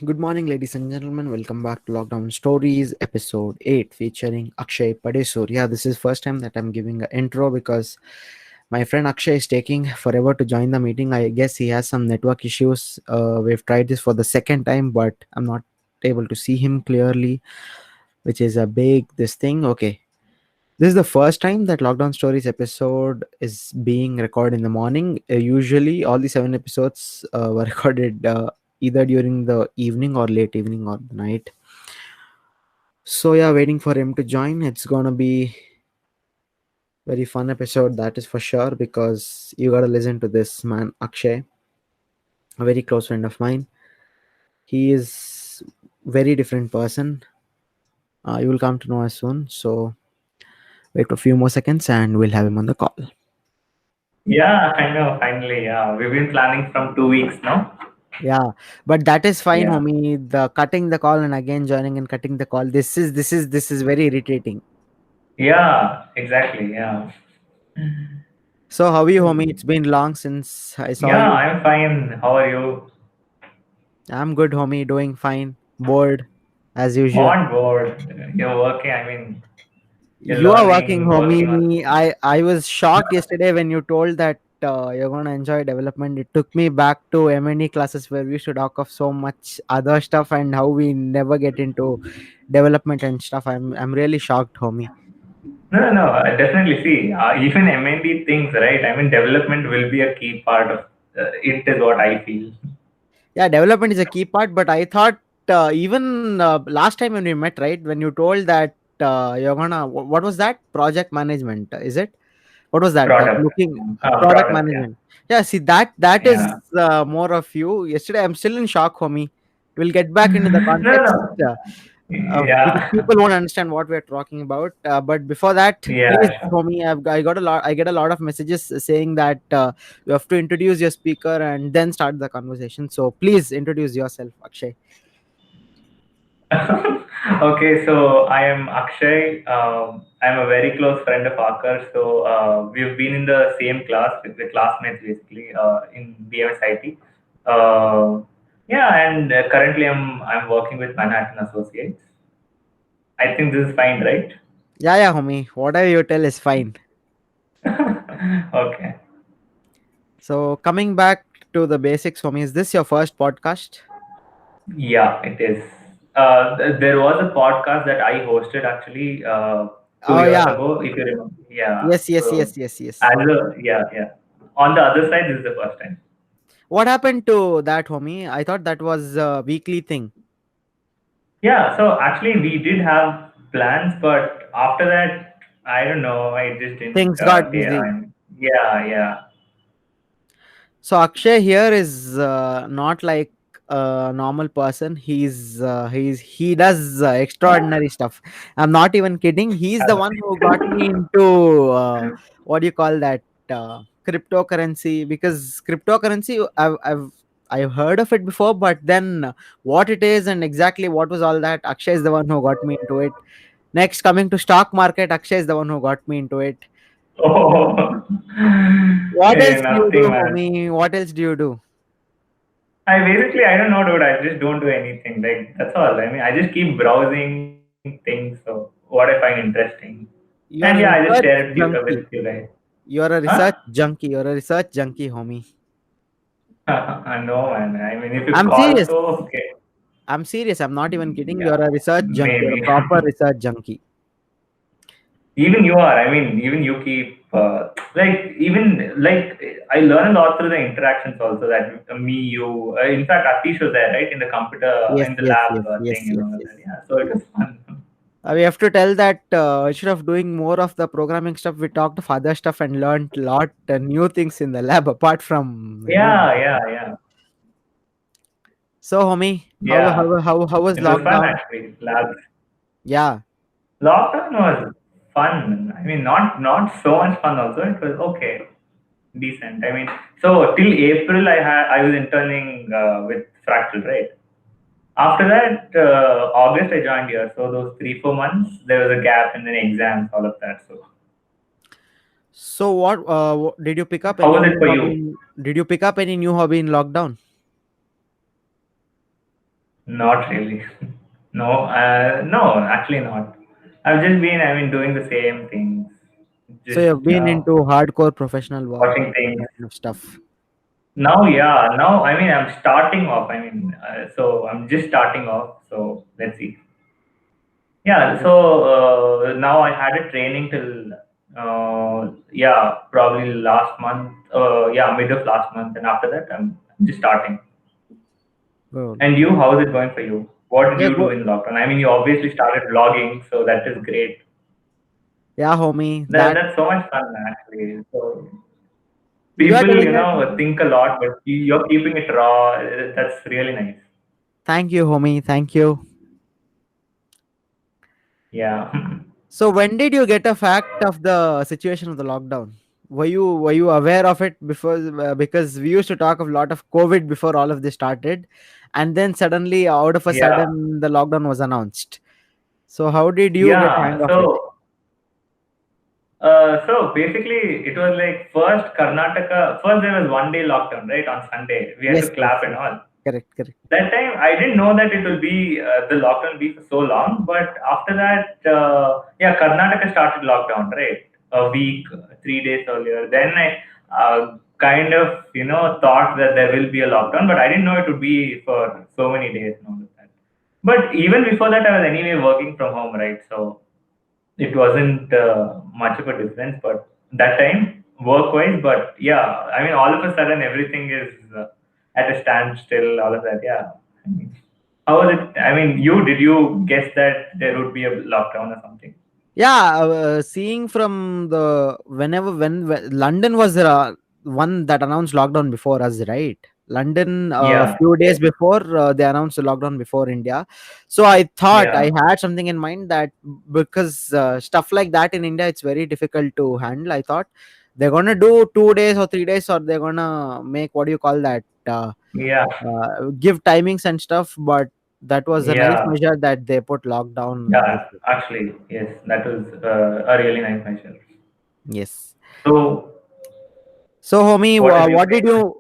Good morning, ladies and gentlemen. Welcome back to Lockdown Stories, episode 8, featuring Akshay Padesur. Yeah, this is first time that I'm giving an intro because my friend Akshay is taking forever to join the meeting. I guess he has some network issues. We've tried this for the second time, but I'm not able to see him clearly, which is a big this thing. Okay, this is the first time that Lockdown Stories episode is being recorded in the morning. Usually, all the 7 episodes were recorded either during the evening or late evening or the night. So yeah, waiting for him to join. It's gonna be very fun episode, that is for sure. Because you gotta listen to this man, Akshay, a very close friend of mine. He is very different person. You will come to know us soon. So wait for a few more seconds, and we'll have him on the call. Yeah, I know. Finally, yeah, we've been planning from 2 weeks now. Yeah, but that is fine, Yeah, homie. The cutting the call and again joining and cutting the call. This is very irritating. yeah, exactly. Yeah, So how are you, homie? It's been long since I saw yeah, you. I'm fine. How are you? I'm good, homie. Doing fine. Bored as usual. On board. You're working. I mean, you're You are working, learning, working on. homie. I was shocked yesterday when you told that you're gonna enjoy development. It took me back to M&E classes where we used to talk of so much other stuff and how we never get into development and stuff. I'm really shocked, homie. No, no, no. I definitely see. Even MND things, right? I mean, development will be a key part of it. Is what I feel. Yeah, development is a key part, but I thought even last time when we met, right, when you told that you're gonna what was that, project management, is it? What was that, Product, looking product product. Yeah, management? Yeah, see, that is yeah. more of you. Yesterday I'm still in shock, homie. We'll get back into the No, context no. because Yeah, people won't understand what we're talking about. But before that, please, yeah. Sure. homie, I get a lot of messages saying that you have to introduce your speaker and then start the conversation. So please introduce yourself, Akshay. Okay, so I am Akshay. I'm a very close friend of Akarsh. So we've been in the same class with the classmates basically in BMSIT. Uh, yeah, and currently I'm working with Manhattan Associates. I think this is fine, right? Yeah, homie. Whatever you tell is fine. Okay. So coming back to the basics, homie, is this your first podcast? Yeah, it is. There was a podcast that I hosted actually two Oh years yeah. ago, if you remember. Yeah. Yes, yes, So yes, yes, yes. as a yeah, yeah. On the other side, this is the first time. What happened to that, homie? I thought that was a weekly thing. Yeah. So actually, we did have plans, but after that, I don't know. I just didn't. Things got Yeah. busy. Yeah. Yeah. So Akshay here is not like a normal person. He does extraordinary stuff. I'm not even kidding. He's the one who got me into what do you call that, cryptocurrency. Because cryptocurrency, I've heard of it before, but then what it is and exactly what was all that, Akshay is the one who got me into it. Next, coming to stock market, Akshay is the one who got me into it. Oh. What else Hey, do you do, nothing, man. homie? What else do you do? I don't know, dude. I just don't do anything. Like that's all. I mean, I just keep browsing things. So what I find interesting, and You are yeah, a I just share research it with you junkie. guys. You are a Huh? research junkie. You're a research junkie, homie. No, man. I mean, if you I'm call serious. so, okay. I'm serious. I'm not even kidding. You're Yeah, a research junkie. You're a maybe. proper research junkie. Even you are. I mean, even you keep even like I learn a lot through the interactions also. That me, you. In fact, Atish was there, right, in the computer Yes, in the yes, lab yes, yes, thing and yes, all yes. that. Yeah, so it was fun. We have to tell that instead of doing more of the programming stuff, we talked of other stuff and learned lot new things in the lab apart from Yeah, yeah, yeah, So, homie, yeah. how was It was fun lockdown? actually. Labs. Yeah. Lockdown was fun. I mean, not so much fun. Also, it was okay, decent. I mean, so till April, I was interning with Fractal, right? After that, August I joined here. So those 3 4 months, there was a gap and then exams, all of that. So So, what did you pick up how any was it new for hobby? you? Did you pick up any new hobby in lockdown? Not really. No, no, actually not. I've just been, I mean, doing the same things. So Just you've been into hardcore professional work watching and all things. that kind of stuff. Now, yeah, now, I mean, I'm starting off. I mean, so I'm just starting off. So let's see. Yeah, so now I had a training till, yeah, probably last month. Yeah, mid of last month. And after that, I'm just starting. Good. And you, how is it going for you? What did Yeah, you do go. in lockdown? I mean, you obviously started vlogging, so that is great. Yeah, homie. That's so much fun actually. So You are people, doing that, homie. think a lot, but you're keeping it raw. That's really nice. Thank you, homie. Thank you. Yeah. So when did you get a fact of the situation of the lockdown? Were you aware of it before? Because we used to talk a lot of COVID before all of this started, and then suddenly, out of a Yeah. sudden, the lockdown was announced. So how did you get Yeah. hang of it? So basically, it was like first Karnataka. First, there was 1 day lockdown, right? On Sunday, we had Yes, to yes, clap and yes. all. Correct, correct. That time I didn't know that it will be the lockdown will be for so long. But after that, yeah, Karnataka started lockdown, right? A week, 3 days earlier. Then I kind of thought that there will be a lockdown, but I didn't know it would be for so many days and all of that. But even before that, I was anyway working from home, right? So it wasn't much of a difference, but that time work wise. But yeah, I mean, all of a sudden everything is at a standstill. All of that, yeah. I mean, how was it? I mean, did you guess that there would be a lockdown or something? Yeah, seeing from the whenever when London was the one that announced lockdown before us, right? London, a Yeah, few days yes, before, they announced the lockdown before India. So I thought I yeah, had something in mind that because stuff like that in India, it's very difficult to handle. I thought they're gonna do 2 days or 3 days, or they're gonna make, what do you call that? yeah, Give timings and stuff. But that was a nice yeah, measure that they put lockdown this yeah. way. Actually, yes, that was a really nice measure. Yes. So, So, homie, what did you what did think? you?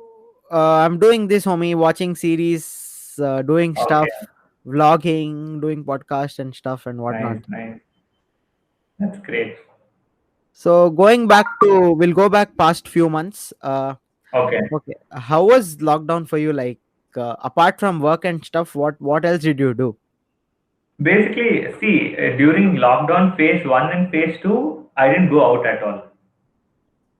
I'm doing this, homie. Watching series, doing Okay, stuff, vlogging, doing podcast and stuff and whatnot. nice, nice. That's great. So, going back to, we'll go back past few months. Okay. Okay, how was lockdown for you? Like, apart from work and stuff, what else did you do? Basically, see, during lockdown phase one and phase two, I didn't go out at all.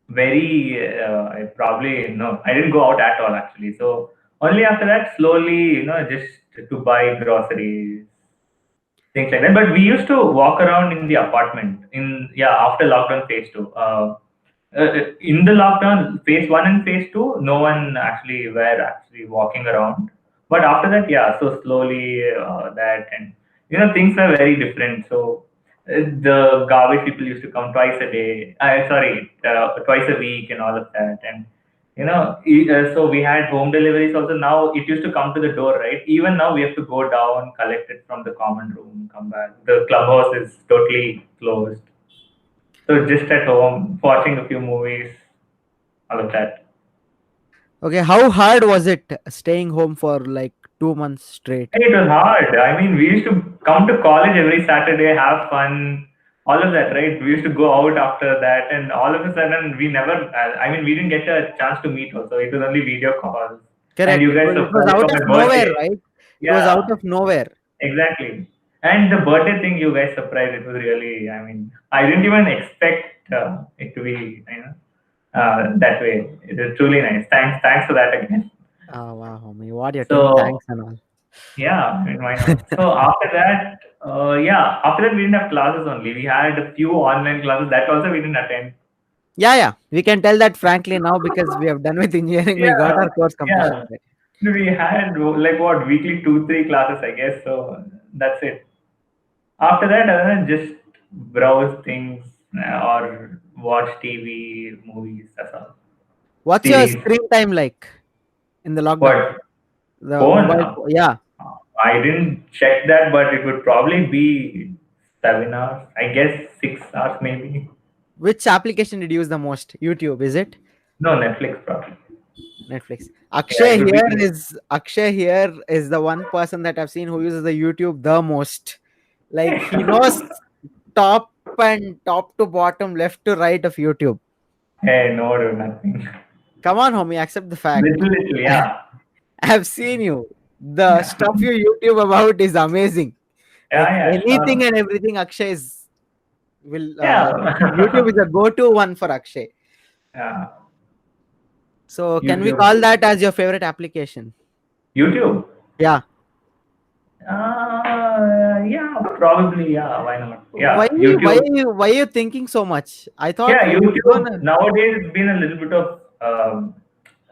I probably, no, I didn't go out at all actually. So only after that, slowly, just to buy groceries, things like that. But we used to walk around in the apartment in, yeah, after lockdown phase two. In the lockdown phase one and phase two, no one actually were actually walking around. But after that, yeah, so slowly that, and things are very different. So the garbage people used to come twice a day. Sorry, twice a week and all of that. And so we had home deliveries also. Now it used to come to the door, right? Even now we have to go down, collect it from the common room, come back. The clubhouse is totally closed. So just at home, watching a few movies, all of that. Okay, how hard was it staying home for like 2 months straight? And it was hard. I mean, we used to come to college every Saturday, have fun, all of that, right? We used to go out after that, and all of a sudden, we never. I mean, we didn't get a chance to meet. Also, it was only video calls, and Correct. you It guys was, it was surprised out for of my nowhere, birthday. right? It was out Yeah, of nowhere. exactly. And the birthday thing, you guys surprised. It was really. I mean, I didn't even expect it to be, that way. It was truly nice. Thanks for that again. Oh wow, homie. What you're taking So thanks and all. yeah, I mean, why not? So after that, yeah, after that we didn't have classes only. We had a few online classes that also we didn't attend. Yeah, yeah. We can tell that frankly now because we have done with engineering. We got Yeah, our course yeah. completion. Right? We had like what weekly 2, 3 classes, I guess. So that's it. After that, other than just browse things or watch TV, movies. That's all. What's your Series. screen time like in the lockdown? What The phone? mobile, yeah. I didn't check that, but it would probably be 7 hours. I guess 6 hours maybe. Which application did you use the most? YouTube, is it? No, Netflix probably. Netflix. Yeah, it would be. Akshay here is the one person that I've seen who uses the YouTube the most. Like he knows top and top to bottom, left to right of YouTube. Hey, no, dude, nothing. Come on, homie, accept the fact. Little, little, yeah. I've seen you. The Yeah, stuff you YouTube about is amazing. yeah, Like yeah, anything sure. and everything, Akshay is will. YouTube Yeah. is a go-to one for Akshay. Yeah. So can we YouTube. call that as your favorite application? YouTube. Yeah. Yeah, probably. Yeah, why not? Why Yeah, YouTube. why are you thinking so much? I thought Yeah, you don't YouTube have nowadays it's been a little bit of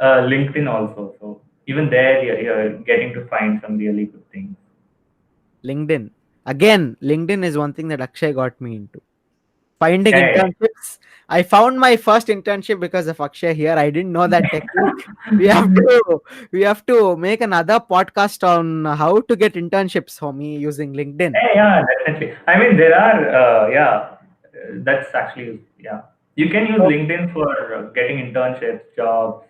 LinkedIn also. So even there, you're getting to find some really good things. LinkedIn. Again, LinkedIn is one thing that Akshay got me into. Finding Hey, internships. I found my first internship because of Akshay here. I didn't know that technique. We have to we have to make another podcast on how to get internships for me using LinkedIn. hey, yeah, definitely. I mean, there are, that's actually, yeah. You can use So LinkedIn for getting internships, jobs.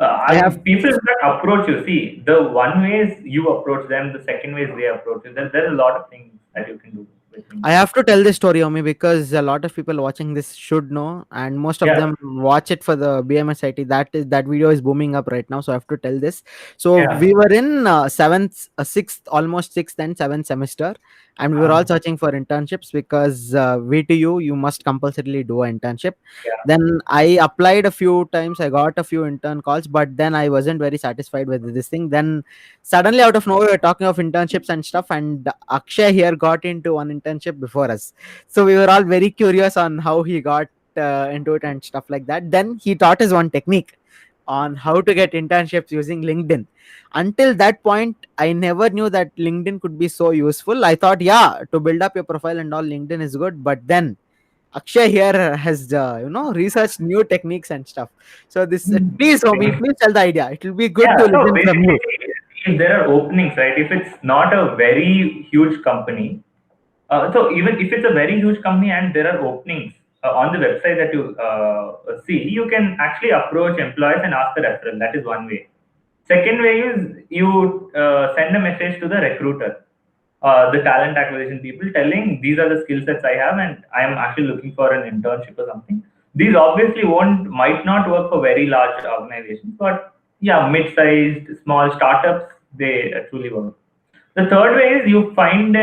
I have People that approach you, see, the one way is you approach them, the second way is they approach you. There's a lot of things that you can do with I LinkedIn. have to tell this story, Omi, because a lot of people watching this should know, and most of Yeah, them watch it for the BMS IT. That video is booming up right now, so I have to tell this. So yeah. we were in seventh, sixth, almost sixth and seventh semester, and we were all Uh, searching for internships because VTU you must compulsorily do an internship. yeah. Then I applied a few times. I got a few intern calls, but then I wasn't very satisfied with this thing. Then suddenly out of nowhere we're talking of internships and stuff, and Akshay here got into one internship before us, so we were all very curious on how he got into it and stuff like that. Then he taught us one technique on how to get internships using LinkedIn. Until that point I never knew that LinkedIn could be so useful. I thought, yeah, to build up your profile and all, LinkedIn is good, but then Akshay here has researched new techniques and stuff. So this please, Omi, Okay. please tell the idea. It will be good Yeah, to so listen from basically, you. if there are openings, right? If it's not a very huge company, so even if it's a very huge company and there are openings on the website that you see, you can actually approach employees and ask the referral. That is one way. Second way is you send a message to the recruiter, the talent acquisition people, telling these are the skill sets I have and I am actually looking for an internship or something. These obviously might not work for very large organizations, but yeah, mid-sized, small startups, they truly work. The third way is you find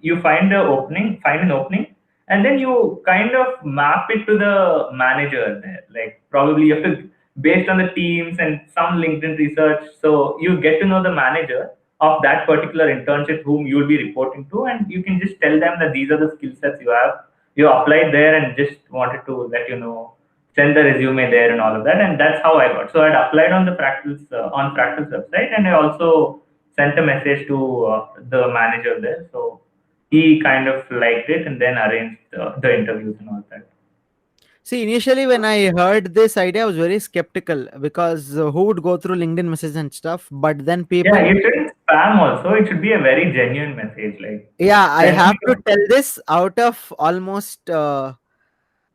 you find an opening, and then you kind of map it to the manager there. Like probably you have to based on the teams and some LinkedIn research, so you get to know the manager of that particular internship whom you'll be reporting to, and you can just tell them that these are the skill sets you have. You applied there and just wanted to let you know, send the resume there and all of that, and that's how I got. So I'd applied on the Fractal's website, and I also sent a message to the manager there. So he kind of liked it and then arranged the interviews and all that. See, initially when I heard this idea, I was very skeptical because who would go through LinkedIn messages and stuff? But then Yeah, people, you shouldn't spam also. It should be a very genuine message. Like, yeah, I send me have to tell this out of almost,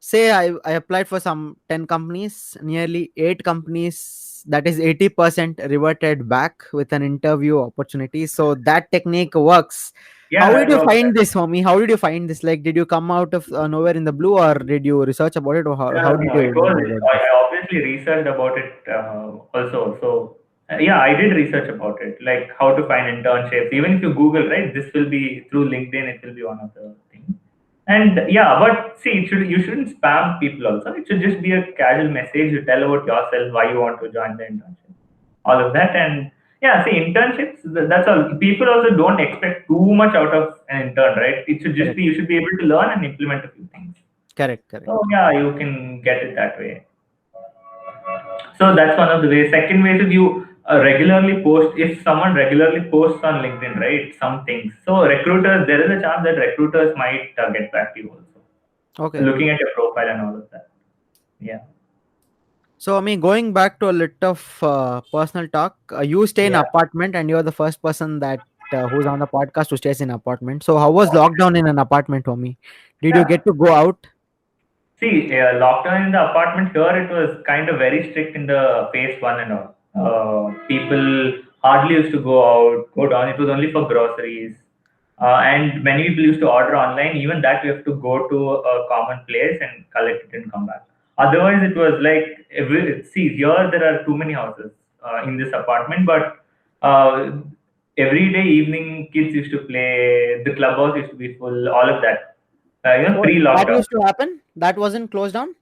say, I applied for some 10 companies, nearly 8 companies, that is 80% reverted back with an interview opportunity. So that technique works. yeah, How did that you works. find this, homie? How did you find this? Like, did you come out of nowhere in the blue, or did you research about it, or how No, did no, it you was. know about this? I obviously researched about it also. So yeah, I did research about it, like how to find internships. Even if you Google, right, this will be through LinkedIn. It will be one of the things. And yeah, but see, you shouldn't spam people also. It should just be a casual message. You tell about yourself, why you want to join the internship, all of that. And yeah, see, internships. That's all. People also don't expect too much out of an intern, right? It should just Correct, be you should be able to learn and implement a few things. correct, So correct. yeah, you can get it that way. So that's one of the ways. Second way is you regularly post. If someone regularly posts on LinkedIn, right, some things. So recruiters, there is a chance that recruiters might get back to you also, Okay. looking at your profile and all of that. Yeah, So, I mean, going back to a little of personal talk, you stay in yeah. apartment, and you're the first person that who's on the podcast who stays in apartment. So, how was lockdown in an apartment, homie? Did you Yeah. get to go out? See, lockdown in the apartment here, it was kind of very strict in the phase one and all. People hardly used to go out, go down. It was only for groceries. And many people used to order online. Even that, we have to go to a common place and collect it and come back. Otherwise, it was like, see, here there are too many houses in this apartment, but uh, every day evening, kids used to play, the clubhouse used to be full, all of that. Oh, that Pre-lockdown. used to happen. That wasn't closed down.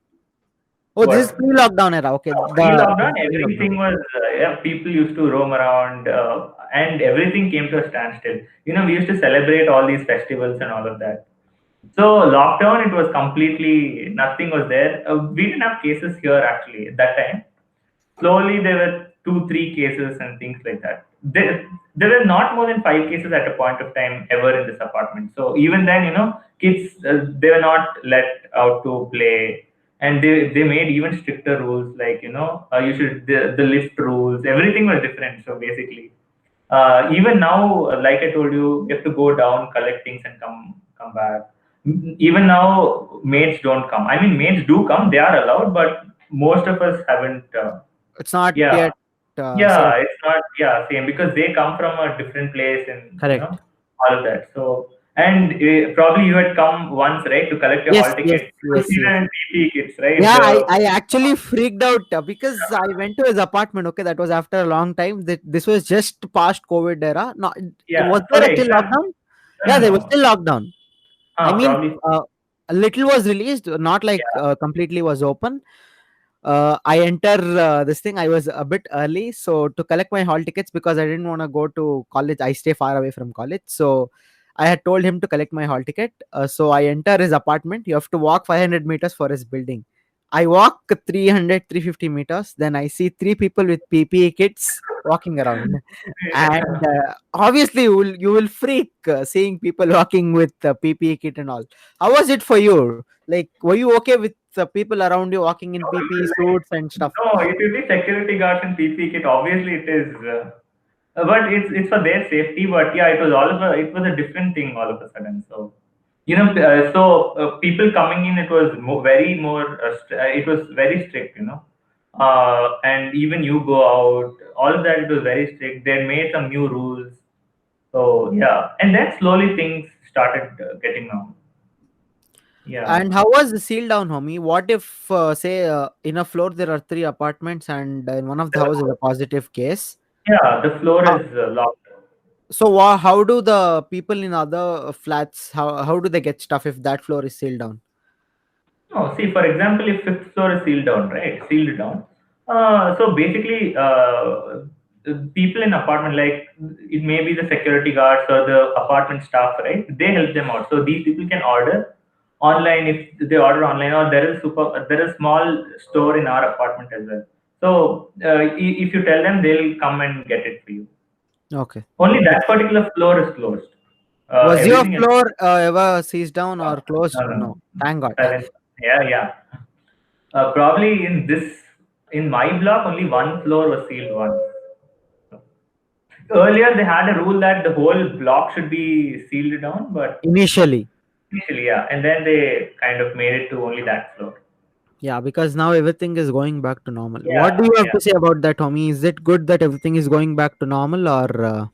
Oh, this is What? pre-lockdown era. Okay, Pre-lockdown, the pre-lockdown. everything was yeah. People used to roam around, and everything came to a standstill. We used to celebrate all these festivals and all of that. So lockdown, it was completely nothing was there. We didn't have cases here actually at that time. Slowly there were two, three cases and things like that. There were not more than five cases at a point of time ever in this apartment. So even then, kids they were not let out to play, and they made even stricter rules like you should the lift rules. Everything was different. So basically, even now, like I told you, you have to go down, collect things, and come back. Even now, maids don't come. I mean, maids do come; they are allowed, but most of us haven't. It's not Yeah, yet safe. yeah, it's not, yeah, same because they come from a different place and Correct. all of that. So, and probably you had come once, right, to collect your Yes, hall yes, ticket. You yes, see yes. them in PP kits, right? Yeah, The I actually freaked out because I went to his apartment. Okay, that was after a long time. That this was just past COVID era. No, was yeah. there a Okay, still exam. lockdown? No, Yeah, no, there was no. still lockdown. I mean, Probably. a little was released, not like Yeah. completely was open. I enter this thing. I was a bit early, so to collect my hall tickets because I didn't want to go to college. I stay far away from college, so I had told him to collect my hall ticket. So I enter his apartment. You have to walk 500 meters for his building. I walk 300, 350 meters. Then I see three people with PPE kits walking around, and Yeah. obviously you will freak seeing people walking with PPE kit and all. How was it for you? Like, were you okay with people around you walking in PPE Like, suits and stuff? no, if you see security guards and PP kit, obviously it is. But it's for their safety. But yeah, it was a different thing all of a sudden. So people coming in, it was very more. It was very strict, and even you go out, all of that. It was very strict. They made some new rules. So yeah, and then slowly things started getting normal. Yeah. And how was the seal down, homie? What if, say, in a floor there are three apartments, and in one of the houses is a positive case? Yeah, the floor How, is locked. so, how do the people in other flats? How do they get stuff if that floor is sealed down? No, see, for example, if fifth floor is sealed down, right? Sealed down. So basically, people in apartment, like it may be the security guards or the apartment staff, right? They help them out. So these people can order online if they order online, or there is small store in our apartment as well. So if you tell them, they'll come and get it for you. Okay. Only Okay. that particular floor is closed. Was your Everything else, floor ever seized down or closed? no, no, no. No. Thank God. Silent. Yeah, yeah. Probably in my block, only one floor was sealed once. Earlier, they had a rule that the whole block should be sealed down, but Initially. initially, yeah, and then they kind of made it to only that floor. Yeah, because now everything is going back to normal. What do Yeah, you have yeah. to say about that, Tommy? Is it good that everything is going back to normal, or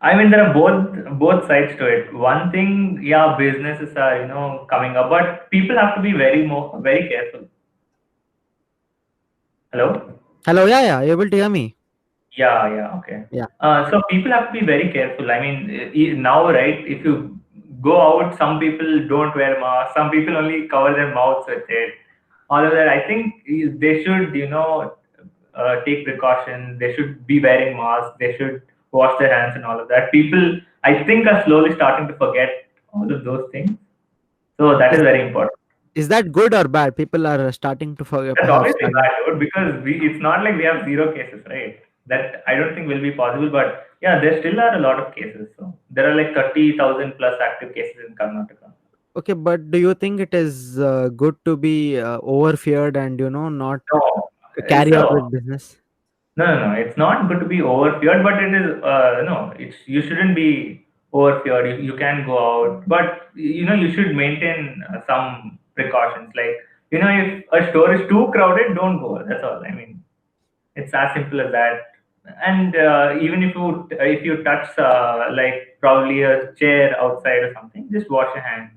I mean, there are both sides to it. One thing, yeah, businesses are coming up, but people have to be very careful. Hello. hello? Yeah, yeah, you able to hear me? Yeah, yeah, okay. Yeah. So people have to be very careful. I mean, now, right? If you go out, some people don't wear masks. Some people only cover their mouths with it. All of that. I think they should, take precautions. They should be wearing masks. They should wash their hands and all of that. People, I think, are slowly starting to forget all of those things. So that is Is very important. is that good or bad? People are starting to That's have obviously started. bad, dude, because it's not like we have zero cases, right? That I don't think will be possible, but yeah, there still are a lot of cases. So there are like 30,000 plus active cases in Karnataka. Okay, but do you think it is good to be over feared and not No, it's carry on a with business? no, no, no. It's not good to be over feared, but it is no. It's you shouldn't be over feared. You can go out, but you should maintain some precautions. Like, if a store is too crowded, don't go. That's all. I mean, it's as simple as that. And even if you touch like probably a chair outside or something, just wash your hands.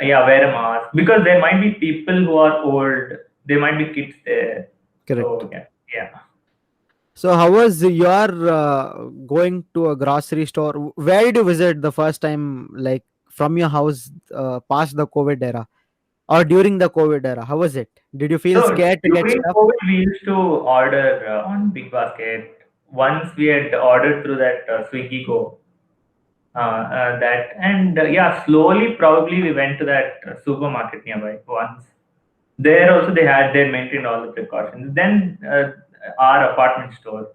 Yeah, wear a mask because there might be people who are old. There might be kids there. Correct. So yeah, yeah. So how was your going to a grocery store? Where did you visit the first time, like from your house, past the COVID era or during the COVID era? How was it? Did you feel So scared to get during stuff? COVID, we used to order on Big Basket. Once we had ordered through that Swiggy Go, that and yeah, slowly probably we went to that supermarket nearby once. There also they maintained all the precautions. Then our apartment store.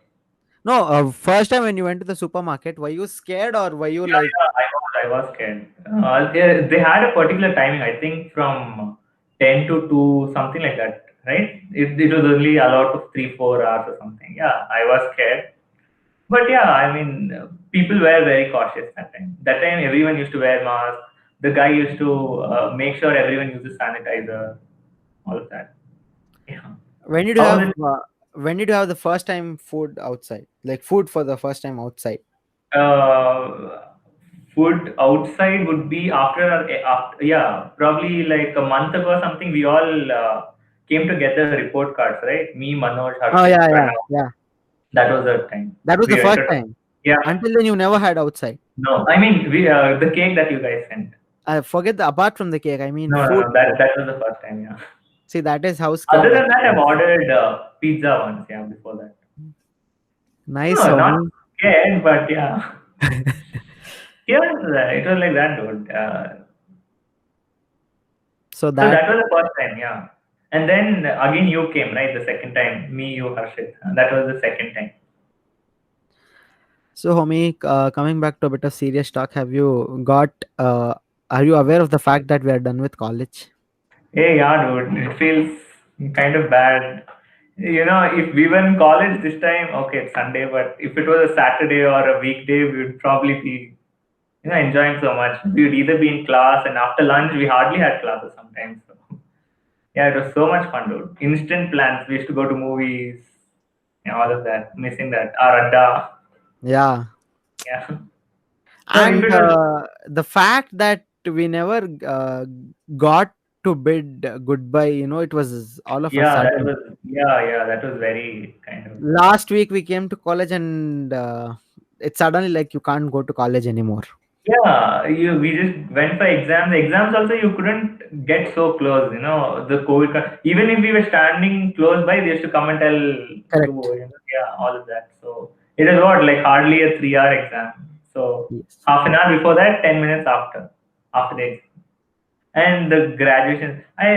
No, first time when you went to the supermarket, were you scared or were you Yeah, like yeah, I was scared. They had a particular timing, I think from 10 to 2, something like that, right? It was only allowed for 3, 4 hours or something. Yeah, I was scared. But yeah, I mean, people were very cautious that time. That time, everyone used to wear masks. The guy used to make sure everyone uses sanitizer, all of that. Yeah. when did you How have was it? when did you have the first time food outside? Like food for the first time outside? Uh, Food outside would be after, yeah, probably like a month ago or something. We all came to get the report cards, right? Me, Manoj, Oh Harshit, yeah, yeah, Pranav. yeah. That was the time That was the we went first to. time. Yeah, Until then, you never had outside. no, I mean the cake that you guys sent. I forget the apart from the cake. I mean, No, no, food. no, that was the first time. Yeah. See, that is how Other scared than that, Akshay I've is. ordered pizza once. Yeah, before that. Nice, No, not homie. scared, but yeah, yeah, it was like that, dude. So So that. that was the first time, yeah. And then again you came, right? The second time, me, you, Harshit. That was the second time. So, homie, coming back to a bit of serious talk, have you got? Are you aware of the fact that we are done with college? Hey, yeah, dude, it feels kind of bad. If we were in college this time, okay, it's Sunday, but if it was a Saturday or a weekday, we would probably be, enjoying so much. We would either be in class, and after lunch, we hardly had classes sometimes. So, yeah, it was so much fun, dude. Instant plans. We used to go to movies, all of that. Missing that. Our adda. Yeah, Yeah. So if and it was, the fact that we never got to bid goodbye. It was all of a yeah, sudden. that was very kind of. Last week we came to college, and it's suddenly like you can't go to college anymore. Yeah, we just went for exams. Exams also you couldn't get so close. The COVID. Even if we were standing close by, they used to come and tell to Correct. yeah, all of that. So it is what like hardly a 3 hour exam. So Yes. half an hour before that, 10 minutes after the exam. And the graduation. I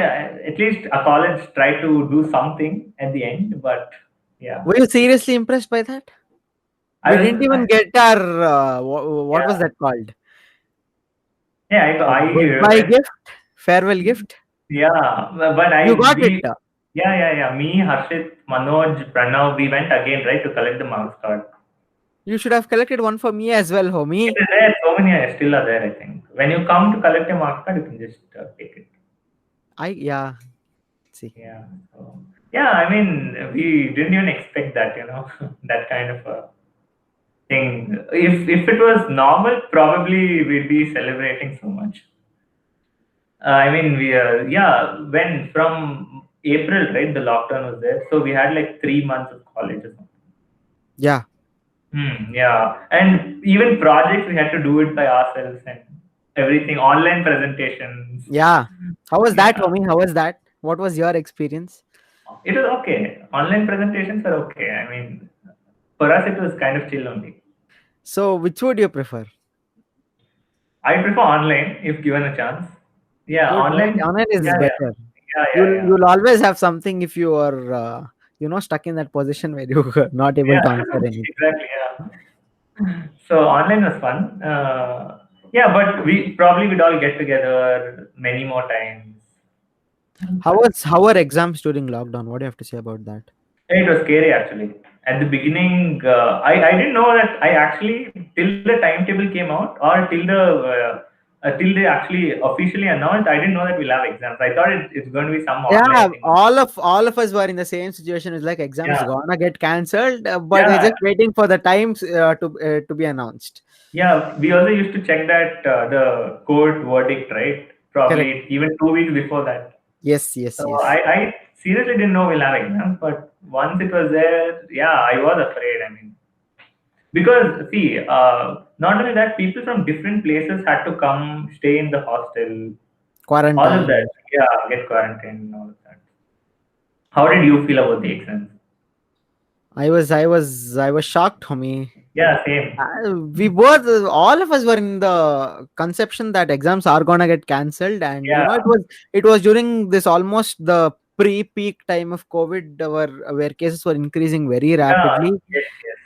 at least a college tried to do something at the end, but yeah, Were you seriously impressed by that? I We was. didn't even get our what was Yeah, that called? yeah. I Goodbye went. gift, farewell gift. Yeah, but You got it. yeah, yeah, yeah. Me, Harshit, Manoj, Pranav, we went again, right, to collect the marks card. You should have collected one for me as well, It homie. is there. So many are still are there, I think. When you come to collect your marks card, you can just take it. Yeah. See, Yeah. So, yeah, I mean, we didn't even expect that, that kind of a thing. If it was normal, probably we'd be celebrating so much. I mean, when from April, right, the lockdown was there. So we had like 3 months of college or something. yeah, Yeah, and even projects we had to do it by ourselves and everything, online presentations. yeah. How was that, Yeah, homie? How was that? What was your experience? it was okay. Online presentations are okay. I mean, for us it was kind of chill only. So, which would you prefer? I prefer online if given a chance. Yeah, Good, right? online. Online is Yeah, yeah, better. yeah, yeah, You'll yeah. you'll always have something if you are stuck in that position where you're not able Yeah, to answer anything. exactly. Yeah. So online was fun. Yeah, but we probably would all get together many more times. But How were exams during lockdown? What do you have to say about that? it was scary actually. At the beginning, I didn't know that I actually till the timetable came out or till the till they actually officially announced, I didn't know that we'll have exams. I thought it's going to be some Yeah, online thing. all of us were in the same situation. It's like exams Yeah, gonna get cancelled, but we're yeah, just waiting for the times to be announced. yeah. We also used to check that the court verdict, right? Correct. Probably even 2 weeks before that. Yes, yes, So yes. I seriously didn't know we'll have exams, but once it was there, yeah, I was afraid. I mean, because see, not only that, people from different places had to come stay in the hostel. All of that, Quarantine. yeah, get quarantined and all of that. How did you feel about the exams? I was shocked, homie. Yeah, same. We both, all of us were in the conception that exams are gonna get cancelled, and Yeah, it was during this almost the pre-peak time of COVID, where cases were increasing very yeah, rapidly, yes, yes,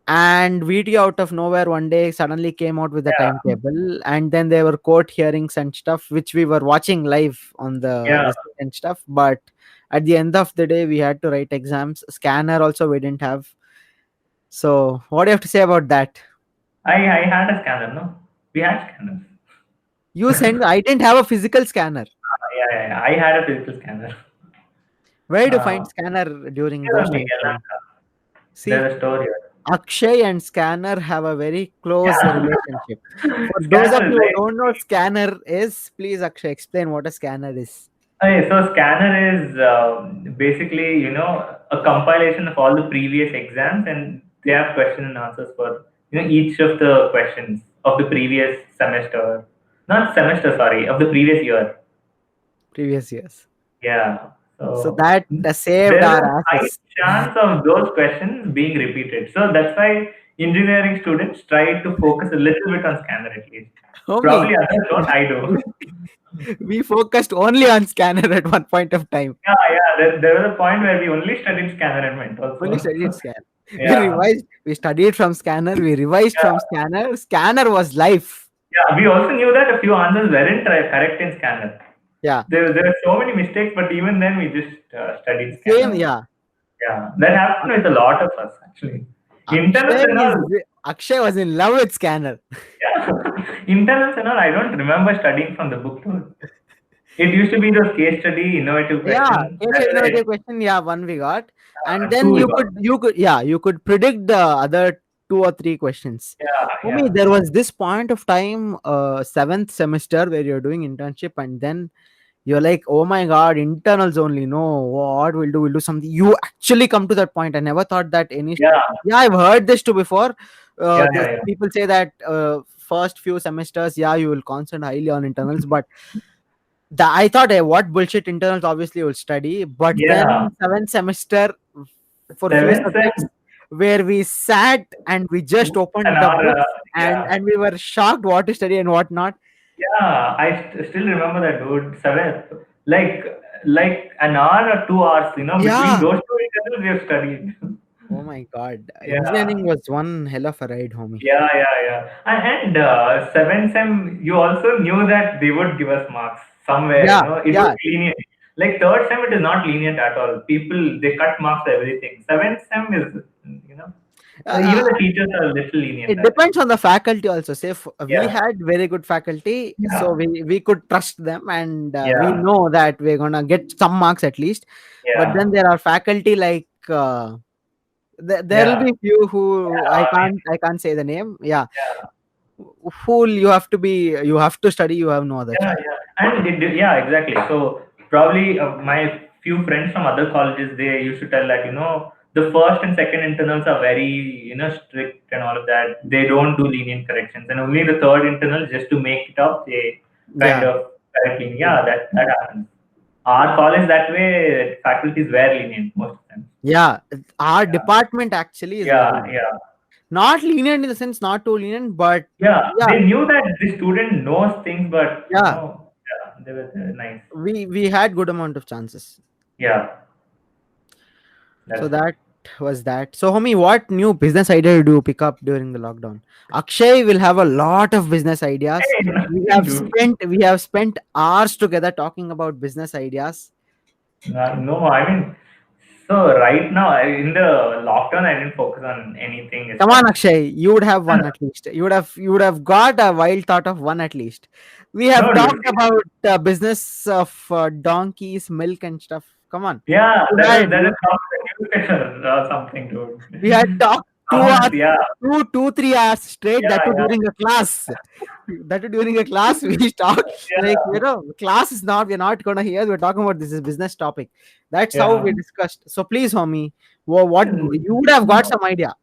and VT out of nowhere one day suddenly came out with the yeah, timetable, and then there were court hearings and stuff which we were watching live on the yeah. this and stuff. But at the end of the day, we had to write exams. Scanner also we didn't have. So what do you have to say about that? I had a scanner, no? We had scanners. You send. I didn't have a physical scanner. Yeah, yeah, yeah. I had a physical scanner. Where do you Uh, find scanner during Here those only, times, homie? Yellanka. See, There's a store here. Akshay and Scanner have a very close Yeah. relationship. For those of Scanners, you right? who don't know what Scanner is, please Akshay explain what a scanner is. Okay, so scanner is basically, a compilation of all the previous exams, and they have question and answers for each of the questions of the previous semester, not semester, sorry, of the previous year. Previous years. Yeah. So So that saved there's a our high asses. chance of those questions being repeated. So that's why engineering students try to focus a little bit on scanner at least. Homie, Probably others don't. I do. we focused only on Scanner at one point of time. Yeah, yeah. There was a point where we only studied scanner and went Only also. studied Scanner. We Yeah, revised. We studied from Scanner. We revised from yeah, Scanner. Scanner was life. yeah. We also knew that a few answers weren't correct in scanner. Yeah. There were so many mistakes, but even then we just studied Same. scanner. Yeah. Yeah, that happened with a lot of us actually. Internals Akshay and is all. Akshay was in love with Scanner. Yeah, internals and all. I don't remember studying from the book too. It used to be those case study, innovative Yeah, questions. case That's right. innovative question. Yeah, one we got, and Two then we you got. could you could yeah you could predict the other two or three questions. Yeah, For me, yeah, there was this point of time, seventh semester, where you're doing internship, and then you're like, oh my god, internals only. No, what we'll do? We'll do something. You actually come to that point. I never thought that any. yeah, Yeah, I've heard this too before. yeah, This yeah, yeah. people say that first few semesters, yeah, you will concentrate highly on internals, but I thought, what bullshit internals obviously will study, but Yeah. then seventh semester for few Seventh subjects sem, where we sat and we just an opened the hour. books and Yeah, and we were shocked what to study and what not. yeah. I still remember that, dude. Seventh, like an hour or 2 hours. Between Yeah. those two interviews, we have studied. Oh my god. Yeah. Engineering was one hell of a ride, homie. Yeah, yeah, yeah. And seventh sem, you also knew that they would give us marks somewhere. Yeah, It was yeah. lenient. Like third sem, it is not lenient at all. People they cut marks for everything. Seventh sem is, even Uh, the teachers are a little lenient. it I think. depends on the faculty also. Say we Yeah, had very good faculty, so yeah, we could trust them, and we yeah, know that we're gonna get some marks at least. But yeah, then there are faculty like there'll yeah, be few who yeah. I mean, I can't say the name. Yeah, yeah. who you have to study. You have no other Yeah, choice. yeah, and yeah, exactly. So probably my few friends from other colleges they used to tell that the first and second internals are very strict and all of that. They don't do lenient corrections, and only the third internal just to make it up they kind Yeah, of correct lenient. Yeah, that happens. Our college that way faculties were lenient most of them. yeah. Our Yeah, department actually is yeah, very yeah, not lenient in the sense not too lenient, but yeah. yeah, They knew that the student knows things, but yeah. yeah, they were nice. We had good amount of chances. Yeah, So that's it. that was that. So, homie, what new business idea do you pick up during the lockdown? Akshay will have a lot of business ideas. Hey, We nothing, have dude. spent hours together talking about business ideas. No, I mean, So right now, in the lockdown, I didn't focus on anything as Come on, such. Akshay. You would have one at least. You would have got a wild thought of one at least. We have No, dude. talked about business of donkeys, milk, and stuff. Come on. Yeah, You that had is that you is from the newspaper or something, We had dude. talked two Someone, hours, yeah, 3 hours straight. yeah, That too yeah, during a class. That too during a class. We talked like yeah, class is not. We're not gonna hear. We're talking about this is business topic. That's how yeah. we discussed. So please, homie, what you would have got No, some idea.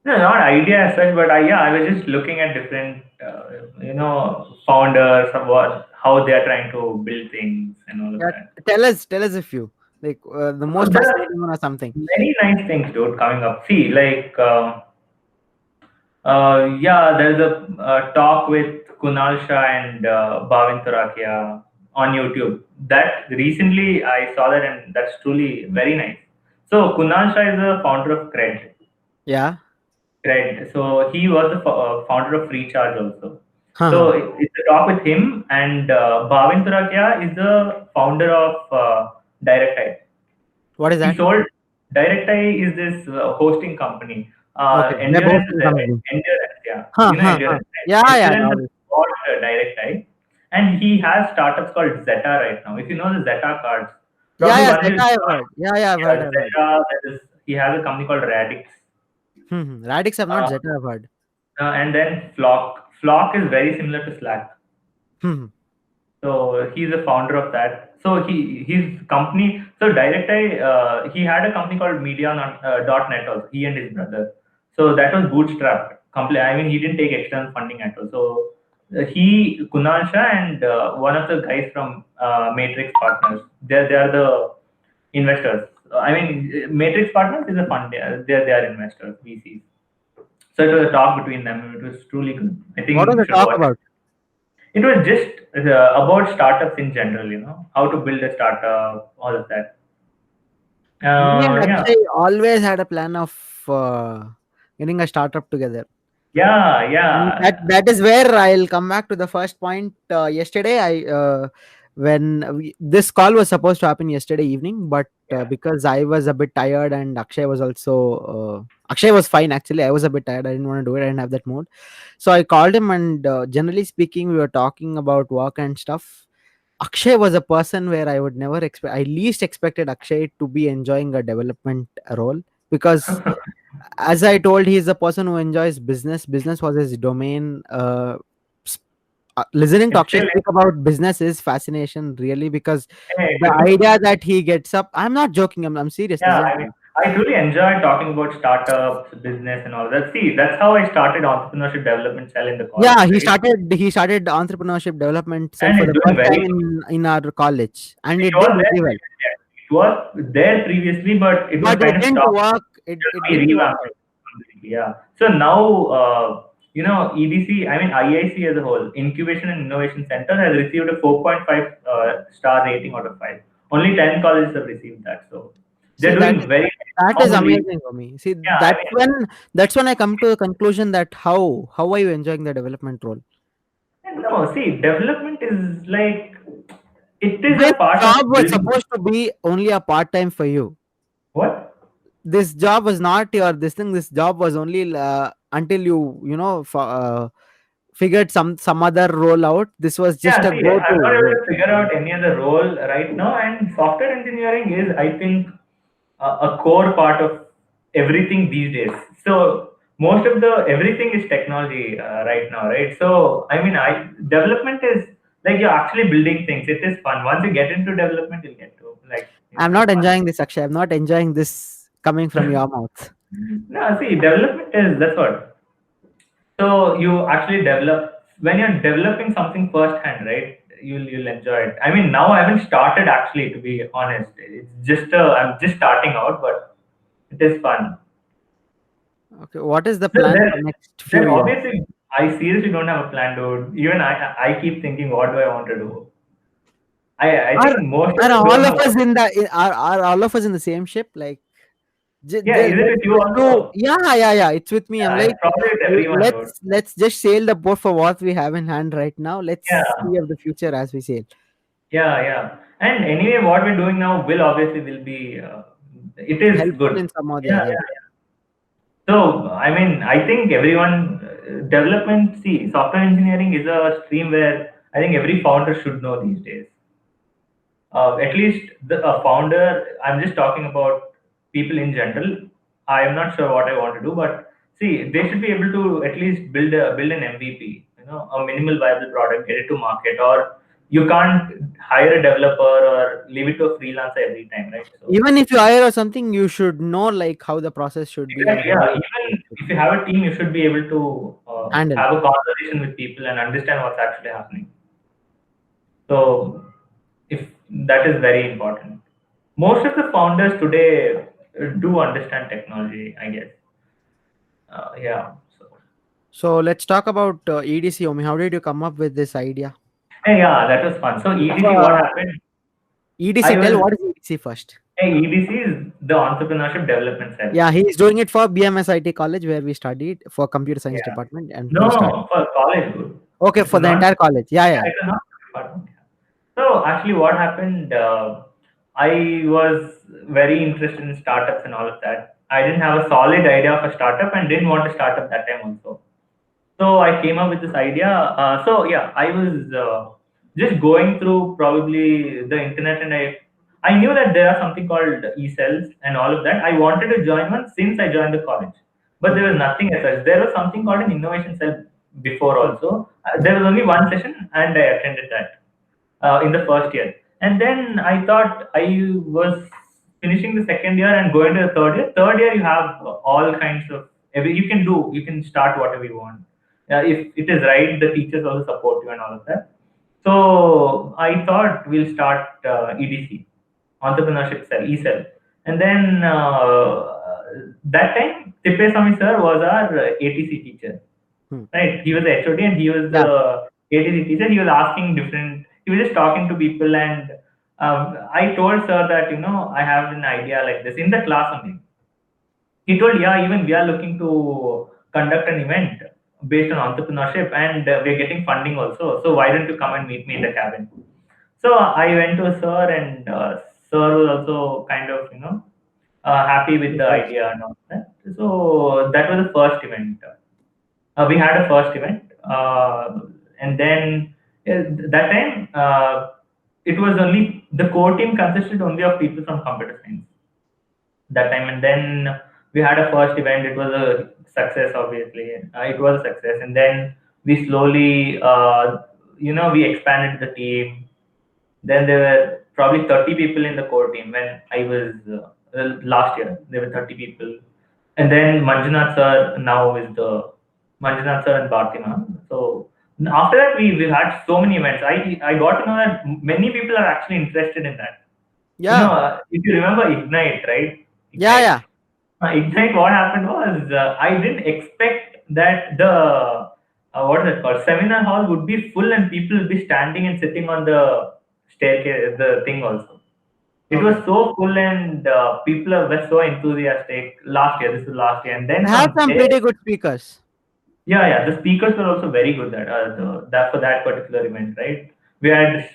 no, not idea as such, but I was just looking at different, founders of what how they are trying to build things and all of Yeah, that. tell us a few like the So most there are fascinating one or something. many nice things, dude, coming up. See, like, yeah, there's a talk with Kunal Shah and Bhavin Turakia on YouTube. That recently I saw that, and that's truly very nice. So Kunal Shah is the founder of Yeah. Cred. So he was the founder of Recharge also. So Haha. it's a talk with him, and Bhavin Turakia is the founder of Direct. What is He that? sold DirectEye is this hosting company. Okay, web Endurance, hosting company. yeah, Huh, huh, huh. Endurance. Yeah, Right? yeah, Endurance has no. bought DirectEye, and he has startups called Zeta right now. If you know the Zeta cards, Yeah, probably yeah, once Zeta you I've heard. Yeah, yeah, I've heard, yeah, I've heard. Zeta, that is, he has a company called Radix, Radix have not uh, Zeta I've heard. and then Flock. Flock is very similar to Slack. Hmm. So he's the founder of that. So his company. So DirectEye, he had a company called Media dot net also. He and his brother. So that was bootstrapped. Complete. I mean, he didn't take external funding at all. So he, Kunal Shah, and one of the guys from Matrix Partners. They are the investors. I mean, Matrix Partners is a fund. They are investors, VCs. So it was a talk between them. It was truly good. I What think was you the should talk watch it. about? It was just about startups in general, how to build a startup, all of that. Me and Yeah, Akshay always had a plan of getting a startup together. yeah, And that yeah, is where I'll come back to the first point. Yesterday, this call was supposed to happen yesterday evening, but yeah. because I was a bit tired and Akshay was also Akshay was fine actually. I was a bit tired. I didn't want to do it. I didn't have that mood, so I called him and generally speaking, we were talking about work and stuff. Akshay was a person where I would never expect. I least expected Akshay to be enjoying a development role because as I told, he is a person who enjoys business. Business was his domain. S- Listening to It Akshay still is. speak about business is fascination, really, because Hey, the idea that he gets up. I'm not joking. I'm serious. yeah, Listen I to mean, me. I truly enjoy talking about startups, business, and all that. See, that's how I started entrepreneurship development cell in the college, Yeah, he right? started. He started entrepreneurship development cell And for it's the doing first very time good. in our college, and It it did was there very well. previously. It was there previously, but it was But kind it of didn't stopped. work. It We didn't work revamped out. it completely. Yeah. So now, EDC, I mean IIC as a whole, Incubation and Innovation Center, has received a 4.5 star rating out of 5. Only 10 colleges have received that. So See, they're doing very that is normally. amazing for me. See, Yeah, that's when I come to the conclusion that how are you enjoying the development role? no, see, development is like, it is This a part of job was building. supposed to be only a part time for you. What? This job was not your this thing. This job was only until figured some other role out. This was just Yeah, a see, go I'm not able to. to figure out any other role right now, and software engineering is, I think, a core part of everything these days. So most of the everything is technology right now, right? So I mean, I development is like you're actually building things. It is fun. Once you get into development, you'll get to like I'm it's not fun. enjoying this. Actually, I'm not enjoying this coming from your mouth. No, see, development is that's what. So you actually develop when you're developing something firsthand, right? You'll enjoy it. I mean, now I haven't started actually, to be honest. It's just I'm just starting out, but it is fun. Okay, what is the So plan then, for next then few years? obviously, I seriously don't have a plan, dude. Even I keep thinking, what do I want to do? I Are think most of are us all don't of know what. us in the are all of us in the same ship? Like, Yeah, is it with you let's do. also? Yeah. It's with me. I'm Yeah, like, it's probably with everyone, dude. let's just sail the boat for what we have in hand right now. Let's Yeah, see of the future as we sail. yeah. And anyway, what we're doing now will obviously will be it is helpful good. in some or the Yeah, other way. yeah. So, I mean, I think everyone, development, see, software engineering is a stream where I think every founder should know these days. At least the founder, I'm just talking about people in general. I am not sure what I want to do, but see, they should be able to at least build an MVP, a minimal viable product, get it to market, or you can't hire a developer or leave it to a freelancer every time, right? So Even if you hire or something, you should know like how the process should be or exactly, how yeah. it Even should if you have a team, you should be able to handle. have a conversation with people and understand what's actually happening. So, if that is very important. Most of the founders today do understand technology, I guess. Yeah. So, So let's talk about EDC, Omi. How did you come up with this idea hey, yeah, that was fun. So of EDC, what happened? EDC? I Tell was what is EDC first. hey, EDC is the entrepreneurship development cell. Yeah, he is doing it for BMSIT college where we studied for computer science Yeah. department and full stack. No, for college, dude. Okay, It for was the not. entire college. Yeah, Yeah, yeah. it was not department. So actually, what happened? I was very interested in startups and all of that. I didn't have a solid idea of a startup and didn't want to start up that time also. So I came up with this idea. So yeah, I was just going through probably the internet, and I knew that there are something called e-cells and all of that. I wanted to join one since I joined the college, but Hmm, there was nothing as such. There was something called an innovation cell before hmm, also. hmm. There was only one session, and I attended that in the first year. And then I thought I was finishing the second year and going to the third year. Third year, you have all kinds of you can start whatever you want. If it is right, the teachers also support you and all of that. So I thought we'll start EDC, entrepreneurship cell, E-cell. And then that time, Tippeswamy sir was our ATC teacher, Hmm. right? He was the HOD and he was Yeah. the ATC teacher. He was asking different, he was just talking to people. And I told sir that, I have an idea like this in the class only. He told, yeah, even we are looking to conduct an event based on entrepreneurship and we're getting funding also. So why don't you come and meet me in the cabin? So I went to sir and sir was also kind of, happy with the Impressed. idea and all that. So that was the first event. We had a first event, and then that time it was only the core team consisted only of people from computer science that time, and then we had a first event. It was a success, obviously. It was a success, and then we slowly, we expanded the team. Then there were probably 30 people in the core team when I was last year. There were 30 people. And then Manjunath sir now is the Manjunath sir and Bharti ma'am. So after that, we had so many events. I got to know that many people are actually interested in that. Yeah. If you remember Ignite, right? Yeah, Ignite. yeah. Ignite, what happened was I didn't expect that the what is it called seminar hall would be full and people will be standing and sitting on the staircase, the thing also. It was Okay. so full and people were so enthusiastic last year. This is last year, and then They have from some there, pretty good speakers. yeah, yeah, the speakers were also very good. That for that particular event, right? We had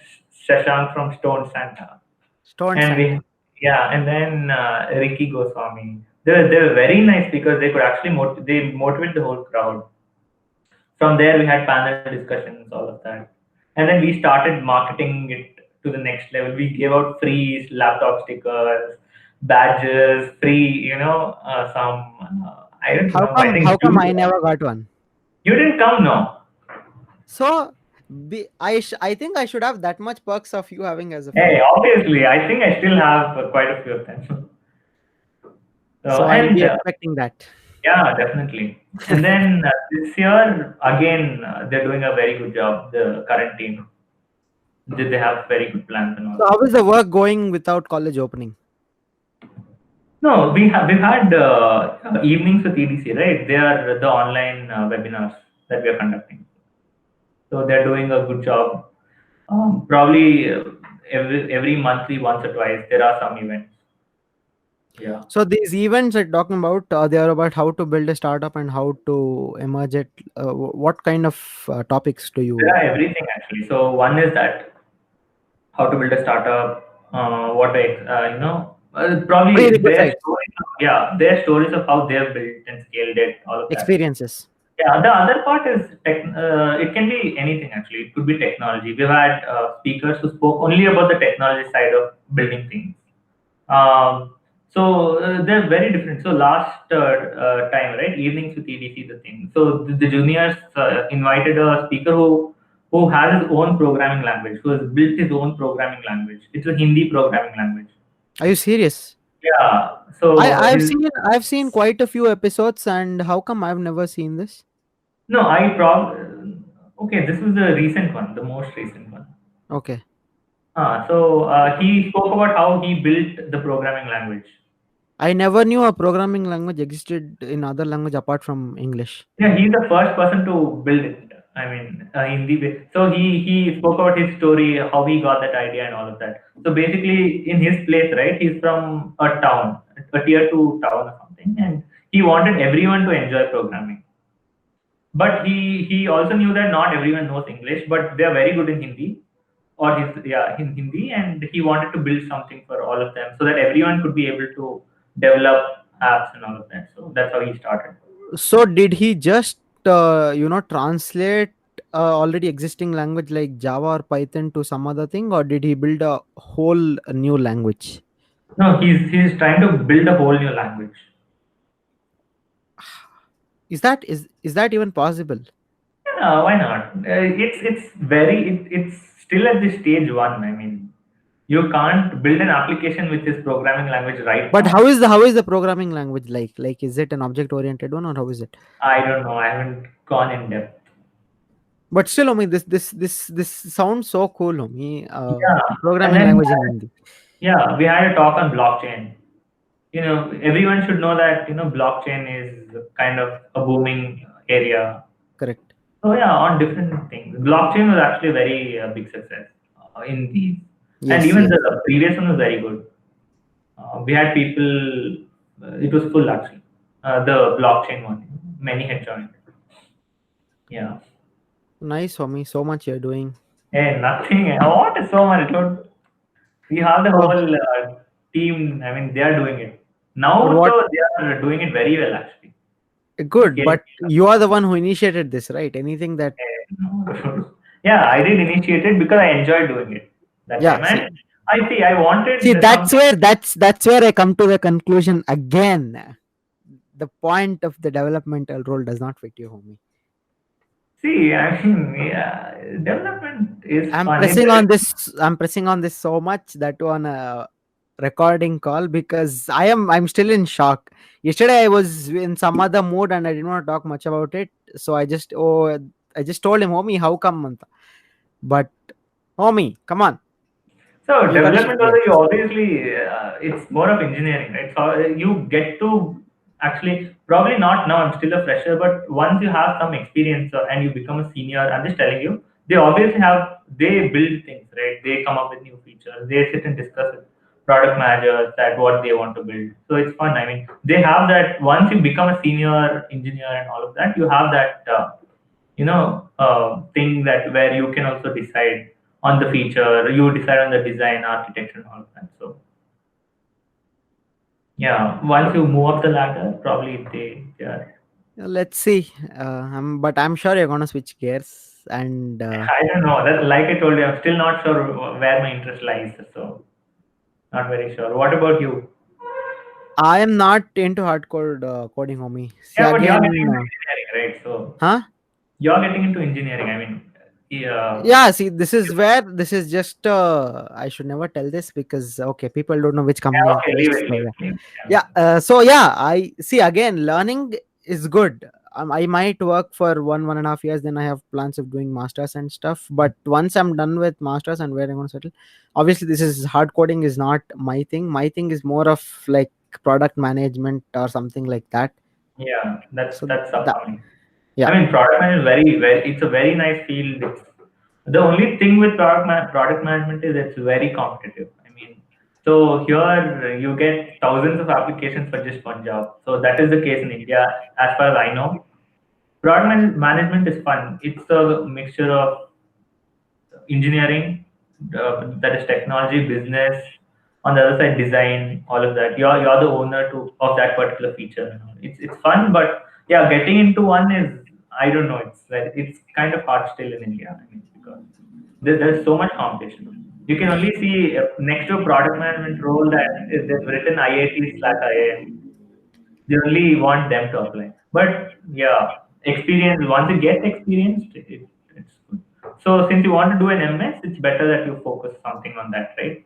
Shashank from Stone Santa, Stone and Santa. we yeah, and then Ricky Goswami. They were very nice because they could actually they motivate the whole crowd. From there, we had panel discussions, all of that, and then we started marketing it to the next level. We gave out free laptop stickers, badges, free, some. I don't How remember. I come think how come juice. I never got one? You didn't come, no? So I think I should have that much perks of you having as a Hey, friend. obviously, I think I still have quite a few of them. So So I'll and be expecting that. yeah, definitely. And then this year again, they're doing a very good job. The current team, they have very good plans and all. So how is the work going without college opening? No, we've had evenings with EDC, right? They are the online webinars that we are conducting. So they're doing a good job. Probably every monthly, once or twice, there are some events. Yeah, So these events that talking about, they are about how to build a startup and how to emerge it. What kind of topics do there you? are everything actually. So one is that how to build a startup, what Really Probably good their sites, stories, yeah, their stories of how they've built and scaled it, all of that. experiences. Yeah, the other part is it can be anything actually. It could be technology. We've had speakers who spoke only about the technology side of building things. Um, so they're very different. So last time, right, evenings with EDC, the thing. So the juniors invited a speaker who has his own programming language, who has built his own programming language. It's a Hindi programming language. Are you serious? Yeah. I So I've his seen quite a few episodes, and how come I've never seen this? no, I okay. This was the recent one, the most recent one. Okay. He spoke about how he built the programming language. I never knew a programming language existed in other language apart from English. Yeah, he's the first person to build it. I mean, Hindi. So he spoke about his story, how he got that idea, and all of that. So basically, in his place, right, he's from a town, a tier two town or something, and he wanted everyone to enjoy programming. But he also knew that not everyone knows English, but they are very good in Hindi, or his yeah in Hindi, and he wanted to build something for all of them so that everyone could be able to develop apps and all of that. So that's how he started. So did he just translate already existing language like Java or Python to some other thing, or did he build a whole new language? No, he's trying to build a whole new language. Is that even possible? Yeah, why not? It's still at the stage one. I mean, you can't build an application with this programming language right But now. how is the programming language like? Like, is it an object oriented one, or how is it? I don't know. I haven't gone in depth. But still, Omi, this sounds so cool, Omi. Yeah, and Programming then language in Hindi. yeah, we had a talk on blockchain. Everyone should know that blockchain is kind of a booming area. Correct. So yeah, on different things, blockchain was actually a very big success in these, and Yes, even yes. the previous one was very good. We had people, it was full actually. The blockchain one, many had joined. Yeah. Nice, Omi. So much you're doing. Hey, nothing. What is so much? We have the Oh, whole team. I mean, they are doing it but now. what? So they are doing it very well actually. Good, Scaling but you are the one who initiated this, right? Anything that, yeah, I did initiate it because I enjoyed doing it that yeah. time. And I See, wanted that's something. where I come to the conclusion again. The point of the developmental role does not fit you, homie. See, I mean, yeah, development is I'm fun. pressing on this. I'm pressing on this so much that on a recording call because I'm still in shock. Yesterday I was in some other mood and I didn't want to talk much about it. So I just told him, homie, how come, Manta? But homie, come on, So you gotta shift development also, gears. you obviously it's more of engineering, right? So you get to actually probably not now. I'm still a fresher, but once you have some experience and you become a senior, I'm just telling you, they build things, right? They come up with new features. They sit and discuss with product managers that what they want to build. So it's fun. I mean, they have that once you become a senior engineer and all of that, you have that. Thing that where you can also decide on the feature, you decide on the design, architecture, and all of that. So yeah, once you move up the ladder, probably they are. Let's see. But I'm sure you're gonna switch gears and I don't know. That like I told you, I'm still not sure where my interest lies. So not very sure. What about you? I am not into hardcore coding, homie. See Yeah, but you're getting again, into engineering, right? So huh? you're getting into engineering. I mean, yeah, Yeah, see, this is where this is just I should never tell this because okay, people don't know which yeah. company I'm Okay, leave placed. it, So leave yeah, it, leave it. yeah. So yeah, I see again. Learning is good. I might work for 1.5 years, then I have plans of doing masters and stuff. But once I'm done with masters and where I'm going to settle, obviously this is hard coding is not my thing. My thing is more of like product management or something like that. Yeah, So that's that upcoming. yeah. I mean, product management is it's a very nice field. The only thing with product management is it's very competitive. I mean, so here you get thousands of applications for just one job. So that is the case in India, as far as I know. Management is fun. It's a mixture of engineering, that is technology, business. On the other side, design, all of that. You're the owner to of that particular feature. It's fun, but yeah, getting into one is, I don't know. It's kind of hard still in India. I mean, because there's so much competition. You can only see next to a product management role that is they've written IIT/IIM. They only want them to apply. But yeah, experience, once you get experienced, it's good. So since you want to do an MS, it's better that you focus something on that, right?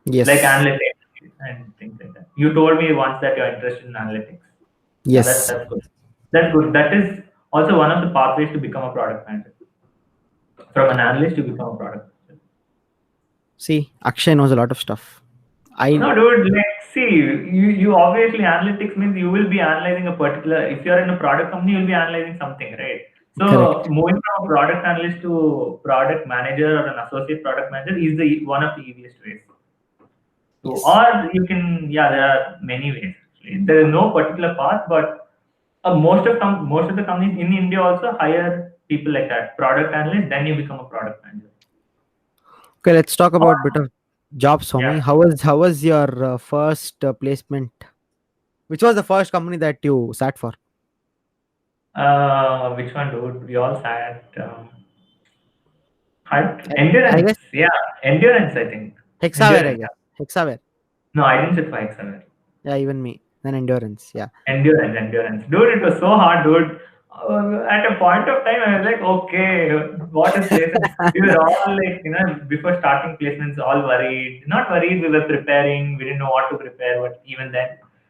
Like Yes. analytics and things like that. You told me once that you're interested in analytics. Yeah, Yes. that's good. That's good. That is also one of the pathways to become a product manager. From an analyst to become a product manager. See, Akshay knows a lot of stuff. I No, dude, like, see, you obviously analytics means you will be analyzing a particular, if you're in a product company, you'll be analyzing something, right? So correct. moving from a product analyst to product manager or an associate product manager is the one of the easiest ways. So, Yes. or you can, yeah, there are many ways actually. There is no particular path, but most of the companies in India also hire people like that, product analyst, then you become a product manager. Okay, let's talk Or, about bit of jobs for me. yeah. How was your first placement? Which was the first company that you sat for? Which one, dude? We all sat. I Endurance, guess yeah, endurance. I think Hexaware. I endurance. guess Yeah. Hexaware. No, I didn't sit for XML. Yeah, even me. Then endurance. Yeah. Endurance, dude. It was so hard, dude. At a point of time, I was like, okay, what is placement? We were all like, before starting placements, all worried. Not worried. We were preparing. We didn't know what to prepare. But even then,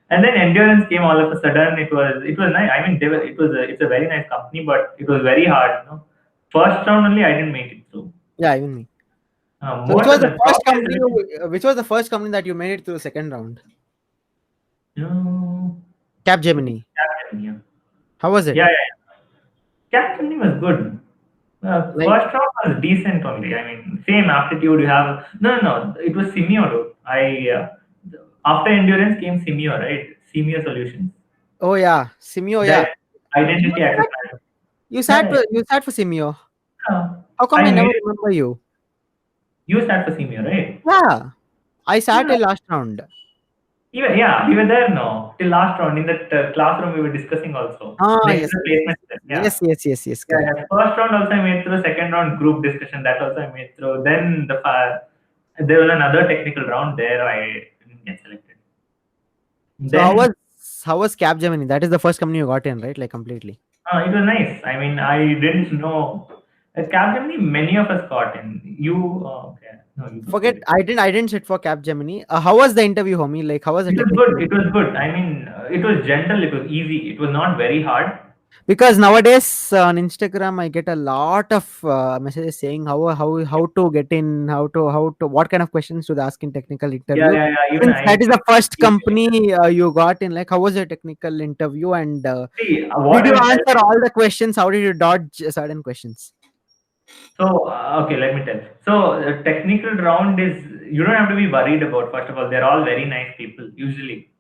and then endurance came all of a sudden. It was nice. I mean, it's a very nice company, but it was very hard. First round only, I didn't make it through. Yeah, even me. So which Most was of the the first probably company which was the first company that you made it to the second round? no, Capgemini. yeah. How was Yeah, it? yeah. Captain was good. Like, First round was decent only. I mean, same aptitude you have. No, no, no. It was Simio, though. After endurance came Simio, right? Simio Solutions. oh yeah, Simio, yeah. That You identity access sat, management. you Yeah, sat yeah, for you sat for Simio. yeah. How come I I made never it. remember you? You start for Simio, right? Yeah, I sat Yeah. till last round. Yeah, we were there. No, till last round in that classroom we were discussing also Ah, next to yes, the yes, yes, placement. Yeah. yes, yes, yes, yes, Yeah, correct. yeah. First round also I made through. Second round group discussion that also I made through. Then there was another technical round there. I didn't get selected. So how was Then how was Capgemini? That is the first company you got in, right? Like completely. it was nice. I mean, I didn't know. Capgemini, many of us got in. Okay? No, you got Forget, selected. I didn't sit for Capgemini. How was the interview, homie? Like, how was the It was technical good. It interview? was good. I mean, it was gentle. It was easy. It was not very hard. Because nowadays on Instagram I get a lot of messages saying how to get in, how to what kind of questions to ask in technical Yeah, interview. yeah, yeah. Even Since I that is the first see. company you got in, like how was your technical interview, and What did I you will tell answer you. all the questions? How did you dodge certain questions? So, okay, let me tell. So, the technical round is, you don't have to be worried about. First of all, they're all very nice people usually.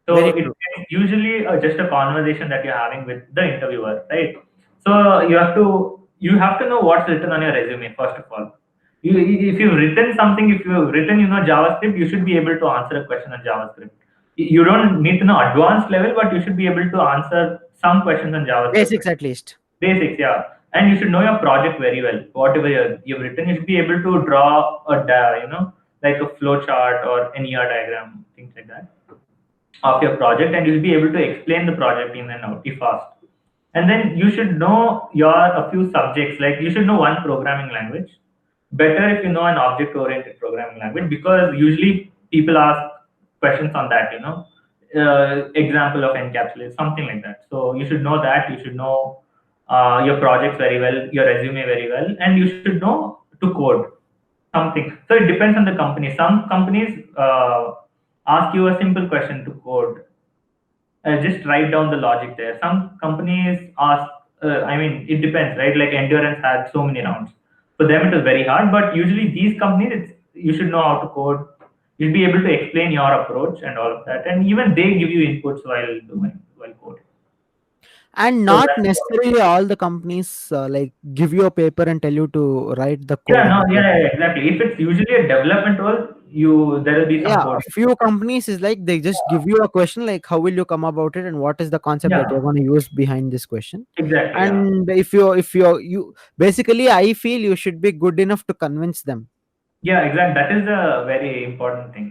So Very it's true. usually just a conversation that you're having with the interviewer, right? So you have to know what's written on your resume first of all. If you've written something, if you've written JavaScript, you should be able to answer a question on JavaScript. You don't need to know advanced level, but you should be able to answer some questions on JavaScript. Basics at least. Basics, yeah. And you should know your project very well. Whatever you've written, you should be able to draw like a flow chart or an ER diagram, things like that of your project, and you'll be able to explain the project in and out if asked. And then you should know your a few subjects, like you should know one programming language. Better if you know an object oriented programming language, because usually people ask questions on that. Example of encapsulate, something like that. So you should know that. You should know your projects very well, your resume very well, and you should know to code something. So it depends on the company. Some companies ask you a simple question to code, just write down the logic there. Some companies ask, I mean, it depends, right? Like Endurance had so many rounds. For them, it was very hard, but usually these companies, you should know how to code. You'll be able to explain your approach and all of that. And even they give you inputs while coding. And So not that's what. necessarily all the companies like give you a paper and tell you to write the Yeah, code on no, the yeah, paper. yeah, yeah, exactly. If it's usually a development role, there will be some Yeah, a coding. few companies is like they just give you a question like how will you come about it and what is the concept that you're Yeah, going to use behind this question. exactly. Yeah, And if you basically, I feel you should be good enough to convince them. yeah, exactly. That is a very important thing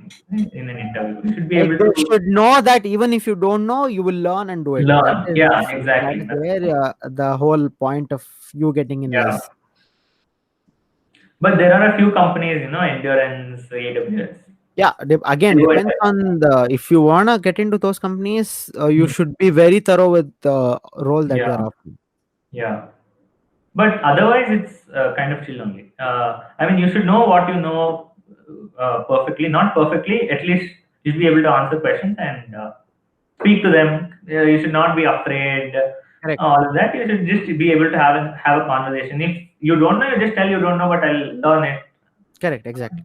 in an interview. You should be Like able they to should know that even if you don't know, you will learn and do it. That learn. is Yeah, that exactly. is That's where the whole point of you getting in yeah. lies. But there are a few companies, Endurance, AWS. Yeah, again, They go depends ahead. on the if you wanna get into those companies, you Hmm. should be very thorough with the role that Yeah, you're offering. yeah. But otherwise, it's kind of chill only. I mean, you should know what you know perfectly. Not perfectly, at least you should be able to answer questions and speak to them. You should not be afraid. Correct, All of that. You should just be able to have a conversation. If you don't know, you just tell you don't know, but I'll learn it. correct, exactly.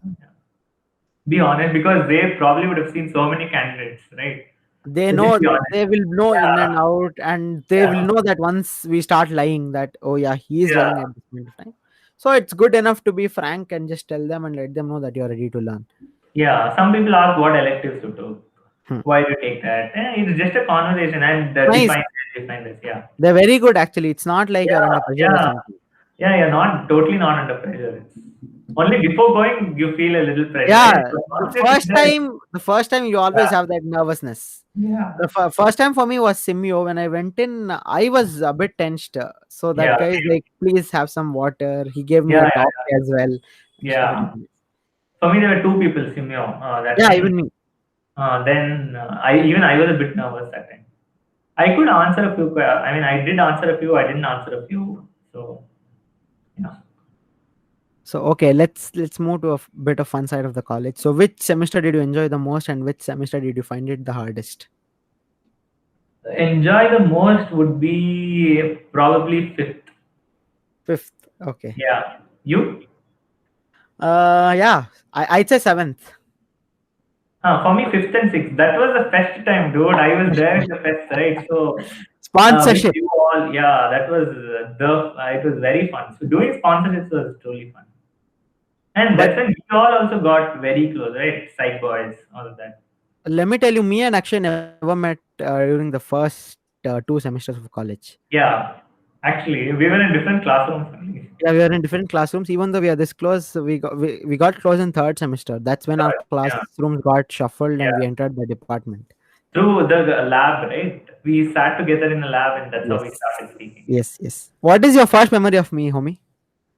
Be honest, because they probably would have seen so many candidates, right? They So just know be honest. they will know in and Yeah, out, and they will yeah, know that once we start lying, that oh yeah, he is yeah, lying at this point of time. So it's good enough to be frank and just tell them and let them know that you're ready to learn. yeah. Some people ask what electives to do. Hmm. Why do you take that? It's just a conversation and Nice. define this. Yeah, They're very good actually. It's not like you're yeah, under pressure or yeah, something. yeah, yeah. Not totally not under pressure. It's only before going you feel a little pressure, right? Yeah, But once you sit there, the first time you always yeah, have that nervousness. yeah, The first time for me was Simeo. When I went in, I was a bit tensed. So that yeah, guy is like, please have some water. He gave me yeah, a yeah, talk as well. It was pretty yeah. nice. For me, there were two people, Simeo, that Yeah, time. even me. Then I was a bit nervous that time. I could answer a few. I mean, I did answer a few. I didn't answer a few. So yeah. So okay, let's move to a bit of fun side of the college. So which semester did you enjoy the most, and which semester did you find it the hardest? Enjoy the most would be probably fifth. Fifth. Okay. Yeah. You? Yeah, I'd say seventh. For me, fifth and sixth. That was the fest time, dude. I was there in the fest, right? So with Sponsorship. you all, yeah, that was it was very fun. So doing sponsorships was truly fun. And But that's when we all also got very close, right? Psych boys, all of that. let me tell you, me and Akshay never met during the first 2 semesters of college. Yeah. Actually, we were in different classrooms only. Yeah, we are in different classrooms. Even though we are this close, we got close in third semester. That's when our Third, yeah. classrooms got shuffled and we Yeah. entered the department. Through the lab, right? We sat together in a lab, and that's how we Yes, started speaking. yes, yes. What is your first memory of me, homie?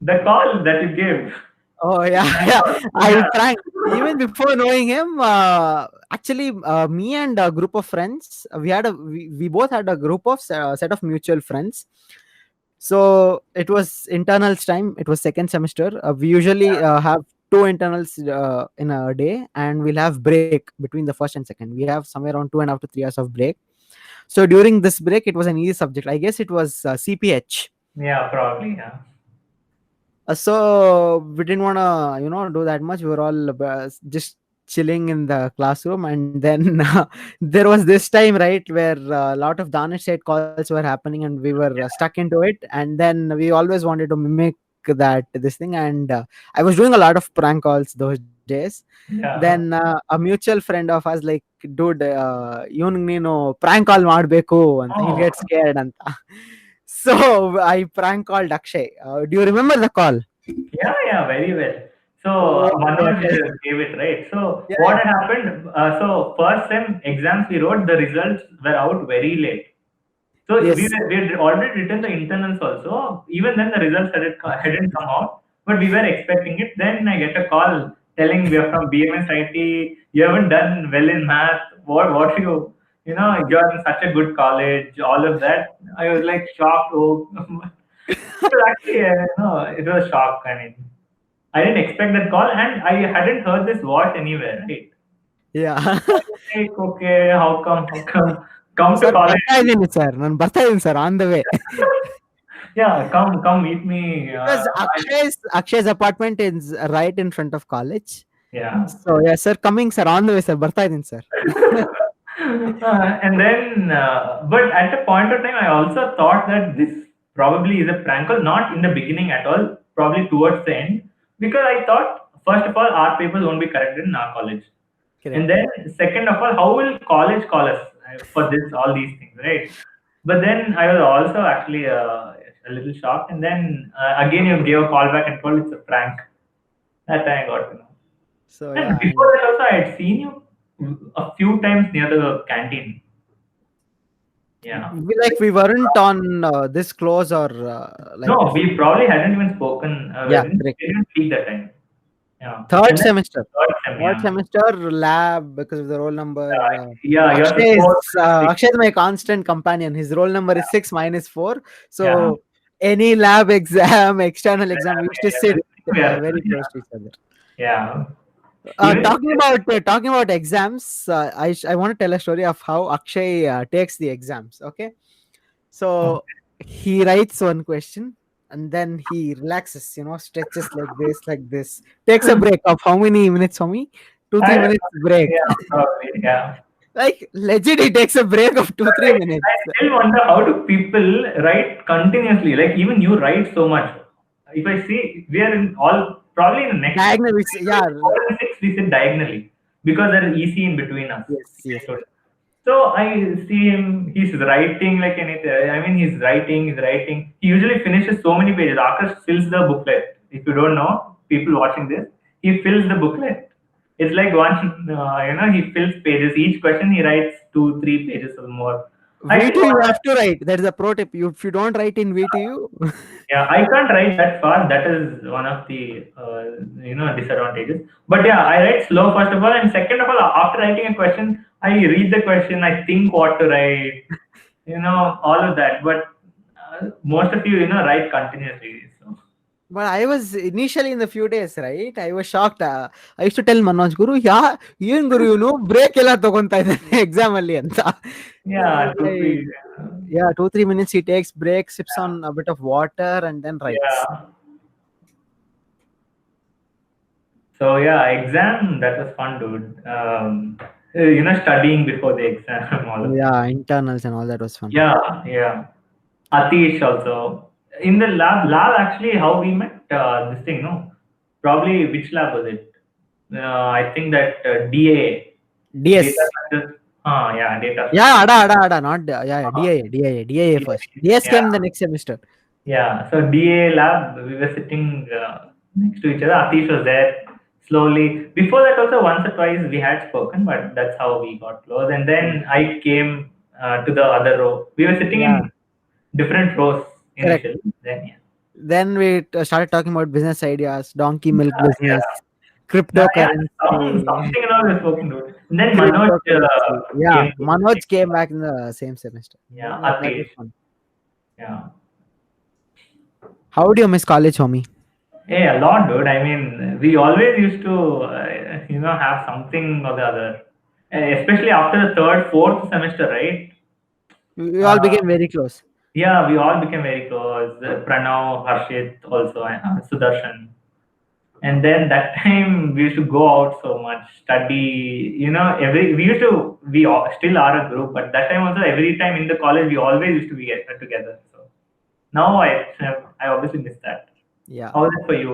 The call that you gave. Oh yeah, That yeah. was, I yeah, pranked even before knowing him. Actually, me and a group of friends, we both had a group of set of mutual friends. So it was internals time. It was second semester. We usually have two internals in a day, and we'll have break between the first and second. We have somewhere around 2.5 to 3 hours of break. So during this break, it was an easy subject. I guess it was CPH. yeah, probably, yeah, So we didn't want to, do that much. We were all just chilling in the classroom, and then there was this time, right, where a lot of Danish side calls were happening, and we were stuck into it. And then we always wanted to mimic that this thing, and I was doing a lot of prank calls those days. Then yeah. a mutual friend of us like, dude, ಇವನ್ ನೀನು prank call ಮಾಡ್ಬೇಕು ಅಂತ, he'll Oh, get scared ಅಂತ. So I prank called Akshay. Do you remember the call? yeah, yeah, very well. So Okay, Manoj okay. gave it right. So Yeah, what yeah. had happened? So first sem exams we wrote, the results were out very late. So Yes. we had already written the internals also. Even then, the results hadn't come out, but we were expecting it. Then I get a call telling we are from BMS IT. You haven't done well in math. What you're in such a good college. All of that. I was like shocked. Oh, it was actually it was a shock. I mean, I didn't expect that call, and I hadn't heard this voice anywhere. Right? Yeah. I was like, okay, how come? How come? Come to Sir, college. ಬರ್ತಾ ಇದ್ದೀನಿ sir. ನಾನು ಬರ್ತಾ ಇದ್ದೀನಿ sir, on the way. Yeah, come meet me. Because Akshay's apartment is right in front of college. Yeah. So yeah, sir, coming sir, on the way sir. ಬರ್ತಾ ಇದ್ದೀನಿ sir. And then, but at a point of time, I also thought that this probably is a prank call, not in the beginning at all, probably towards the end, because I thought first of all, art papers won't be corrected in our college. And Correct. then, second of all, how will college call us for this, all these things, right? But then I was also actually a little shocked. And then again, you gave a call back and told it's a prank. That time I got to know. So And yeah, before and that also, I had seen you a few times near the canteen. Yeah. we weren't on this close or like No, before. we probably hadn't even spoken. Yeah, correct. We didn't speak that time. Yeah. Third And then semester. third sem, Third yeah. semester lab because of the roll number. Yeah, yours is Akshay is 4 6. Akshay is my constant companion. His roll number is 6 minus 4. Yeah. So any lab exam, external exam, we used to Yeah, sit everything we are, very close yeah. to each other. Yeah. Even Talking about exams, I want to tell a story of how Akshay takes the exams. Okay, so okay. he writes one question and then he relaxes, stretches like this, takes a break of how many minutes for me? Two, I three don't minutes know. break. Yeah, probably. Yeah. Like legit, he takes a break of two, three I minutes. still wonder how do people write continuously? Like even you write so much. If I see, we are in all probably in the next Diagonal, yeah, 4 and 6 we sit diagonally because there is EC in between us. yes, yes. So I see him. He's writing like anything. I mean, he's writing. He's writing. He usually finishes so many pages. Akash fills the booklet. If you don't know, people watching this, he fills the booklet. It's like one, he fills pages. Each question he writes 2, 3 pages or more. I still V2 you want. have to write. That is a pro tip. If you don't write in V2, Yeah, I can't write that fast. That is one of the disadvantages. But yeah, I write slow first of all, and second of all, after writing a question, I read the question. I think what to write. All of that. But most of you, write continuously. So but I was initially in the few days, right? I was shocked. I used to tell Manoj, Guru, yeah, even Guru, break ಎಲ್ಲ ತಗೊಂತಾ ಇದ್ದಾನೆ exam ಅಲ್ಲಿ ಅಂತ. So I yeah, was two, like, three. yeah, 2, 3 minutes he takes break, sips on a bit of water, and then writes. Yeah. So yeah, exam that was fun, dude. Studying before the exam, all of that. Yeah, internals and all that was fun. Yeah, yeah. Atish also. In the lab actually how we met this thing, no? Probably which lab was it? I think that DA, data DS. scientist. Yeah, data Yeah, scientist. ada, not yeah, Uh, DIA first. DS yeah, came the next semester. yeah. So DA lab, we were sitting next to each other. Atish was there slowly. Before that also once or twice we had spoken, but that's how we got close. And Yeah, then I came to the other row. We were sitting yeah, in different rows correct. initially. Then yeah. Then we started talking about business ideas, donkey milk business, Yeah. Yeah, cryptocurrency, something and all is spoken to it. And then Manoj cryptocurrency. Yeah, came to Manoj came back in the same semester. yeah, That was Atish. fun. Yeah. How do you miss college, homie? Hey, a lot, dude. I mean, we always used to, have something or the other. Especially after the third, fourth semester, right? We all Uh, became very close. yeah, we all became very close. Pranav, Harshit, also, Sudarshan. And then that time we used to go out so much, study. Every we used to we all, still are a group, but that time also every time in the college we always used to be together. So now I obviously miss that. Yeah. How is it for you?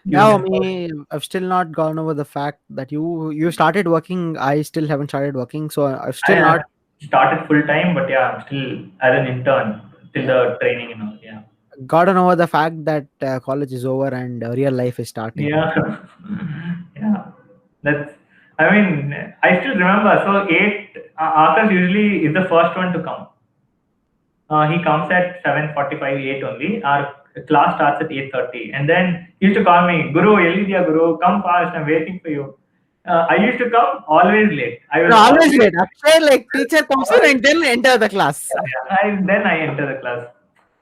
You Yeah, miss college? homie, I've still not gone over the fact that you started working. I still haven't started working, so I've still I not. started full time, but yeah, I'm still as an intern till Yeah, the training and all. Yeah, gotten over the fact that college is over and real life is starting. yeah, yeah. That's. I mean, I still remember. So eight. Akash usually is the first one to come. He comes at 7:45, 8 only. Our class starts at 8:30. And then he used to call me, Guru, Elidia Guru, come fast, I'm waiting for you. I used to come always late. I was No, always always, late. Akshay, like teacher comes in and then enter the class. then I enter the class.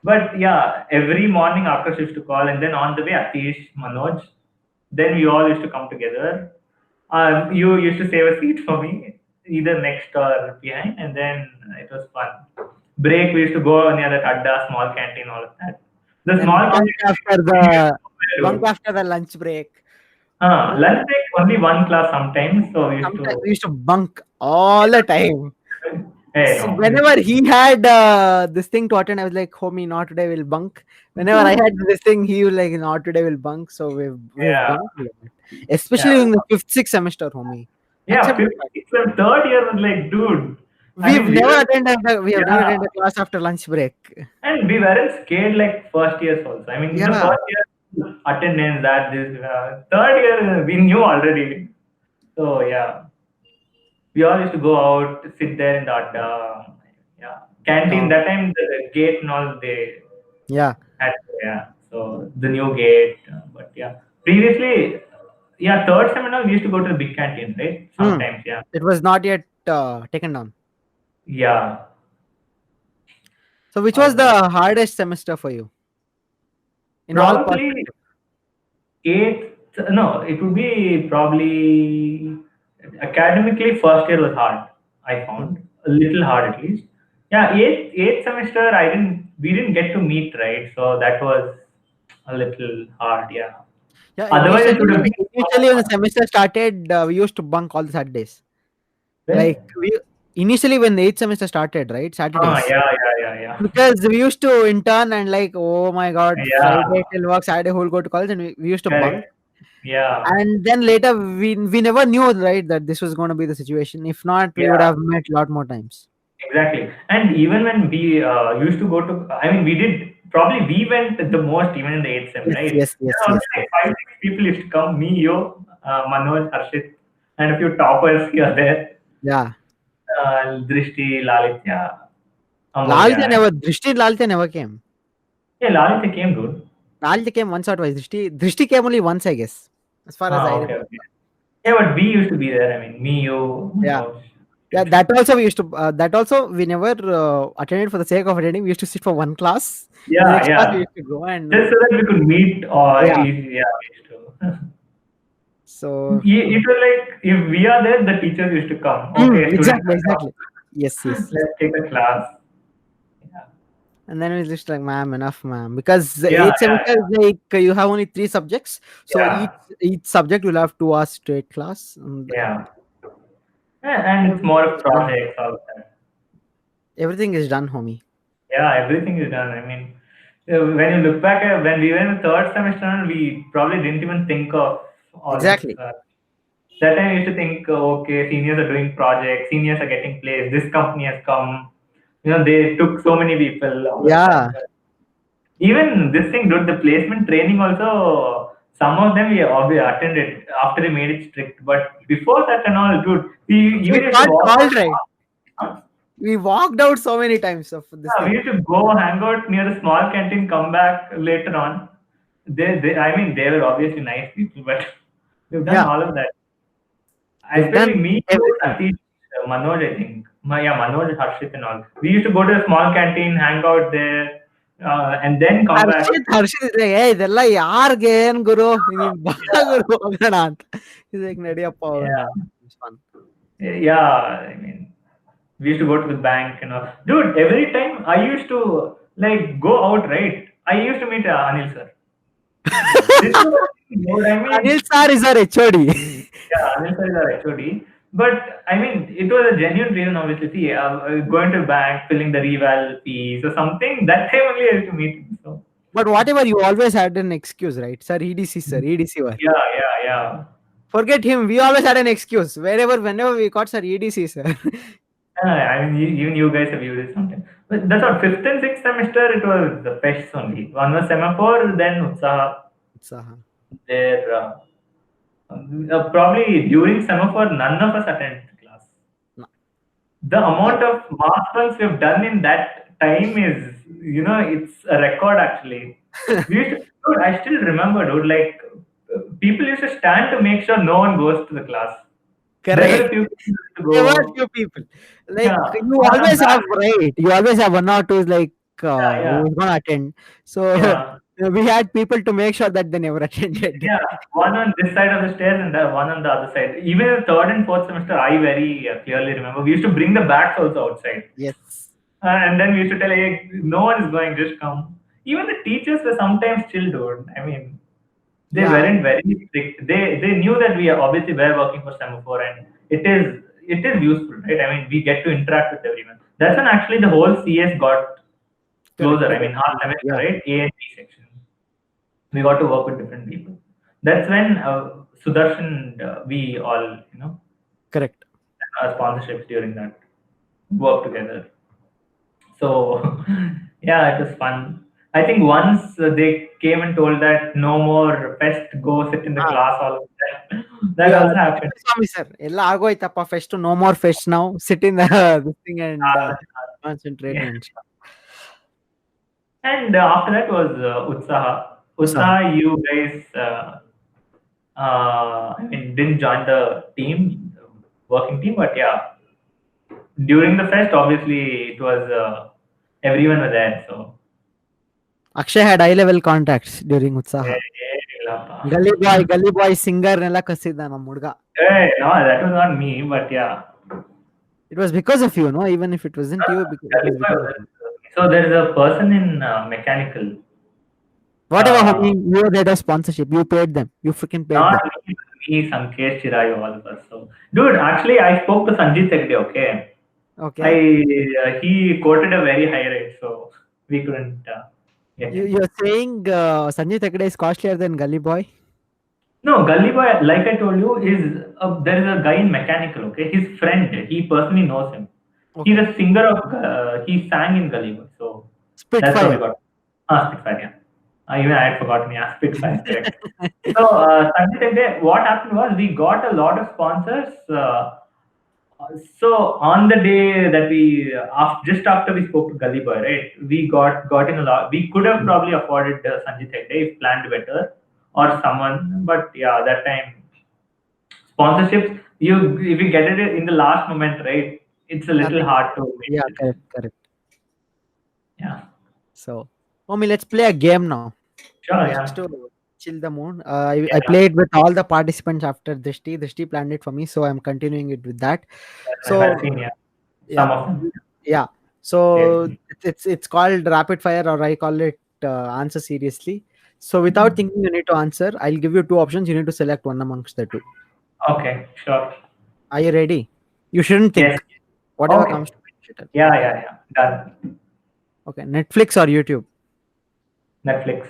But yeah, every morning Akash used to call, and then on the way, Atish, Manoj, then we all used to come together. You used to save a seat for me, either next or behind, and then it was fun. Break, we used to go near that Adda, small canteen, all of that. The Then small canteen, bunk after the lunch break. lunch break, only one class sometimes, so we used Sometimes to we used to bunk all the time. Hey, So no. whenever he had this thing to attend, I was like, "Homie, not today. We'll bunk." Whenever I had this thing, he was like, "Not today. We'll bunk." So we've Yeah, bunked a lot, yeah, especially in the fifth, sixth semester, homie. yeah. Accept the Fifth, fact. sixth, and third year was like, dude. I We've mean, never attended. We have never yeah, attended a class after lunch break. and we weren't scared like first years also. I mean, in the Yeah, first year, attendance that this third year we knew already. So yeah, we all used to go out, sit there in the yeah, canteen. talk. That time the gate and all they Yeah, had, yeah. So the new gate, but yeah, previously, yeah, third sem and all we used to go to the big canteen, right? hmm. Sometimes, yeah, It was not yet taken down. yeah, So, which was almost. the hardest semester for you in all Probably perspectives? eighth, no, it would be probably academically first year was hard. I Hmm. found a little hard at least. Yeah, eighth semester we didn't get to meet, right, so that was a little hard. Yeah, Yeah, otherwise it would have been so initially when the much semester started, we used to bunk all the Saturdays. Like fun. we initially when the eighth semester started, right? Saturdays. Yeah, yeah, yeah, Because we used to intern and like, oh my god, yeah. Friday till work, Saturday whole go to college, and we used to bunk. Correct. Yeah, And then later we never knew, right, that this was going to be the situation. If not, we would yeah. have met a lot more times. Exactly. And even when we used to go to, I mean, we did probably we went the most even in the eighth sem, Yes, right? yes, There yes, are only yes, like yes. five, six people used to come. Me, you, Manoj, Harshit, and a few toppers here there. Yeah. Drishti, Lalitya, Lalita Amulya. never Drishti Lalita never came. Yeah, Lalitya came good. Lalita came once or twice. Drishti came only once, I guess. As far as I Okay, remember. okay. Yeah, but we used to be there. I mean, me, you, Yeah. Manoj. Yeah, that also we used to. That also we never attended for the sake of attending. We used to sit for one class. The Yeah, next class we yeah. used to go and Just so that we could meet or, yeah. yeah, we used to. So It was like if we are there, the teachers used to come. Okay, students exactly, are exactly. Yes, come. yes. Let's take a class. Yeah, And then it's just like, ma'am, enough, ma'am. Because the yeah, eighth yeah, semester is like you have only three subjects, so yeah, each subject will have 2 hours straight class, and yeah. And it's everything more of is done. projects, all that. Everything is done, homie. Yeah, everything is done. I mean, when you look back at when we were in the third semester, we probably didn't even think of all this. Exactly. That time we used to think, okay, seniors are doing projects, seniors are getting placed, this company has come. They took so many people, all of Yeah. that. Even this thing, dude, the placement training also, some of them we obviously attended after they made it strict. But before that and all, dude, we We even used to got walk called, right? out. We walked out so many times of this We thing. used to go hang out near the small canteen, come back later on. I mean, they were obviously nice people, but we've done Yeah, all of that. we've Especially done me, you, everything. Satish, Manoj, I think. Yeah, Manoj, Harshit, and all. We used to go to a small canteen, hang out there, and then come back. Harshit is like, hey, ಇದೆಲ್ಲ ಯಾರ್ಗೆ ಏನ್ ಗುರು ನೀನ್ ಬಾ Yeah, ಗುರು ಹೋಗೋಣ ಅಂತ. He's like, ನಡಿಯಪ್ಪ ಹೋಗೋಣ. yeah, It's fun. yeah. I mean, we used to go to the bank, Dude, every time I used to like go out, right? I used to meet Anil sir. This was, dude, I Anil mean, sir is our HOD. yeah, Anil sir is our HOD. But I mean, it was a genuine reason, obviously. See, going to bank, filling the reval fees or something. That time only I used to meet him. So, But whatever, you always had an excuse, right? Sir, EDC, sir, EDC. War. yeah, yeah, yeah. Forget him. We always had an excuse. Whenever we got, sir, EDC, sir. I mean, even you guys have used it sometimes. But that's what fifth and sixth semester. It was the pests only. One was semaphore, then Utsaha. Utsaha. There, probably during semaphore, none of us attended the class. No. The Yeah. amount of mass runs we've done in that time is, it's a record actually. We used to, dude, I still remember, dude, like people used to stand to make sure no one goes to the class. There were Correct. a few people who used to There were go, few people. Like yeah, you one on always back, have, right? You always have one or two like yeah, yeah, who's gonna attend. So yeah. we had people to make sure that they never attended. Yeah, one on this side of the stairs and the one on the other side. Even in the third and fourth semester, I very clearly remember we used to bring the bags also outside. Yes. And then we used to tell, hey, no one is going, just come. Even the teachers were sometimes chill, dude. I mean, they Yeah. weren't very strict. They knew that we obviously were working for semaphore, and it is it is useful, right? I mean, we get to interact with everyone. That's when actually the whole CS got Correct, closer. I mean, correct. half semester, Yeah, right? A and B section. We got to work with different people. That's when Sudarshan, we all, correct. sponsorships during that work together. So, yeah, it was fun. I think once they came and told that no more fest, go sit in the Ah, class, all of that. That yeah, also happened. Swami sir. ಎಲ್ಲ ಆಗೋಯ್ತಪ್ಪ fest no more fest ನಾವು ಸಿಟ್ ಇನ್ this thing and concentrate Yeah. and And after that was Utsaha. Usaha. Utsaha, you guys, I mean, didn't join the team, working team, but yeah, during the fest, obviously, it was everyone was there. So, Akshay had high level contacts during eh, Utsaha. eh, ಗಲ್ಲಿ ಬಾಯ್ ಸಿಂಗರ್ನೆಲ್ಲ ಕಸಿದ ನಮ್ಮ ಹುಡುಗ. no, that was not me, but yeah. It was because of you, no? Even if it wasn't you, it was because of you. So there is a person in mechanical. Whatever, homie, Uh, you were there as sponsorship. You paid them. You freaking paid Not them. me, Sankesh Chirayu, all of us. So, dude, actually, I spoke to Sanjit Hegde, okay? I Okay. He quoted a very high rate, so we couldn't get him. You're saying Sanjay Thakde is costlier than Gully Boy? No, Gully Boy, like I told you, there is a guy in mechanical. Okay, his friend, he personally knows him. He's Okay. a singer of. He sang in Gully Boy, so that's how we Spitfire. got. Spitfire, yeah. Even I had forgotten. Yeah, Spitfire, correct. So Sanjay Hegde, what happened was we got a lot of sponsors. So on the day that we, just after we spoke to Gully Boy, right, we got in a lot. We could have probably afforded Sanjit Hegde if planned better or someone, but yeah, that time sponsorships. You if you get it in the last moment, right, it's a little Nothing. hard to Yeah, make it. correct, correct. Yeah, So, homie, let's play a game now. sure, Just yeah, to chill the mood. I yeah. played with all the participants after Drishti. Drishti planned it for me, so I'm continuing it with that. I've So, seen, yeah, yeah, some of them. yeah. Yeah. So it's called rapid fire, or I call it answer seriously. So without thinking, you need to answer. I'll give you two options. You need to select one amongst the two. Okay, sure. Are you ready? You shouldn't Yes. think. Whatever Okay. comes to mind, you tell. Yeah, Okay. yeah, yeah. Done. Okay. Netflix or YouTube? Netflix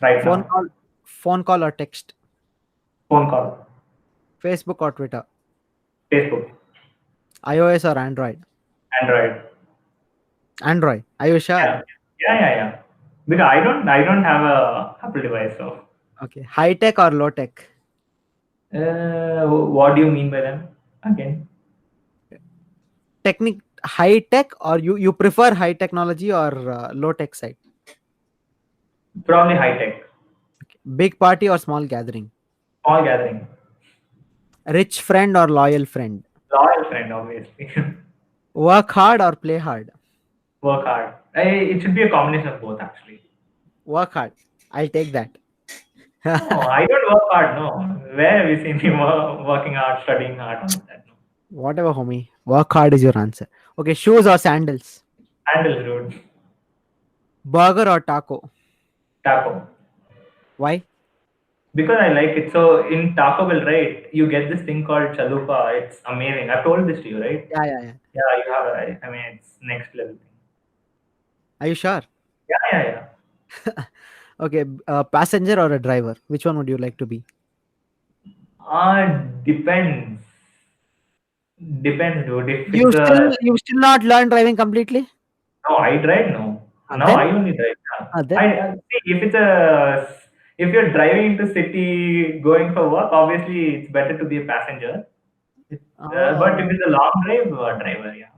right Phone now. call, phone call or text? Phone call. Facebook or Twitter? Facebook. iOS or Android? Android. Android. Are you sure? Yeah. Yeah, yeah, yeah. Because I don't have a Apple device, so Okay. High tech or low tech? what do you mean by them? Again, Technic high tech, or you prefer high technology or low tech side? probably high tech. Big party or small gathering? Small gathering. Rich friend or loyal friend? Loyal friend, obviously. Work hard or play hard? Work hard. It should be a combination of both, actually. Work hard. I'll take that. No, I don't work hard. No. Where have you seen me working hard, studying hard, all of that? No. Whatever, homie. Work hard is your answer. Okay, shoes or sandals? Handles, dude. Burger or taco? Taco. Why? Because I like it. So in Taco Bell, right, you get this thing called chalupa. It's amazing. I've told this to you, right? Yeah, yeah, yeah. Yeah, you have. I mean, it's next level thing. Are you sure? Yeah, yeah, yeah. Okay, passenger or a driver? Which one would you like to be? Depends. Depends, dude. If You it's still a you still not learn driving completely? no, I drive. No, now Then I only drive. Yeah. then See if it's a if you're driving into city going for work, obviously it's better to be a passenger. But if oh, it's a long drive, driver. Yeah.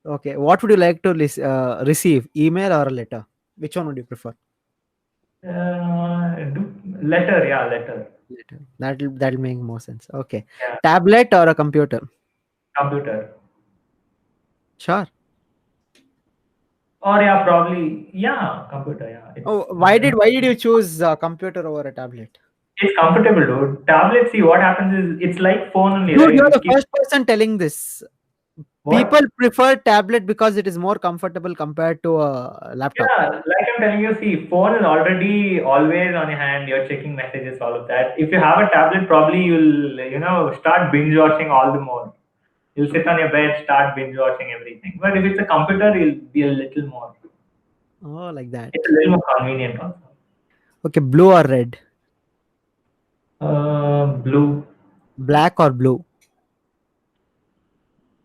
okay. What would you like to receive? Email or a letter? Which one would you prefer? Letter. Yeah, letter. Letter. That'll make more sense. Okay. Yeah. Tablet or a computer? Computer. Sure. Or yeah, probably yeah, computer. Yeah, Oh, why did you choose computer over a tablet? it's comfortable, dude. Tablet. See, what happens is it's like phone only, Dude, right? you're You the keep first person telling this. People what? prefer tablet because it is more comfortable compared to a laptop. Yeah, like I'm telling you, see, phone is already always on your hand. You're checking messages, all of that. If you have a tablet, probably you'll start binge watching all the more. You'll sit on your bed, start binge watching everything. But if it's a computer, you'll be a little more. Oh, like that. It's a little more convenient also. Okay, blue or red? Blue, Black or blue?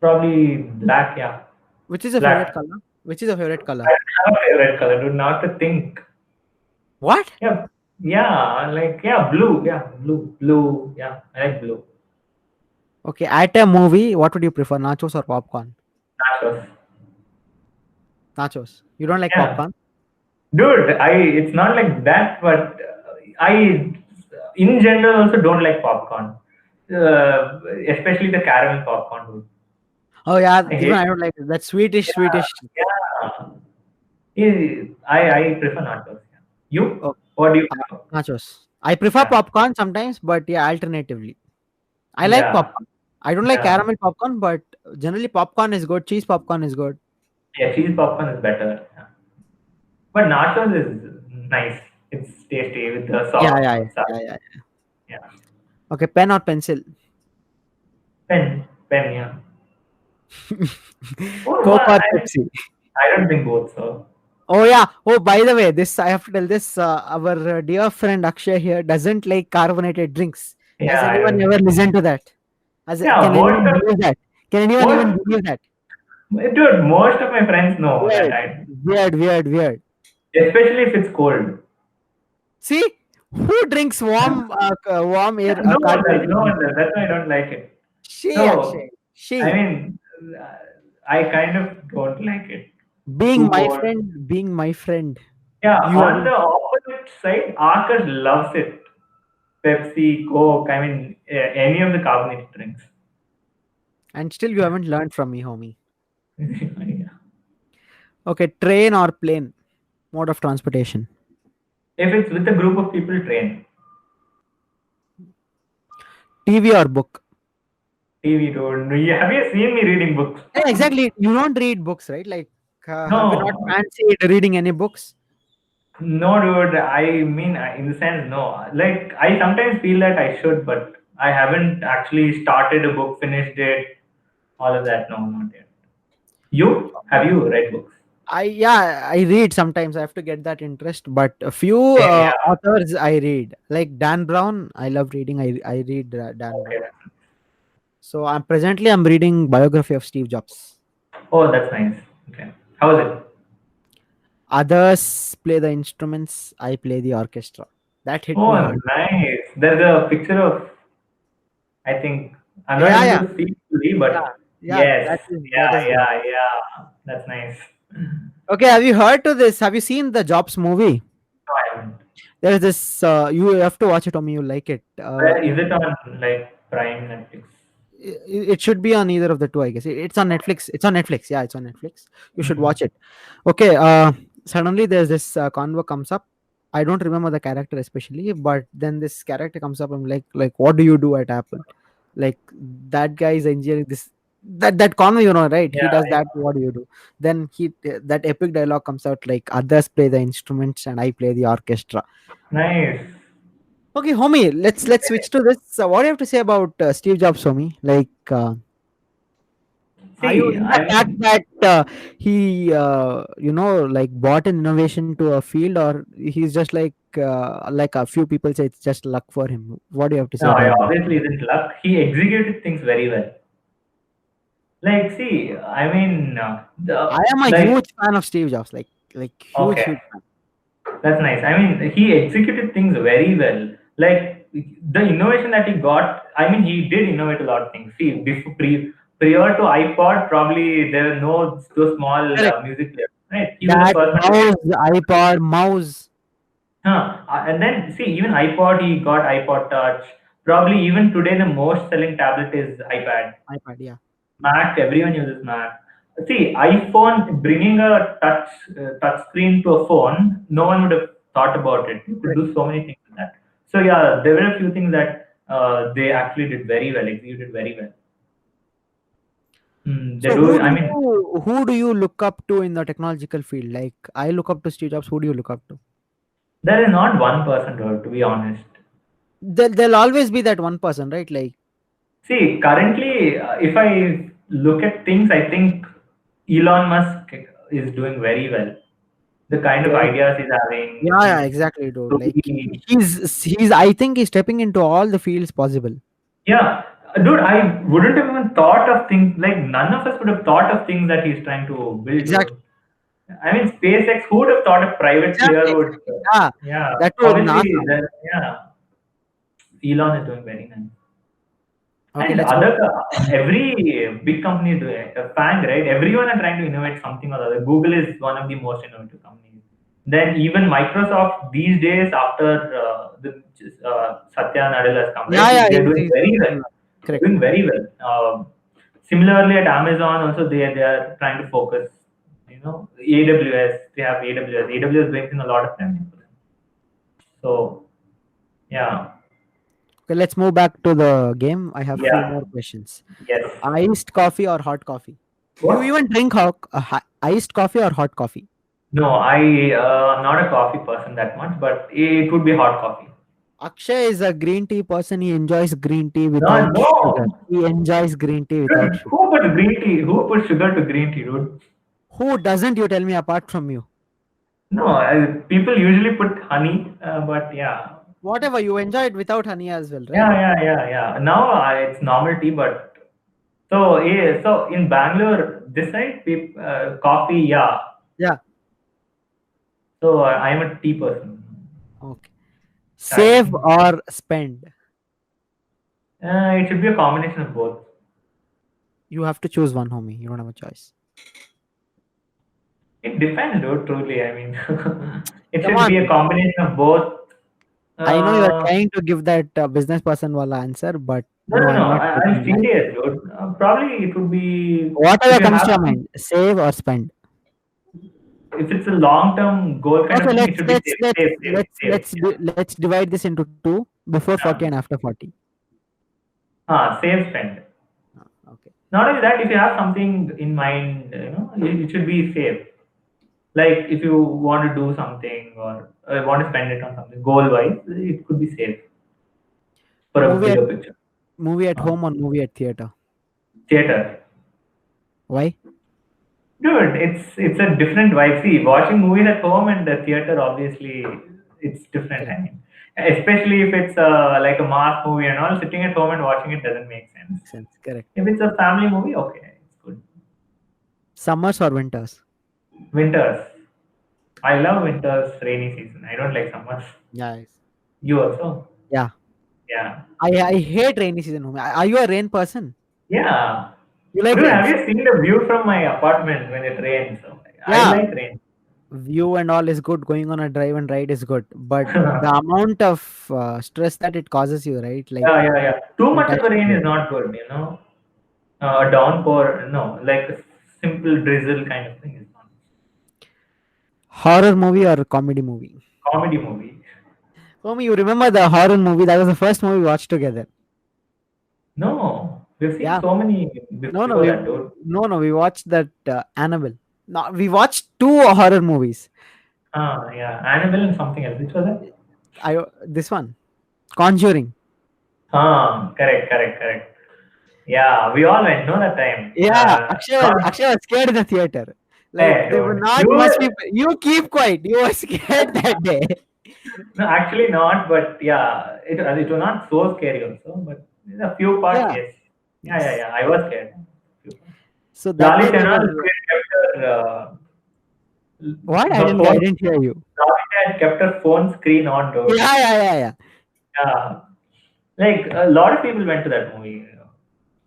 probably black. Yeah, Which is your favorite black. color? Which is your favorite I color? don't have a favorite color, dude. Not to think. What? Yeah, yeah, like yeah, blue. Yeah, blue, blue. Yeah, I like blue. Okay, at a movie, what would you prefer, nachos or popcorn? Nachos. Nachos. You don't like Yeah, popcorn? dude. It's not like that, but I, in general, also don't like popcorn. Especially the caramel popcorn, dude. Oh yeah, I even hate. I don't like it. That Swedish, Yeah, Swedish. yeah. I prefer nachos. Yeah. You? Oh, What do you prefer? nachos. I prefer Yeah, popcorn sometimes, but yeah, alternatively. I like yeah, popcorn. I don't like yeah. caramel popcorn, but generally popcorn is good. Cheese popcorn is good. Yeah, cheese popcorn is better. Yeah. But nachos is nice. It's tasty with the Yeah, sauce. yeah, yeah, Sauce. yeah, yeah. Yeah. Okay, pen or pencil? Pen, yeah. Oh, Coke what? or I mean, Pepsi? I don't think both. So Oh yeah. Oh, by the way, this I have to tell this. Our dear friend Akshay here doesn't like carbonated drinks. Has yeah, I anyone don't. ever listened to that? Yeah, Can most anyone of believe that? Can anyone even most believe that? dude, most of my friends know that Weird, I, weird, weird, weird. especially if it's cold. See, who drinks warm air No one does. carbonated No drink? one does. That's why I don't like it. She So Akshay, I she mean, uh, I kind of don't like it. being Too my cold. friend, being my friend. Yeah, You on the haven't, opposite side, Akash loves it. Pepsi, Coke, I mean, any of the carbonated drinks. and still you haven't learned from me, homie. Yeah. Okay, train or plane, mode of transportation. If it's with a group of people, train. TV or book. TV, dude. Have you seen me reading books? Yeah, exactly. You don't read books, right? Like, have you not No, fancied reading any books? no, dude. I mean, in the sense, no. Like, I sometimes feel that I should, but I haven't actually started a book, finished it, all of that. No, not yet. You? Have you read books? I read sometimes. I have to get that interest, but a few Same, yeah. authors I read, like Dan Brown. I love reading. I read Dan Okay. Brown. So I'm reading biography of Steve Jobs. Oh, that's nice. Okay. How is it? Others play the instruments. I play the orchestra. That hit me Oh, hard. nice. There's a picture of, I think, I'm not Yeah, able yeah, to see fully, yeah, but yeah. yes. That Yeah, is that. yeah, yeah. That's nice. No, Okay, have you heard to this? Have you seen the Jobs movie? I haven't. There is this. You have to watch it, Tommy. You like it. Where is it on like Prime Netflix? It should be on either of the two, I guess. It's on Netflix. It's on Netflix. Yeah, it's on Netflix. You should Mhm. watch it. Okay. Suddenly there's this convo comes up. I don't remember the character especially, but then this character comes up. I'm like, what do you do at Apple? Like that guy is engineering this. That convo, right? He Yeah, does that. yeah. What do you do? Then that epic dialogue comes out like others play the instruments and I play the orchestra. Nice. Okay, homie, let's switch to this. What do you have to say about Steve Jobs, homie? Like, are you See, in the I fact mean, that he, like bought an innovation to a field, or he's just like a few people say it's just luck for him? What do you have to say no, it about that? obviously isn't luck. He executed things very well. Like, see, I mean, I the am a like, huge fan of Steve Jobs, like huge, okay, huge fan. that's nice. I mean, he executed things very well. Like the innovation that he got, I mean, he did innovate a lot of things. See, prior to iPod, probably there were no so small Correct. music players, right? He was the That first one to get. mouse, iPod, mouse, And then see, even iPod, he got iPod Touch. Probably even today, the most selling tablet is iPad. iPad. Yeah. Mac, everyone uses Mac. See, iPhone bringing a touch screen to a phone, no one would have thought about it. You could Correct. do so many things with that. So yeah, there were a few things that they actually did very well, executed very well. They So do. I mean, who do you look up to in the technological field? Like I look up to Steve Jobs. Who do you look up to? there is not one person to be honest. There'll always be that one person, right? Like See, currently, if I look at things, I think Elon Musk is doing very well. The kind of Okay. ideas he's having, Yeah, yeah, he's exactly, dude. Like truly, he's I think he's stepping into all the fields possible. yeah, dude. I wouldn't have even thought of things like none of us would have thought of things that he's trying to build, Exactly. dude. I mean, SpaceX. Who would have thought a private player Exactly. would? Exactly. Yeah. Yeah, That was obviously, NASA. yeah, Elon is doing very nice. Okay, And let's move. every big company is doing FANG, right? Everyone are trying to innovate something or other. Google is one of the most innovative companies. Then even Microsoft these days, after the Satya Nadella has come, right? Yeah, yeah, They're doing he's very well. doing well. Correct. Doing very well. Similarly, at Amazon also they are trying to focus. AWS, they have AWS. AWS brings in a lot of revenue for them. So yeah, Okay, let's move back to the game. I have few yeah, more questions. yes. Iced coffee or hot coffee? Do you What? even drink iced coffee or hot coffee? No, I'm not a coffee person that much, but it would be hot coffee. Akshay is a green tea person. He enjoys green tea No, without sugar. no. He enjoys green tea without Dude, sugar. who put green tea? Who put sugar to green tea, dude? Who doesn't, you tell me, apart from you? No, people usually put honey, but yeah, Whatever, you enjoy it without honey as well, right? yeah. Now it's novelty, but so in Bangalore, this side, coffee, yeah. Yeah. So I'm a tea person. Okay. Chai. Save or spend? It should be a combination of both. You have to choose one, homie. You don't have a choice. It depends, dude. Truly, I mean, it Come should be a on. combination of both. I know you are Uh, trying to give that business person wala answer, but no, no, no, I'm no. not I'm taking that. serious, dude. Probably it would be if Whatever you comes to have your mind, save or spend. if it's a long-term goal kind Okay, of thing, it should be safe, safe, safe, safe. Yeah. let's divide this into two, before 40 Yeah. and after 40. Save spend. Okay. Not only that, if you have something in mind, it should be safe. Like if you want to do something or want to spend it on something goal-wise, it could be safe for a Movie at bigger picture. Uh, home or movie at theater? Theater. Why? Dude, it's a different vibe. See, watching movies at home and the theater, obviously, it's different. I Correct. mean, especially if it's like a mass movie and all, sitting at home and watching it doesn't make sense. Makes sense. Correct. If it's a family movie, okay, it's good. Summers or winters? Winters. I love winters, rainy season. I don't like summers. Yeah. You also? Yeah. Yeah. I hate rainy season, homie. Are you a rain person? Yeah. You like Dude, have rains? you seen the view from my apartment when it rains? Oh I Yeah. like rain. View and all is good. Going on a drive and ride is good. But the amount of stress that it causes you, right? Like Yeah. Too much of a rain untouchable. is not good. A downpour, no, like a simple drizzle kind of thing is not. Horror movie or comedy movie? Comedy movie. Homie, you remember the horror movie? That was the first movie we watched together. No, we've seen Yeah. so many No, no, before that, dude. we watched that Annabelle. No, we watched two horror movies. Yeah, Annabelle and something else. Which was that? This one, Conjuring. Correct. Yeah, we all went, no, that time. Yeah, Not, Akshay was scared in the theater. Like hey, there were dude. not much people. You keep quiet. You were scared that day. No, actually not, but yeah, it was not so scary also, but in a few parts, Yeah. yes. Yes. I was scared. Few parts. So that day Lalit they and all, were. kept her, What? her I phone. didn't hear you. Lalit had kept her phone screen on, dude. Yeah. Yeah, like a lot of people went to that movie.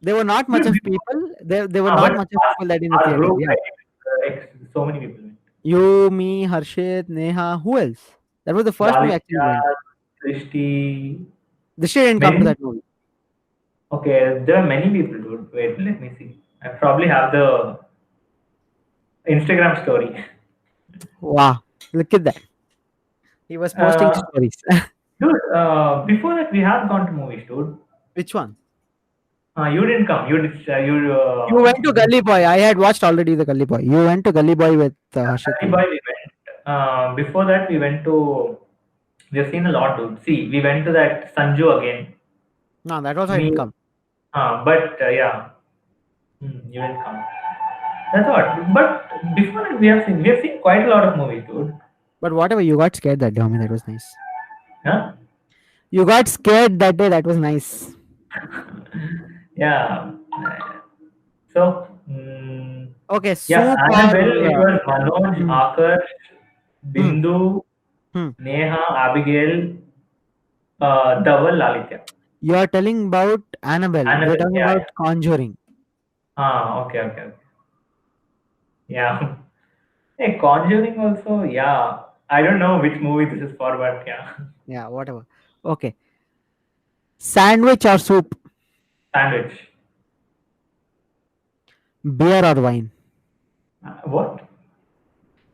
There were not much Dude, of people. There were but not much of people that in the our theater. group, Yeah. like so many people went. You, me, Harshit, Neha. Who else? That was the first movie actually Lalitya, we went. Christy, This year didn't come to many. that movie. Okay, there are many people, dude. Wait, let me see. I probably have the Instagram story. Wow. Look at that. He was posting Uh, stories. Dude, before that we have gone to movies, dude. Which one? You didn't come. You did. You went to Gully Boy. I had watched already the Gully Boy. You went to Gully Boy with Harshit Ali and me. Boy we went. Before that we went to. We have seen a lot, dude. See, we went to that Sanju again. No, that also I Me, didn't come. but yeah. You will come. That's what. But before that, we have seen quite a lot of movies, dude. But whatever, you got scared that day, homie. That was nice. Huh? You got scared that day. That was nice. Yeah. So, Okay, yeah, soup Annabelle, it or was Manoj, hmm, Akarsh, hmm, Bindu, hmm. Neha, Abigail, Dhaval, Lalitya. You are telling about Annabelle. We're Annabelle, talking yeah, about yeah. Conjuring. Okay, okay, okay. Yeah. Hey, Conjuring also, yeah. I don't know which movie this is for, but yeah. Yeah, whatever. Okay, sandwich or soup, Sandwich. beer or wine, What?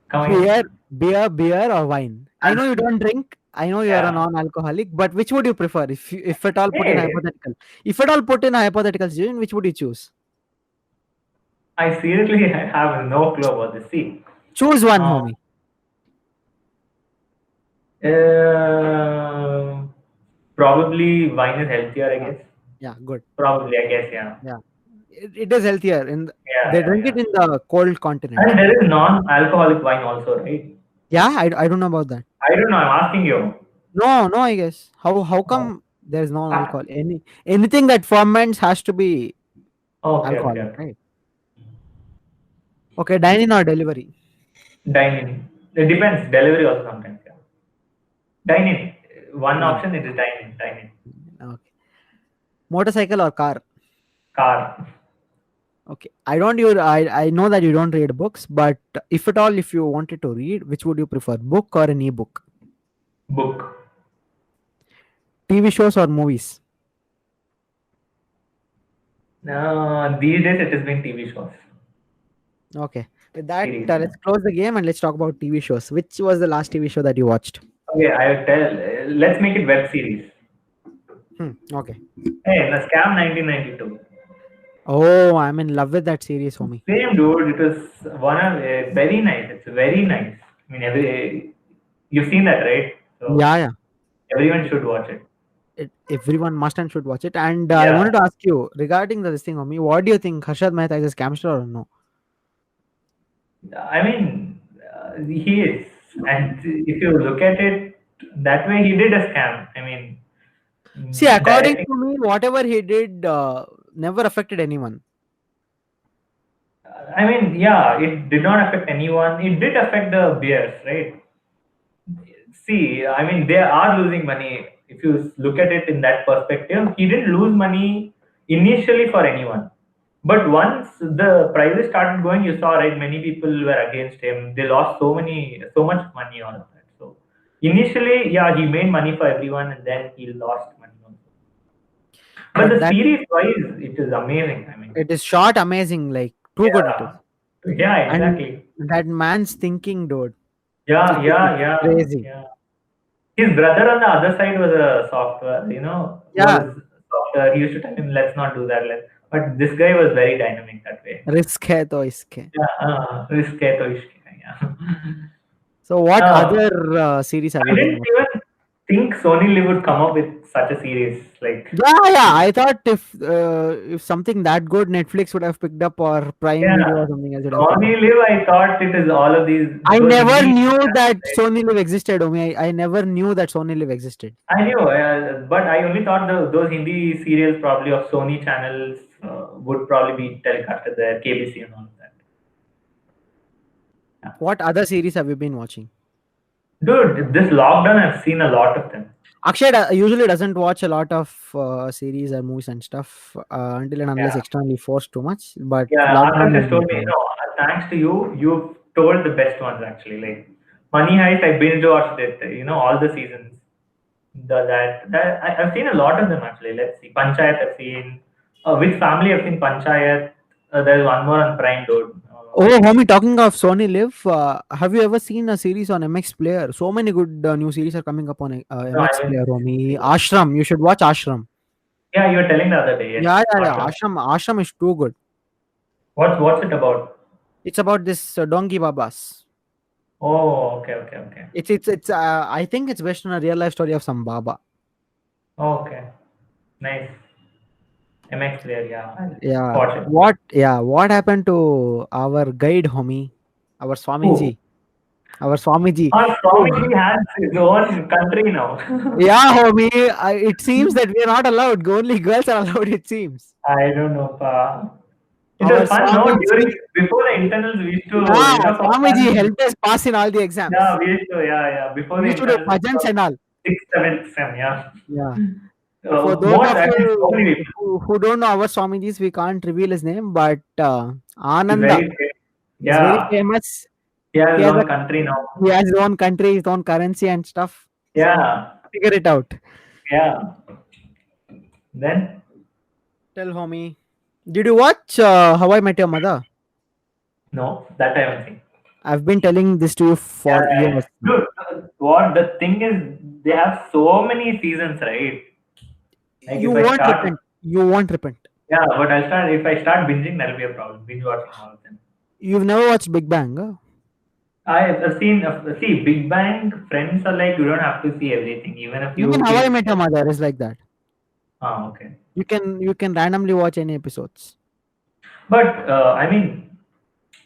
Come again? beer or wine. I know you don't drink. I know you are a Yeah. non-alcoholic, but which would you prefer? If at all put in Hey, hypothetical, if at all put in a hypothetical situation, which would you choose? I seriously have no clue about this. See, Choose one, um, homie. uh, probably wine is healthier, I Yeah, guess. yeah, good. Probably, I guess, yeah. Yeah, it is healthier. Yeah, They yeah, drink it yeah. in the cold continent. And there is non-alcoholic wine also, right? Yeah, I don't know about that. I don't know. I'm asking you. No, no, I guess. How Oh. come there's no Ah, alcohol? Anything that ferments has to be okay, okay, alcoholic, okay. right? Okay, dine-in or delivery? Dine-in. It depends. Delivery also sometimes. Yeah. Dine-in. One Dine. option it is dine-in. Dine-in. Okay. Motorcycle or car? Car. Okay. I know that you don't read books, but if at all if you wanted to read, which would you prefer? Book or an e-book? Book. TV shows or movies? These days it has been TV shows. Okay. With that, Series. Yeah. let's close the game and let's talk about TV shows. Which was the last TV show that you watched? Okay, I'll tell. Let's make it web series. Okay. Hey, the Scam 1992. Oh, I'm in love with that series, homie. Same dude. It was one of very nice. It's very nice. I mean, you've seen that, right? So Yeah, yeah. everyone should watch it. Everyone must and should watch it. And I Yeah, wanted to ask you regarding this thing, homie. What do you think? Harshad Mehta is a scamster or no? I mean, he is, and if you look at it that way, he did a scam. I mean, See, according directly. to me, whatever he did never affected anyone. I mean, yeah, it did not affect anyone. It did affect the bears, right? See, I mean, they are losing money. If you look at it in that perspective, he didn't lose money initially for anyone. But once the prices started going, you saw, right, many people were against him. They lost so much money on that. So initially, yeah, he made money for everyone, and then he lost money also. But But the that series wise, it is amazing. I mean, it is short, amazing, like too good it is. yeah, yeah, And exactly. that man's thinking, dude, Yeah, it's yeah, yeah, crazy. yeah. His brother on the other side was a software, Yeah, was software. He used to tell him, let's not do that. But this guy was very dynamic that way. risk hai to iske. Yeah, risk hai to ishq hai, yeah. So, what uh, other series have I you been didn't watching? even think Sony Liv would come up with such a series. Like, Yeah, yeah. I thought if something that good, Netflix would have picked up or Prime yeah, Video or something else would have picked up. Sony Liv, I thought it is all of I those never Hindi knew channels, that Sony Live existed, Omi. I never knew that Sony Live existed. I knew, but I only thought those Hindi serials probably of Sony channels would probably be telecasted there, KBC and all of that. Yeah. What other series have you been watching? Dude, this lockdown, I've seen a lot of them. Akshay usually doesn't watch a lot of series or movies and stuff until and unless Yeah. externally forced too much. But Yeah, lockdown Akash has has been told me, fun. thanks to you, you've told the best ones actually. Like Money Heist, I binge watched it, all the seasons. I've seen a lot of them actually. Let's see. Panchayat, I've seen. With family, I've seen Panchayat. There's one more on Prime, dude. Oh, homie, talking of Sony Live, have you ever seen a series on MX Player? So many good new series are coming up on No, I MX haven't Player, seen homie. it. Ashram, you should watch Ashram. Yeah, you were telling the other day, yes. Yeah, yeah, yeah. Ashram. Ashram is too good. What's it about? It's about this Dongi Babas. Oh, okay, okay, okay. It's. I think it's based on a real life story of some Baba. Okay, nice. MX player, yeah. I'll Yeah. watch it. What happened to our guide homie? Our Who? Swamiji. Our Swamiji. Who Swamiji has his own country now. yeah, homie. It seems that we are not allowed. Only girls are allowed, it seems. I don't know, pa. It Our was fun, no? Swamiji. During before the internals, we used to, Yeah, for Swamiji fun. helped us pass in all the Yeah, exams. we used to, yeah. Before We the used to do internals, bhajans and all. sixth, seventh sem, yeah. Yeah. For those Most, of I mean, so many you people. who don't know our Swamijis, we can't reveal his name, but He's Ananda very, is very yeah. famous. He has He his has a own country now. he has his own country, his own currency and stuff. So Yeah, figure it out. yeah. Then, Tell homie. Did you watch How I Met Your Mother? no, that I haven't seen. I've been telling this to you for Yeah. years. Dude, what the thing is, they have so many seasons, right? Like You if I won't start, repent. You won't repent. yeah, but I'll start, if I start binging, that'll be a problem. Binge watching all of them. You've never watched Big Bang, huh? I've seen, see, Big Bang, Friends are like, you don't have to see everything, even if Even you How I keep, Met Your Mother is like that. okay. You can randomly watch any episodes. But, I mean,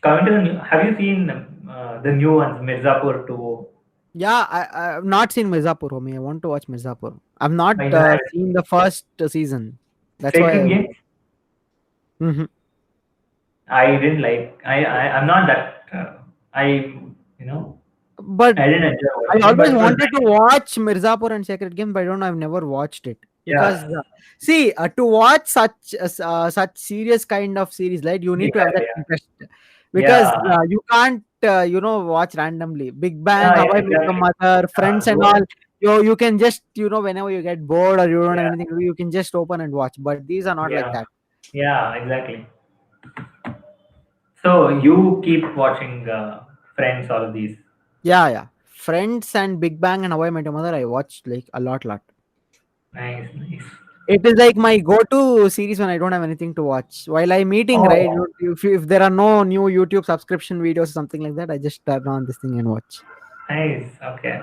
coming to the new, have you seen the new ones, Mirzapur 2? Yeah, I've not seen Mirzapur, homie. I want to watch Mirzapur. I've not I know, I seen the first season. That's why Sacred Games? Mhm. I didn't like, I'm not that, you know, But I didn't enjoy I watching it, but always it was wanted to nice. watch Mirzapur and Sacred Games, but I don't know. I've never watched it because Yeah, see, to watch such serious kind of series, right? You need to have that yeah, interest because yeah, you can't watch randomly. Big Bang, yeah, How yeah, I Met Your exactly. Mother, Friends, and all. Those, You can just whenever you get bored or you don't have yeah, anything to do, you can just open and watch. But these are not like yeah, that. yeah, exactly. So you keep watching Friends, all of these. Yeah. Friends and Big Bang and How I Met Your Mother, I watched like a lot. Nice, nice. It is like my go-to series when I don't have anything to watch. While I'm eating, right? Oh, If there are no new YouTube subscription videos or something like that, I just turn on this thing and watch. nice. Okay.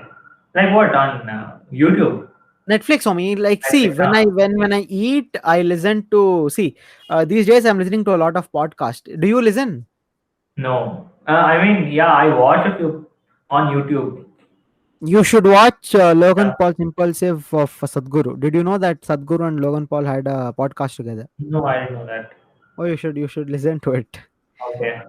Like what on YouTube? Netflix for me, like see, Netflix. when I eat, I listen to see. These days, I'm listening to a lot of podcast. Do you listen? No. I mean, yeah, I watch a few on YouTube. You should watch Yeah. Logan Paul's Impulsive of Sadhguru. Did you know that Sadhguru and Logan Paul had a podcast together? No, I didn't know that. Oh, you should listen to it. Okay.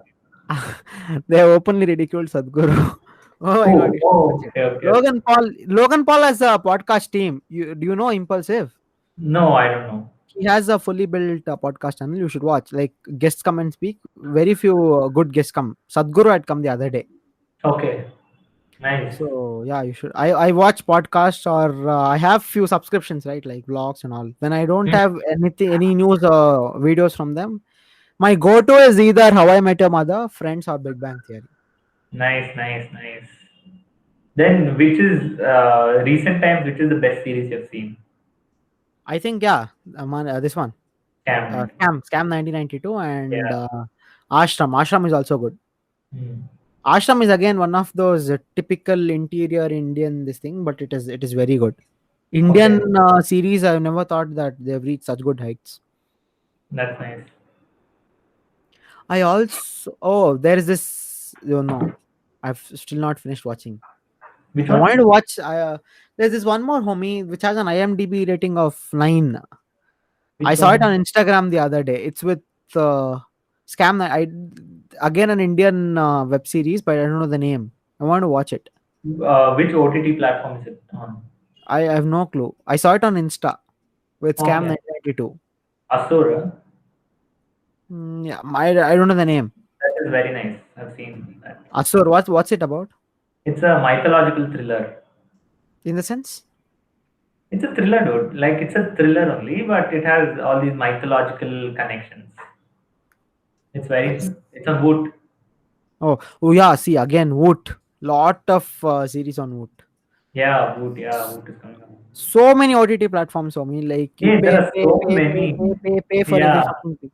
They have openly ridiculed Sadhguru. Oh my god, Oh, you should watch oh, it. okay, okay, okay. Logan Paul has a podcast team. Do you know Impulsive? No, I don't know. He has a fully built podcast channel. You should watch. Like guests come and speak. Very few good guests come. Sadhguru had come the other day. Okay. Nice. So yeah, you should. I watch podcasts or I have few subscriptions, right? Like vlogs and all. When I don't Hmm. have any news videos from them, my go-to is either How I Met Your Mother, Friends, or Big Bang Theory. Nice, nice, nice. Then, which is recent times? Which is the best series you've seen? I think yeah, this one. Scam. Scam 1992 and Yeah. Ashram is also good. Hmm. Ashram is again one of those typical interior Indian this thing, but it is very good. Indian Okay, series, I've never thought that they've reached such good heights. that's nice. I also there is this I've still not finished watching. Which I wanted one? to watch. There's this one more homie which has an IMDb rating of 9. I Which saw it one? on Instagram the other day. It's with uh, Scam. Again an Indian web series, but I don't know the name. I want to watch it. Which OTT platform is it on? I have no clue. I saw it on Insta with Scam Okay. 1992. Asura. Yeah, I don't know the name. That is very nice. I've seen that. Asur, what's it about? It's a mythological thriller. In the sense, It's a thriller, dude. Like it's a thriller only, but it has all these mythological connections. It's very it's good. It's a Woot. oh yeah. See again, Woot. Lot of series on Woot. Yeah, Woot. Yeah, Woot is coming up. So many OTT platforms for me. Like you Yeah, there pay, are pay, so pay, pay, many. pay, pay, pay for every Yeah, fucking thing.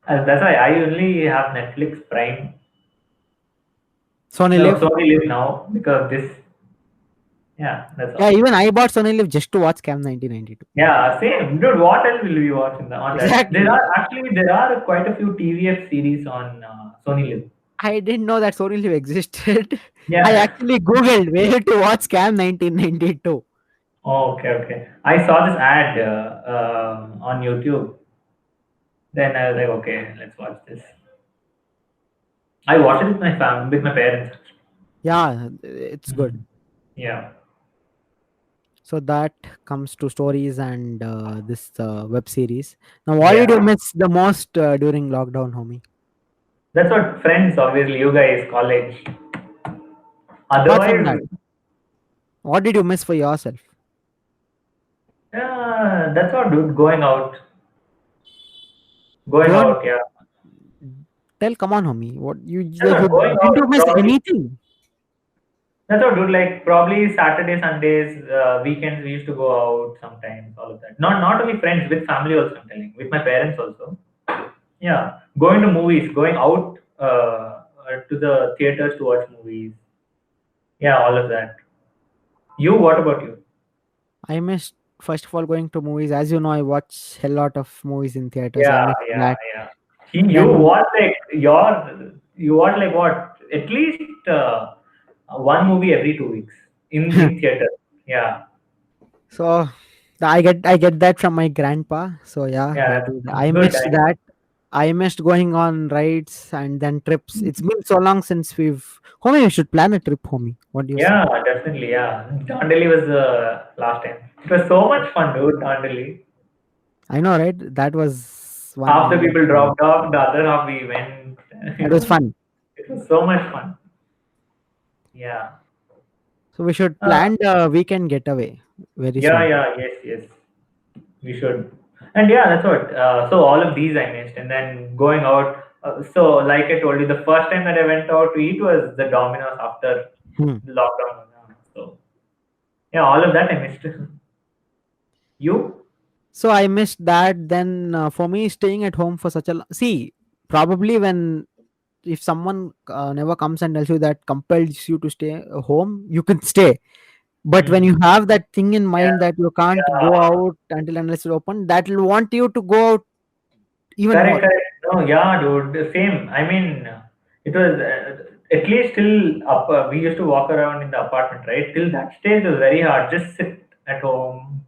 that's why I only have Netflix Prime. Sony No, Live. Sony Live now because of this. Yeah, that's Yeah, all. even I bought Sony Live just to watch Cam 1992. Yeah, same. Dude, what else will we watch on that? Exactly. There are quite a few TVF series on Sony Live. I didn't know that Sony Live existed. I Yeah. actually googled where to watch Cam 1992. Oh, okay, okay. I saw this ad on YouTube. Then I was like, okay, let's watch this. I watched it with my family, with my parents. Yeah, it's good. Mhm. Yeah, So that comes to stories and this web series. Now, what did you yeah. miss the most during lockdown, homie? That's what friends, obviously, you guys, college. Apart from that, Otherwise, what did you miss for yourself? yeah, that's what, dude. Going out, going Don't out. Yeah, tell. Come on, homie. What you that's like? You what going didn't you out. miss Probably anything? that's what, dude. Like probably Saturday, Sundays, weekends. We used to go out sometimes. All of that. Not only friends, with family also. I'm telling. With my parents also. Yeah, going to movies, going out to the theaters to watch movies. Yeah, all of that. You, what about you? I missed first of all going to movies. As you know, I watch a lot of movies in theaters. I Yeah, missed yeah, that. yeah. You Then watch like you watch like what? At least one movie every 2 weeks in theater. Yeah, so I get that from my grandpa. So yeah, yeah. I That's do. I good. missed that. I missed going on rides and then trips. It's been so long since we've. Homie, we should plan a trip, homie. What do you say? Yeah, definitely. Yeah, John Delhi was the last time. It was so much fun, dude. John Delhi. I know, right? That was one Half the hell of people fun. dropped off, the other half we went. You It was know, fun. it was so much fun. Yeah. So we should Uh, plan the weekend getaway very yeah, soon. yeah, yes, yes. We should. And yeah, that's what. So all of these I missed, and then going out. So like I told you, the first time that I went out to eat was the Domino's after Hmm. the lockdown. So yeah, all of that I missed. You? So I missed that. Then for me, staying at home for such a see, probably when if someone never comes and tells you that compels you to stay home, you can stay. But when Hmm. you have that thing in Yeah, mind that you can't go yeah. out until unless it's open, that will want you to go out even Correct, more. correct. No, yeah, dude. The same. I mean, it was at least till up. We used to walk around in the apartment, right? Till that stage, it was very hard. Just sit at home.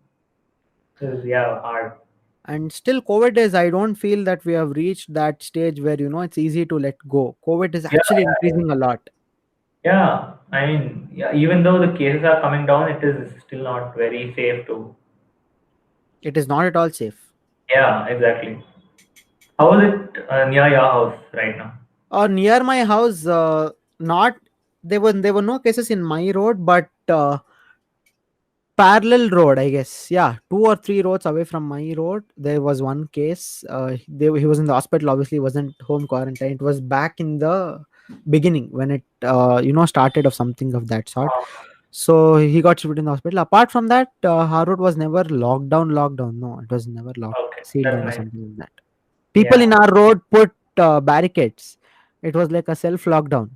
It was, yeah, hard. And still, COVID is, I don't feel that we have reached that stage where, it's easy to let go. COVID is Yeah, actually yeah, increasing a lot. yeah. I mean, yeah, even though the cases are coming down, it is still not very safe to. It is not at all safe. Yeah, exactly. How is it near your house right now? Or near my house, not there were no cases in my road, but parallel road, I guess. Yeah, two or three roads away from my road, there was one case. He was in the hospital. Obviously, he wasn't home quarantine. It was back in the beginning when it started of something of that sort. Oh, So he got shifted in the hospital. Apart from that, our road was never locked down. Locked down. No, it was never locked, okay, sealed that's down or nice. something like that. People in Yeah, our road put barricades. It was like a self lockdown.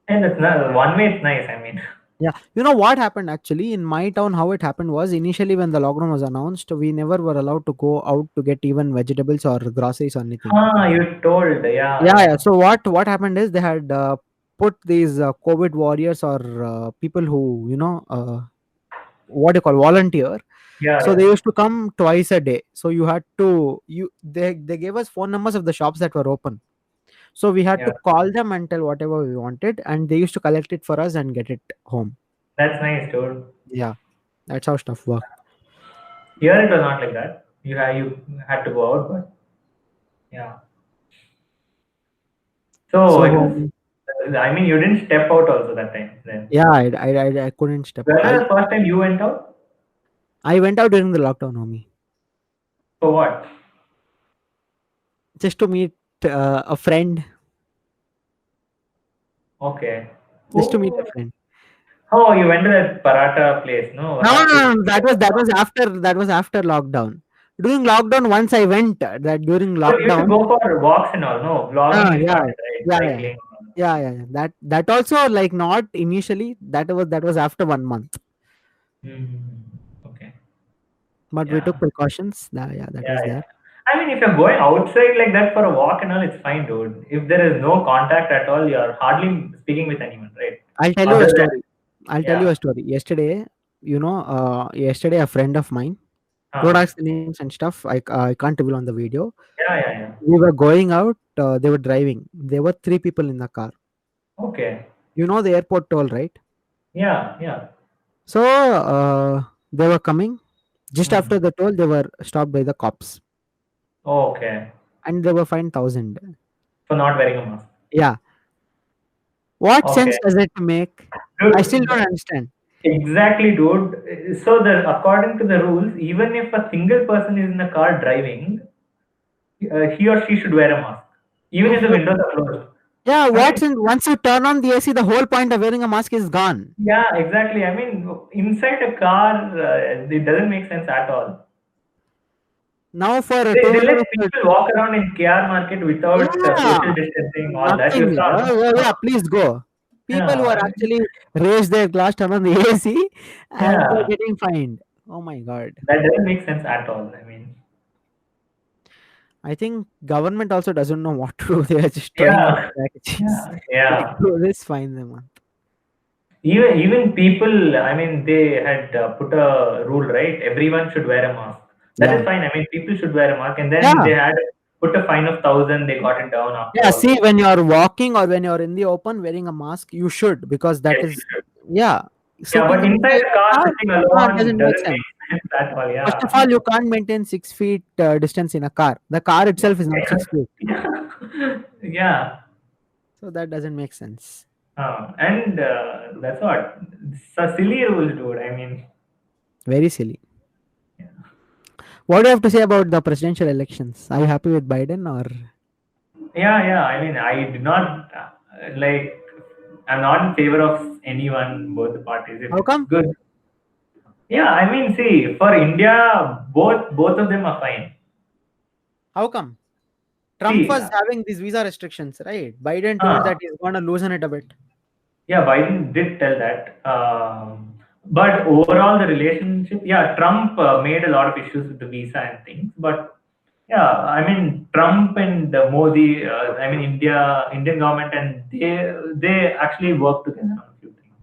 and it's not, one way it's nice. I mean, Yeah, you know what happened actually in my town? How it happened was initially when the lockdown was announced, we never were allowed to go out to get even vegetables or groceries or anything. you told, yeah, Yeah, yeah. yeah, So what happened is they had put these COVID warriors or people who what do you call volunteer. yeah, So they yeah, used to come twice a day. So you had to you they gave us phone numbers of the shops that were open. So we had yeah. to call them and tell whatever we wanted, and they used to collect it for us and get it home. That's nice, dude. Yeah, that's how stuff worked. Here it was not like that. You had to go out, but yeah. So So it was. I mean, you didn't step out also that time. Then yeah, I couldn't step out. when was I the first time you went out? I went out during the lockdown, homie, For what? just to meet a friend, Okay. just to meet a Oh, friend. oh, you went to that paratha place, no? No, no, Happy. no, no, that was after lockdown. During lockdown, once I went that during But you used to lockdown. go for walks and all. No, vlogging you Yeah, started, right? yeah, yeah, Cycling. yeah, yeah. That also like not initially. That was after 1 month. Okay. But we took Yeah. precautions. Yeah, that Yeah, was yeah. there. I mean, if you're going outside like that for a walk and all, it's fine, dude. If there is no contact at all, you're hardly speaking with anyone, right? I'll tell you a Other than, story. I'll tell you yeah. a story. Yesterday, yesterday a friend of mine, don't Uh-huh. ask the names and stuff. I can't reveal on the video. Yeah, yeah, yeah. We were going out. They were driving. There were three people in the car. Okay. You know the airport toll, right? Yeah, yeah. So they were coming. Just after Hmm. the toll, they were stopped by the cops, Okay. and they were fined 1,000. For not wearing a mask. Yeah, what Okay. sense does it make? I still Dude, don't understand. exactly, dude. So according to the rules, even if a single person is in the car driving, he or she should wear a mask, even if the What- windows are closed. Yeah, I mean, what's in once you turn on the AC, the whole point of wearing a mask is gone. yeah, exactly. I mean, inside a car, it doesn't make sense at all. Now for a They two-wheeler, let people walk around in KR market without yeah, social distancing, all that. You nothing. saw, no? Yeah, please go. People who Yeah, are actually raise their glass, turn on the AC, and they're yeah. getting fined. Oh my god. That doesn't make sense at all. I mean, I think government also doesn't know what to do. They are just trying out yeah, strategies. yeah, Like yeah. do this, fine them. Even people, I mean, they had put a rule, right? Everyone should wear a mask. That is Yeah. fine. I mean, people should wear a mask, and then Yeah. they had put a fine of 1,000. They got it down after Yeah. all See, this. when you're walking or when you're in the open wearing a mask, you should, because that Yes, you is, should. yeah. Yeah, Sitting but inside inside the a car, car, sitting alone doesn't make doesn't sense. make sense at all. First of Yeah. all, you can't maintain 6 feet distance in a car. The car itself is not 6 feet. Yeah. Yeah. So that doesn't make sense. And that's what. It's a silly rules, dude. I mean, Very silly. yeah. What do you have to say about the presidential elections? Are you happy with Biden or Yeah, yeah. I mean, I did not like. I'm not in favor of anyone, both the parties. If how it's come? good, yeah. I mean, see, for India, both of them are fine. How come? Trump See, was having these visa restrictions, right? Biden told uh, that he's going to loosen it a bit. yeah, Biden did tell that. But overall, the relationship, yeah, Trump made a lot of issues with the visa and things. But yeah, I mean, Trump and Modi, I mean, Indian government, and they actually work together on a few things.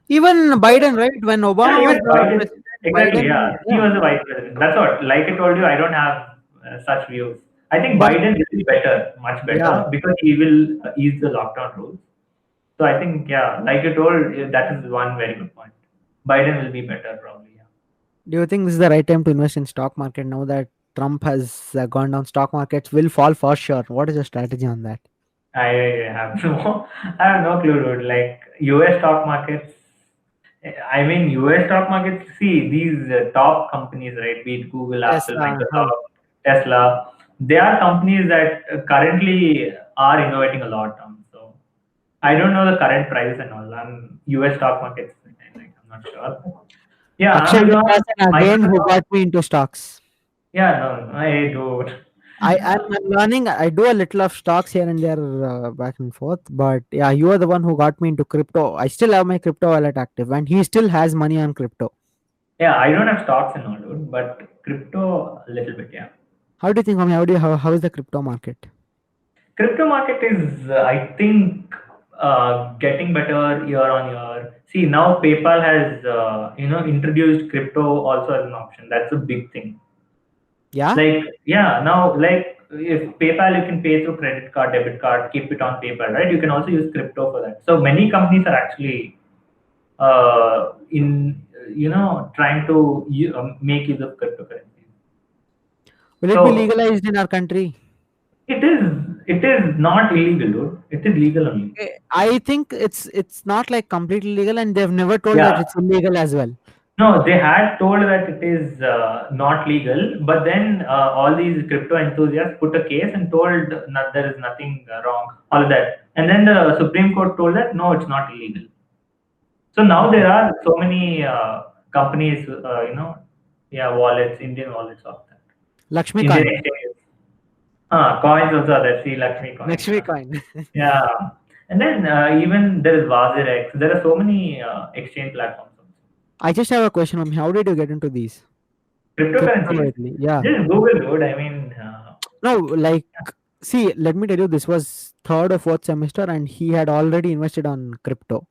Even Biden, right? When Yeah, Obama was even the Biden, president, exactly. Biden, Yeah, he yeah. was the vice president. That's what. Like I told you, I don't have such views. I think But Biden will be better, much yeah, better, because he will ease the lockdown rules. So I think, yeah, like you told, that is one very good point. Biden will be better, probably. Yeah. do you think this is the right time to invest in stock market now that Trump has gone down? Stock markets will fall for sure. What is your strategy on that? I have no, I have no clue, dude. Like U.S. stock markets. I mean, U.S. stock markets. See these top companies, right? Be it Google, Apple, Tesla, huh? Microsoft, Tesla. They are companies that currently are innovating a lot. So I don't know the current price and all. U.S. stock markets. Like, I'm not sure. Yeah, Akshay is the Amazon, person again who Microsoft. got me into stocks. Yeah, no, I do. I'm learning. I do a little of stocks here and there, back and forth. But yeah, you are the one who got me into crypto. I still have my crypto wallet active, and he still has money on crypto. Yeah, I don't have stocks and all, dude, but crypto a little bit. Yeah, How do you think? I mean, how is the crypto market? crypto market is, I think, getting better year on year. See, now PayPal has, introduced crypto also as an option. That's a big thing. Yeah. Like, yeah, now like if PayPal you can pay through credit card, debit card, keep it on PayPal, right? You can also use crypto for that. So many companies are actually in trying to make use of cryptocurrency. Will it be So legalized in our country? it is not illegal, dude. It is legal only. I think it's not like completely legal, and they've never told that Yeah. it's illegal as well. No, they had told that it is not legal, but then all these crypto enthusiasts put a case and told that there is nothing wrong, all of that. And then the Supreme Court told that no, it's not illegal. So now Okay. there are so many companies, yeah, wallets, Indian wallets of that, Lakshmi Indian coin. exchanges. Coins also are there. See, Lakshmi coin. Lakshmi coin. Yeah. And then even there is Vazirex. There are so many exchange platforms also. I just have a question on how did you get into these crypto Cryptocurrencies. lately? Yeah. Just Google, dude. I mean, No, like, see, let me tell you, this was third or fourth semester, and he had already invested on crypto.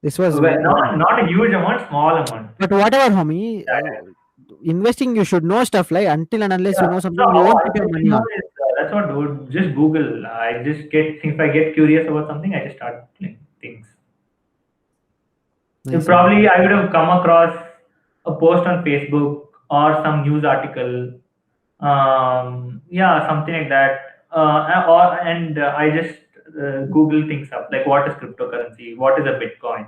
This was well, one. not a huge amount, small amount. But whatever, homie, investing you should know stuff, like until and unless you Yeah. know So something, you how won't I put your get to money know on. is that's what, dude. Just Google. I just get if I get curious about something, I just start doing things. Nice, homie. Probably I would have come across a post on Facebook or some news article, yeah, something like that. I just Google things up like what is cryptocurrency, what is a Bitcoin,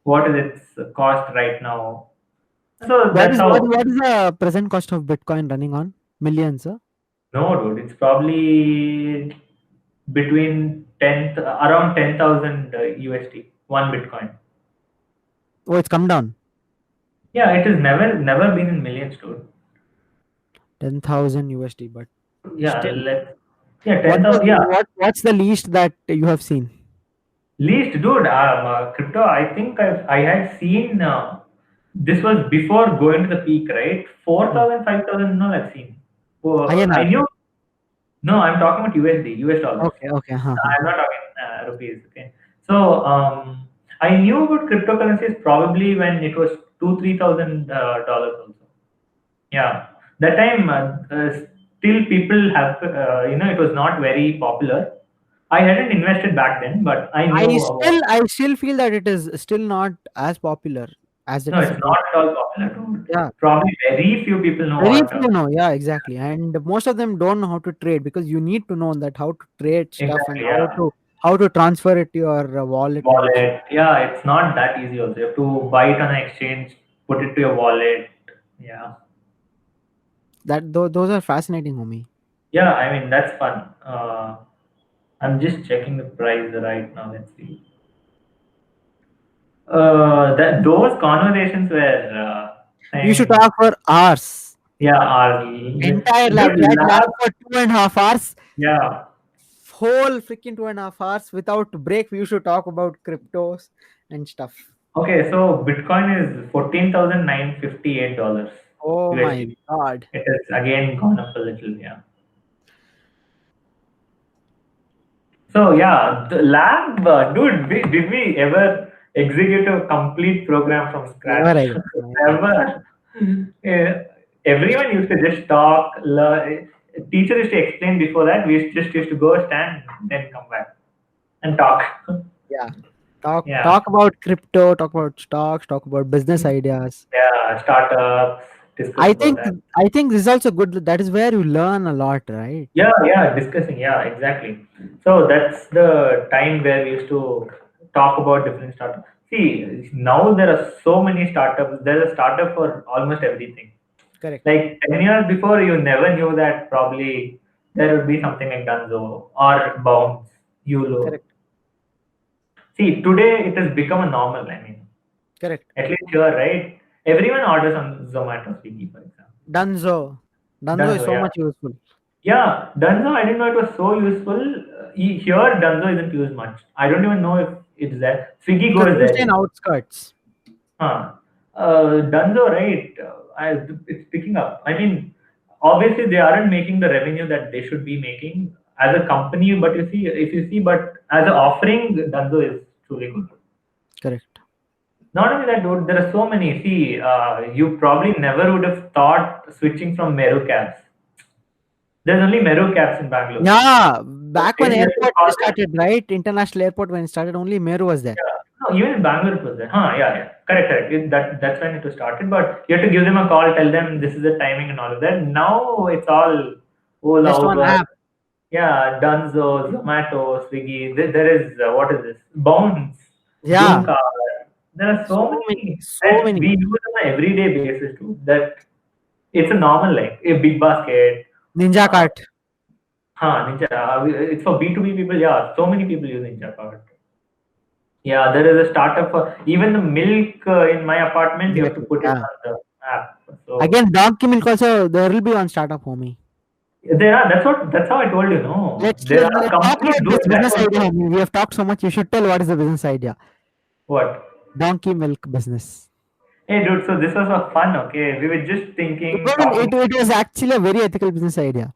what is its cost right now. So What that's is what how. what is the present cost of Bitcoin running on? Millions, huh? No, dude, it's probably between around 10,000 USD one Bitcoin. Oh, it's come down. Yeah, it has never been in millions, dude. 10,000 USD, but Yeah, still, yeah, 10,000. Yeah, what's the least that you have seen? least, dude. Crypto. I think I had seen. This was before going to the peak, right? Four Hmm. thousand, 5,000. No, I've seen. I INR. knew. No, I'm talking about USD, US dollars. Okay, okay. Huh. I'm not talking rupees. Okay. So I knew about cryptocurrencies probably when it was 2 3 thousand also. Yeah, that time still people have it was not very popular. I hadn't invested back then, but I knew about. I still feel that it is still not as popular as it No, is it's supposed. not at all popular, dude. Yeah, Probably very few people know very what. few know. Yeah, exactly. And most of them don't know how to trade because you need to know that how to trade stuff and Exactly, yeah. how to transfer it to your wallet and Wallet, yeah, it's not that easy. Also, you have to buy it on an exchange, put it to your wallet. Yeah, those are fascinating, homie. yeah. I mean, that's fun. I'm just checking the price right now. Let's see. That those conversations were. I We should mean, talk for hours. yeah, are Entire lab. We good had lab lab. for 2.5 hours. Yeah. Whole freaking 2.5 hours without break. We used to talk about cryptos and stuff. Okay, so Bitcoin is $14,958 Oh my USD. god. It has again gone up a little, yeah. So yeah, the lab, dude. Did we ever execute a complete program from Never scratch? again. Never again. Never. Yeah. Everyone used to just talk. Teacher used to explain before that. Just used to go stand, then come back and talk. Yeah. Talk Yeah, talk about crypto, talk about stocks, talk about business ideas. yeah. Startups. Discuss I about think that. I think this is also good. That is where you learn a lot, right? Yeah, yeah, discussing. Yeah, exactly. So that's the time where we used to talk about different startups. See, now there are so many startups. There's a startup for almost everything. Correct. Like 10 years before, you never knew that probably there would be something like Dunzo or Bounce, Yulo. Correct. See, today it has become a normal. I mean, Correct. at least here, right? Everyone orders on Zomato, Swiggy, for example. Dunzo. Dunzo is Dunzo, so yeah. much useful. Yeah, Dunzo, I didn't know it was so useful. Here, Dunzo isn't used much. I don't even know if it's there. Swiggy Because Go is we stay there. in outskirts. Huh. Dunzo, right? It's picking up. I mean, obviously they aren't making the revenue that they should be making as a company, but if you see, but as an offering, Dunzo is truly good. Correct. Not only that, dude, there are so many. See, you probably never would have thought switching from Meru cabs. There's only Meru cabs in Bangalore. Yeah. Back when Okay, you have to airport call them. started, right? International airport when it started, only Meru was there. Yeah. No, even in Bangalore it was there. Huh, yeah, yeah. Correct, correct. That's when it was started. But you have to give them a call, tell them this is the timing and all of that. Now it's all Ola, Just one Uber, app. yeah, Dunzo, Zomato, Swiggy. There is what is this? Bounce, Zoom Yeah. Car. There are so So many. many So that we many. use on an everyday basis too. That it's a normal like a big basket. Ninja Uh, cart. Ninja. It's for B2B people. Yeah, so many people use Ninja Card. Yeah, there is a startup for even the milk in my apartment. You have to Exactly. put it Yeah. on the app. So Again, donkey milk also there will be on startup for me. there are. That's how I told you. No, there are Let's talk companies about this doing that business idea, also. homie. We have talked so much. You should tell what is the business idea. What? Donkey milk business. Hey, dude. So this was a fun. Okay, we were just It thinking, wasn't. talking. It was actually a very ethical business idea.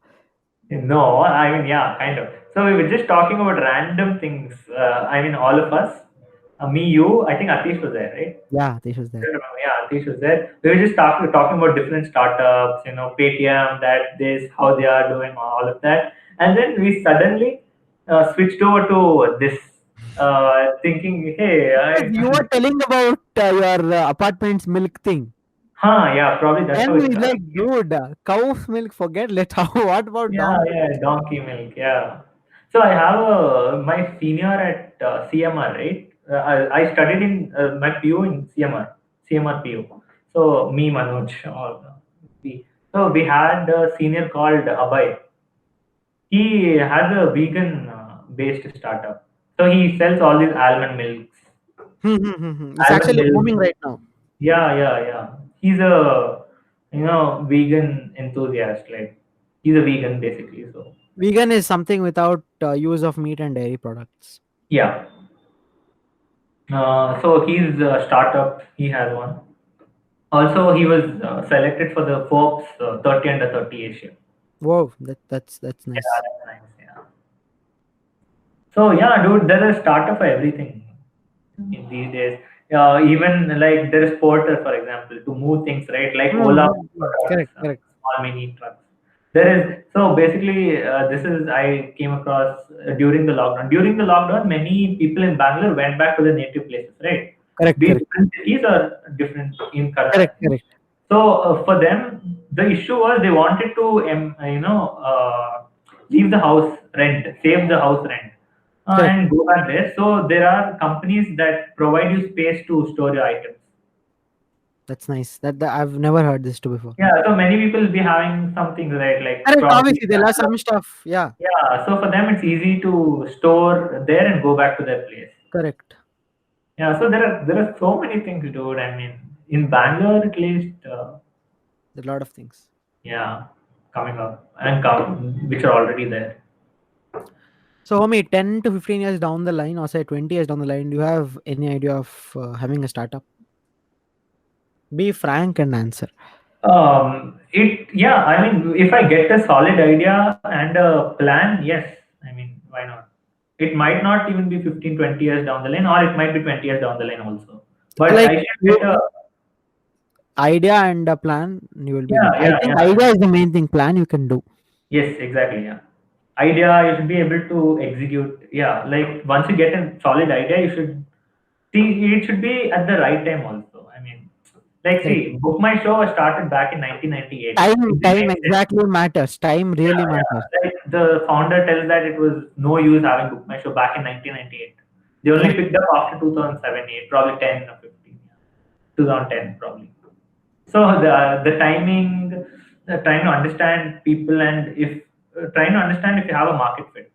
No, I mean, yeah, kind of. So we were just talking about random things. I mean, all of us, me, you. I think Atish was there, right? Yeah, this was there. Yeah, Atish was there. We were just talking about different startups, Paytm, that this, how they are doing, all of that, and then we suddenly switched over to this, thinking, hey, Because you were telling about your apartment's milk thing. huh, yeah, probably that's how And it we started. like, dude, cow's milk, forget. Let how. What about Yeah, donkey? yeah, donkey milk. Yeah. So I have my senior at CMR, right? I studied in my PU in CMR, CMR PU. So me, Manoj, or we. So we had a senior called Abhay. He has a vegan based startup. So he sells all these almond milks, It's almond actually milk. booming right now. Yeah, yeah, yeah. He's a vegan enthusiast. Like he's a vegan basically. So Vegan is something without use of meat and dairy products. yeah. So he's a startup. He has one. Also, he was selected for the Forbes 30 under 30 Asia. Whoa, that's Yeah, nice. that's nice. Yeah. So yeah, dude, there is startup for everything in these days. Even like there is Porter, for example, to move things, right? Like Ola for trucks, Correct, correct, small mini trucks. There is so basically this is I came across during the lockdown. During the lockdown, many people in Bangalore went back to their native places, right? correct, Be it correct, different cities or different in correct, Karnataka. correct, So for them, the issue was they wanted to, leave the house rent, save the house rent, correct. and go back there. So there are companies that provide you space to store your items. That's nice. That I've never heard this to before. Yeah, so many people will be having something right, like Correct. probably. Obviously, they'll have some stuff. Yeah, Yeah, so for them it's easy to store there and go back to their place. correct. Yeah, so there are so many things, dude. I mean, in Bangalore at least, A lot of things. yeah, coming up and come which are already there. So, homie, 10 to 15 years down the line, or say 20 years down the line, do you have any idea of having a startup? Be frank and answer. Yeah, I mean, if I get a solid idea and a plan, yes, I mean, why not? It might not even be 15, 20 years down the line, or it might be 20 years down the line also. But Like, I should you, get a, idea and a plan, you will be yeah, good. I yeah, think yeah. idea is the main thing. Plan you can do. Yes, exactly, yeah. Idea, you should be able to execute. Yeah, like once you get a solid idea, you should see it should be at the right time also. I mean, like, Correct. see, Book My Show was started back in 1998. Time, It didn't time make sense. exactly matters. Time really Yeah, matters. yeah. Like the founder tells that it was no use having Book My Show back in 1998. They only Correct. picked up after 2007, 8, probably 10 or 15. Yeah. 2010 probably. So the timing, trying to understand people and if trying to understand if you have a market fit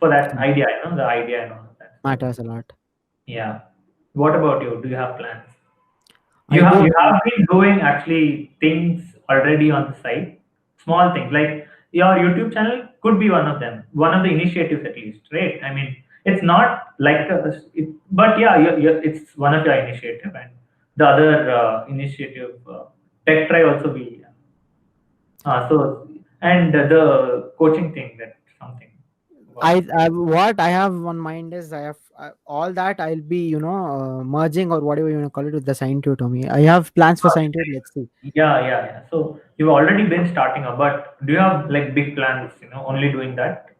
for that Mm. idea, the idea and all of that. So Matters a lot. yeah. What about you? Do you have plans? You I have do. you have been doing actually things already on the side, small things like your YouTube channel could be one of them, one of the initiatives at least, right? I mean, it's not like but yeah, it's one of your initiative, and the other initiative, Tech Try also be. So and the coaching thing that something about. I what I have on mind is I have all that I'll be merging or whatever you want to call it with the sign to me. I have plans for sign to. Let's see. Yeah, yeah, yeah. So you've already been starting up, but do you have like big plans? Only doing that.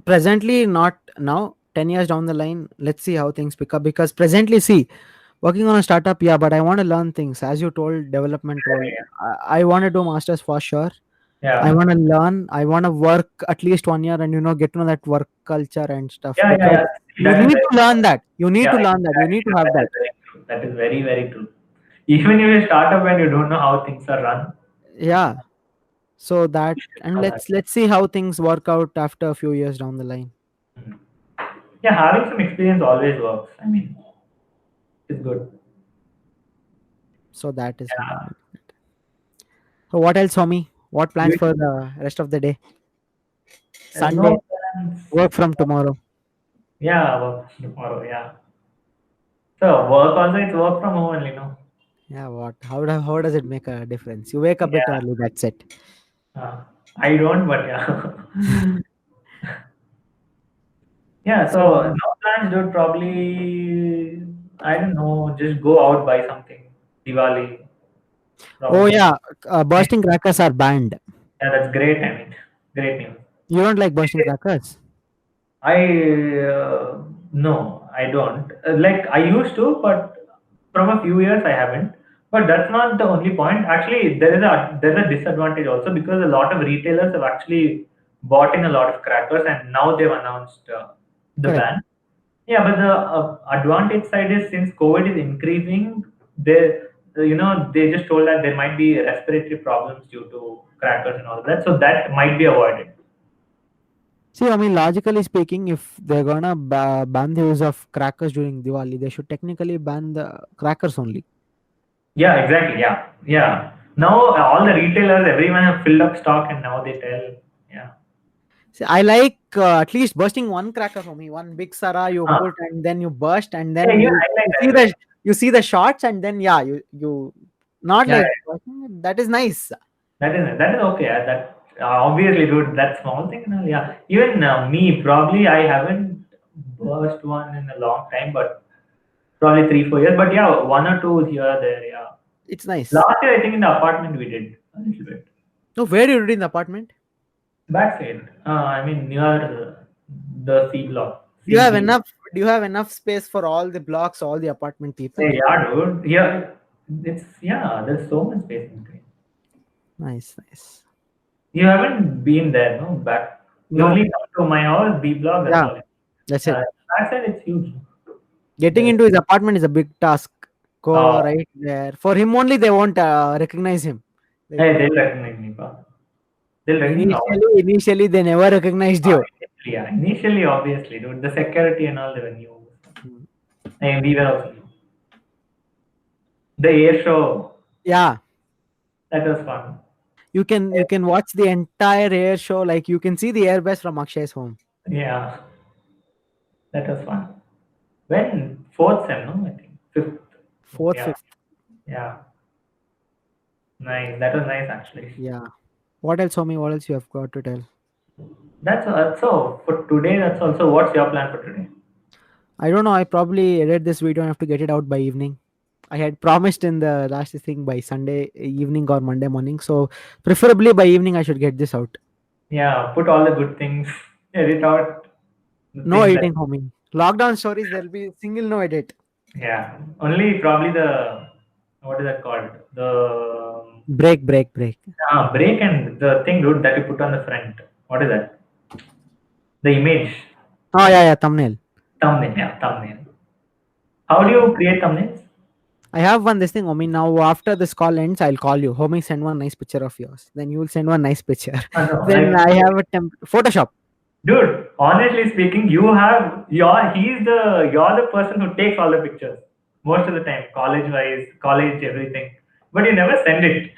Presently, not now. 10 years down the line, let's see how things pick up. Because presently, see, working on a startup, yeah, but I want to learn things. As you told, development role. Yeah, I want to do masters for sure. I yeah, want to learn. I want to work at least 1 year and get to know that work culture and stuff. yeah, yeah, Because yeah. you That is need very to learn that. You need yeah, to learn that. You need exactly. to Yeah, have that that. is very true. That is very, very true. Even if you start up and you don't know how things are run, Yeah. So you that, should and know that. let's see how things work out after a few years down the line. Mhm. Yeah, having some experience always works. I mean, it's good. So that is one. Yeah. So what else, homie? What plans You, for the rest of the day? there's Sunday, no plans. work from tomorrow. Yeah, well, tomorrow. Yeah. So work also, it's work from home only, no? Yeah, what? How does it make a difference? You wake up a bit Yeah. early. That's it. I don't, but yeah. Yeah, So, so no plans, dude. Probably, I don't know, just go out, buy something. Diwali, oh probably. yeah, bursting crackers are banned. Yeah, that's great. I mean, great news. You don't like bursting crackers? No, I don't. Like I used to, but from a few years I haven't. But that's not the only point. Actually, there's a disadvantage also because a lot of retailers have actually bought in a lot of crackers, and now they've announced the Correct. ban. Yeah, but the advantage side is since COVID is increasing, they just told that there might be respiratory problems due to crackers and all of that, so that might be avoided. See, I mean, logically speaking, if they're gonna ban the use of crackers during Diwali, they should technically ban the crackers only. Yeah, exactly. Yeah, yeah. Now all the retailers, everyone have filled up stock, and now they tell, yeah. See, I like at least bursting one cracker for me, one big Sara you Huh. put and then you burst and Yeah, then yeah, you, I like you that see as well. the you see the shots and then yeah you not Yeah, like yeah, bursting, that is nice. that is okay. That obviously, dude, that small thing. Yeah, even me, probably I haven't burst one in a long time, but probably 3 4 years. But yeah, one or two here there. Yeah. It's nice. Last year, I think in the apartment we did a little bit. So where you did in the apartment? Backside. I mean near the C block, Do you have CB. enough? Do you have enough space for all the blocks, all the apartment people? Hey, yeah, dude. Yeah, there's so much space in between. Nice, nice. You haven't been there, no? Back. You No, only come to my house, B block. That's yeah, all. that's it. Backside, it's huge. Getting There's, into his apartment is a big task. Go uh, right there. For him only, they won't recognize him. They hey, won't. they'll recognize me, pa. They'll recognize. Initially, they never recognized you. Initially, obviously, dude. The security and all they were new. Mm. And we were also new. The air show, Yeah, that was fun. you can watch the entire air show. Like you can see the airbus from Akshay's home. Yeah, that was fun. When fourth sem, no, I think fifth. Fourth, Yeah, fifth. yeah, nice. That was nice actually. Yeah. What else, homie? What else you have got to tell? That's also for today. That's also what's your plan for today? I don't know. I probably edit this video and have to get it out by evening. I had promised in the last thing by Sunday evening or Monday morning. So preferably by evening, I should get this out. Yeah, put all the good things, edit out the No things that. editing, homie. Lockdown stories. There'll be single no edit. Yeah, only probably the what is that called? The Break, break, break. break and the thing, dude, that you put on the front. What is that? The image Oh yeah, yeah. Thumbnail. thumbnail. Yeah, thumbnail. How do you create thumbnails? I have one this thing, homie. Now after this call ends, I'll call you. Homie, send one nice picture of yours. Then you will send one nice picture. No, Then like I have a Photoshop. dude, honestly speaking, you're the person who takes all the pictures most of the time, college wise, college everything. But you never send it.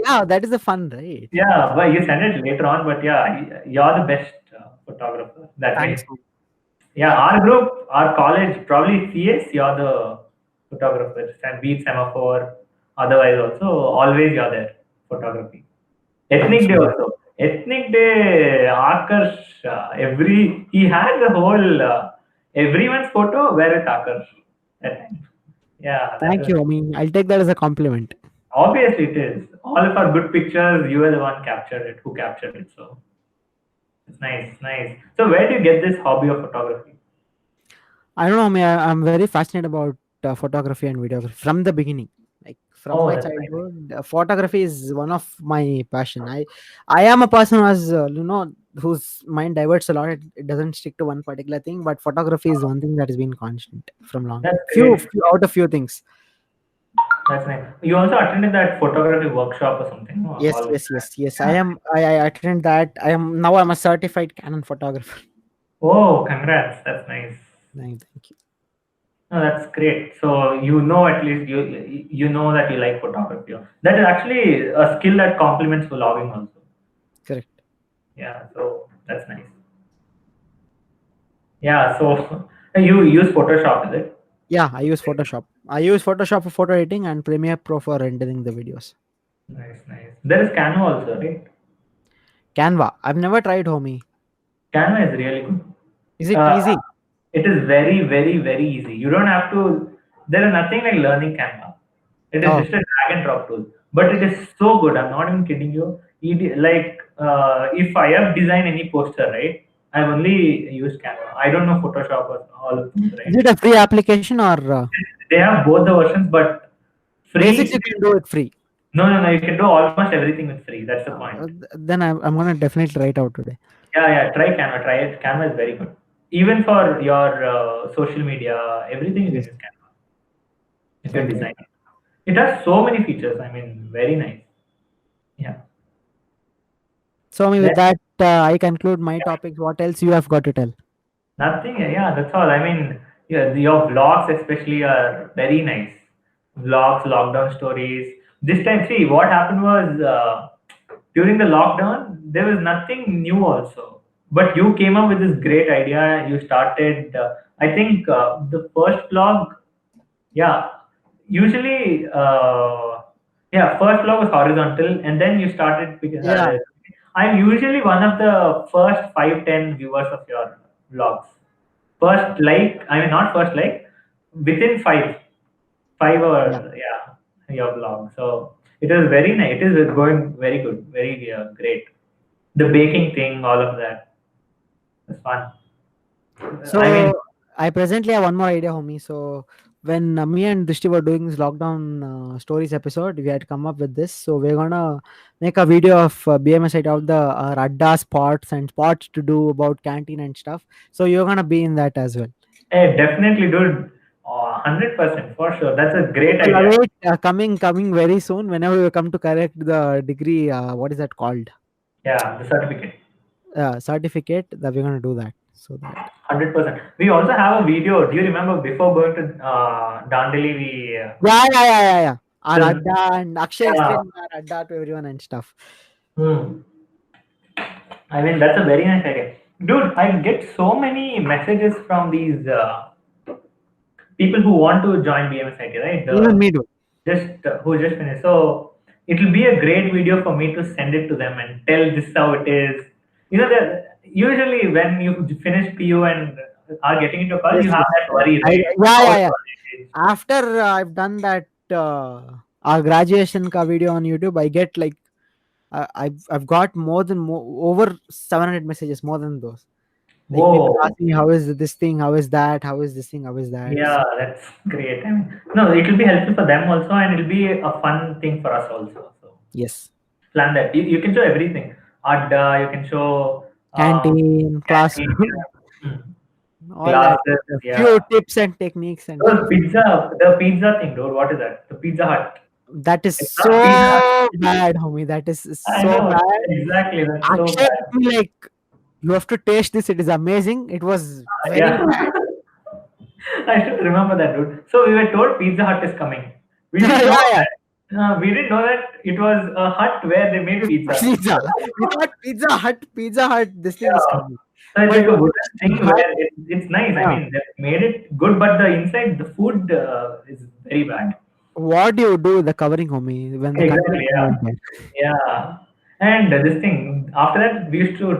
Yeah, that is the fun, right? Yeah, but you send it later on. But yeah, you're the best photographer that Thanks, way. homie. Yeah, our group, our college, probably CS, you're the photographer. And beat semaphore. Otherwise, also always you're there. Photography. Thanks, Ethnic day homie. also. Ethnic day, Akarsh, he had the whole, everyone's photo were with Akarsh that time. Yeah, that Thank was, you, homie. I'll take that as a compliment. obviously it is. All of our good pictures, you were the one captured it, who captured it. So it's nice, nice. So where do you get this hobby of photography? I don't know, homie. I'm very fascinated about photography and videography from the beginning. Like from Oh, my that's nice. childhood, photography is one of my passion. I am a person who has whose mind diverts a lot. It doesn't stick to one particular thing, but photography is one thing that has been constant from long That's time. great. Few out of few things. That's nice. You also attended that photography workshop or something, no? Yes, All with yes, that. yes, yes. I Yeah. am. I attend that. I am now. I'm a certified Canon photographer. Oh, congrats. That's nice. Thank you. No, that's great. So you know at least you know that you like photography. That is actually a skill that complements vlogging also. Correct. Yeah, so that's nice. Yeah, so you use Photoshop, is it? Yeah, I use Photoshop. I use Photoshop for photo editing and Premiere Pro for rendering the videos. Nice, nice. There is Canva also, right? Canva. I've never tried, homie. Canva is really good. Is it Uh, easy? it is very, very, very easy. You don't have to. There is nothing like learning Canva. It is Oh, just a drag and drop tool, but it is so good. I'm not even kidding you. Like if I have designed any poster, right? I've only used Canva. I don't know Photoshop or all of those, is right? it a free application or They have both the versions, but basics? free. You can do it free. No, no, no. You can do almost everything with free. That's the point. Then I'm gonna definitely write out today. Yeah, yeah. Try Canva. Try it. Canva is very good. Even for your social media, everything you can Yes. use Canva if you're Okay. designing. It has so many features. I mean, very nice. Yeah. So, me Then with that, I conclude my topics. What else you have got to tell? nothing. Yeah, that's all. I mean, yeah, your vlogs especially are very nice. Vlogs, lockdown stories. This time, see what happened was during the lockdown there was nothing new also. But you came up with this great idea. You started. I think the first vlog. Yeah, usually, first vlog was horizontal, and then you started. Yeah, I'm usually one of the first 5-10 viewers of your vlogs. First like, I mean not first like, within five yeah. or yeah, your vlog. So it is very nice. It is going very good, very great. The baking thing, all of that was fun. I mean, So I presently have one more idea, homie. So when me and Drishti were doing this lockdown stories episode, we had come up with this. So we're gonna make a video of BMS site of the Adda spots and spots to do about canteen and stuff. So you're gonna be in that as well. hey, definitely, dude. 100% for sure. That's a great People idea. await coming very soon. Whenever you come to correct the degree, what is that called? Yeah, the certificate. Certificate. That we're gonna do that. So that 100%. We also have a video. Do you remember before going to Dandeli, we yeah. Our the Adda and Akshay yeah. explained our Adda to everyone and stuff. Hmm. I mean, that's a very nice idea, dude. I get so many messages from these people who want to join BMSIT, right? Even The me do. just who just finished. So it will be a great video for me to send it to them and tell this how it is. You know that usually when you finish PU and are getting into college, Yes, you have yes. that worry, I, right? How yeah. college is. After I've done that our graduation ka video on YouTube, I get like I've got over 700 messages more than those. Like people Whoa. ask me how is this thing, how is that, how is this thing, how is that. Yeah, that's great. I mean, no, it will be helpful for them also, and it'll be a fun thing for us also. So Yes, plan that. You can show everything. Adda, you can show canteen, canteen, classroom, yeah. all that. Classes, A yeah. few tips and techniques and Those stuff. the pizza thing, dude. What is that? The Pizza Hut. That is It's not Pizza Hut. so bad, homie. That is I so know bad. exactly. That's so Akshay bad. told me like you have to taste this. It is amazing. It was very Yeah, bad. I should remember that, dude. So we were told Pizza Hut is coming. We didn't know Yeah. that. We didn't know that it was a hut where they made pizza. Pizza. We thought Pizza Hut, this thing is Yeah. coming. So it's But like a when wooden thing Hut, where it's nice. I yeah. mean, they made it good, but the inside, the food is very bad. What do you do with the covering, homie, when the content Exactly. is Yeah. not there? Yeah. And this thing, after that, we used to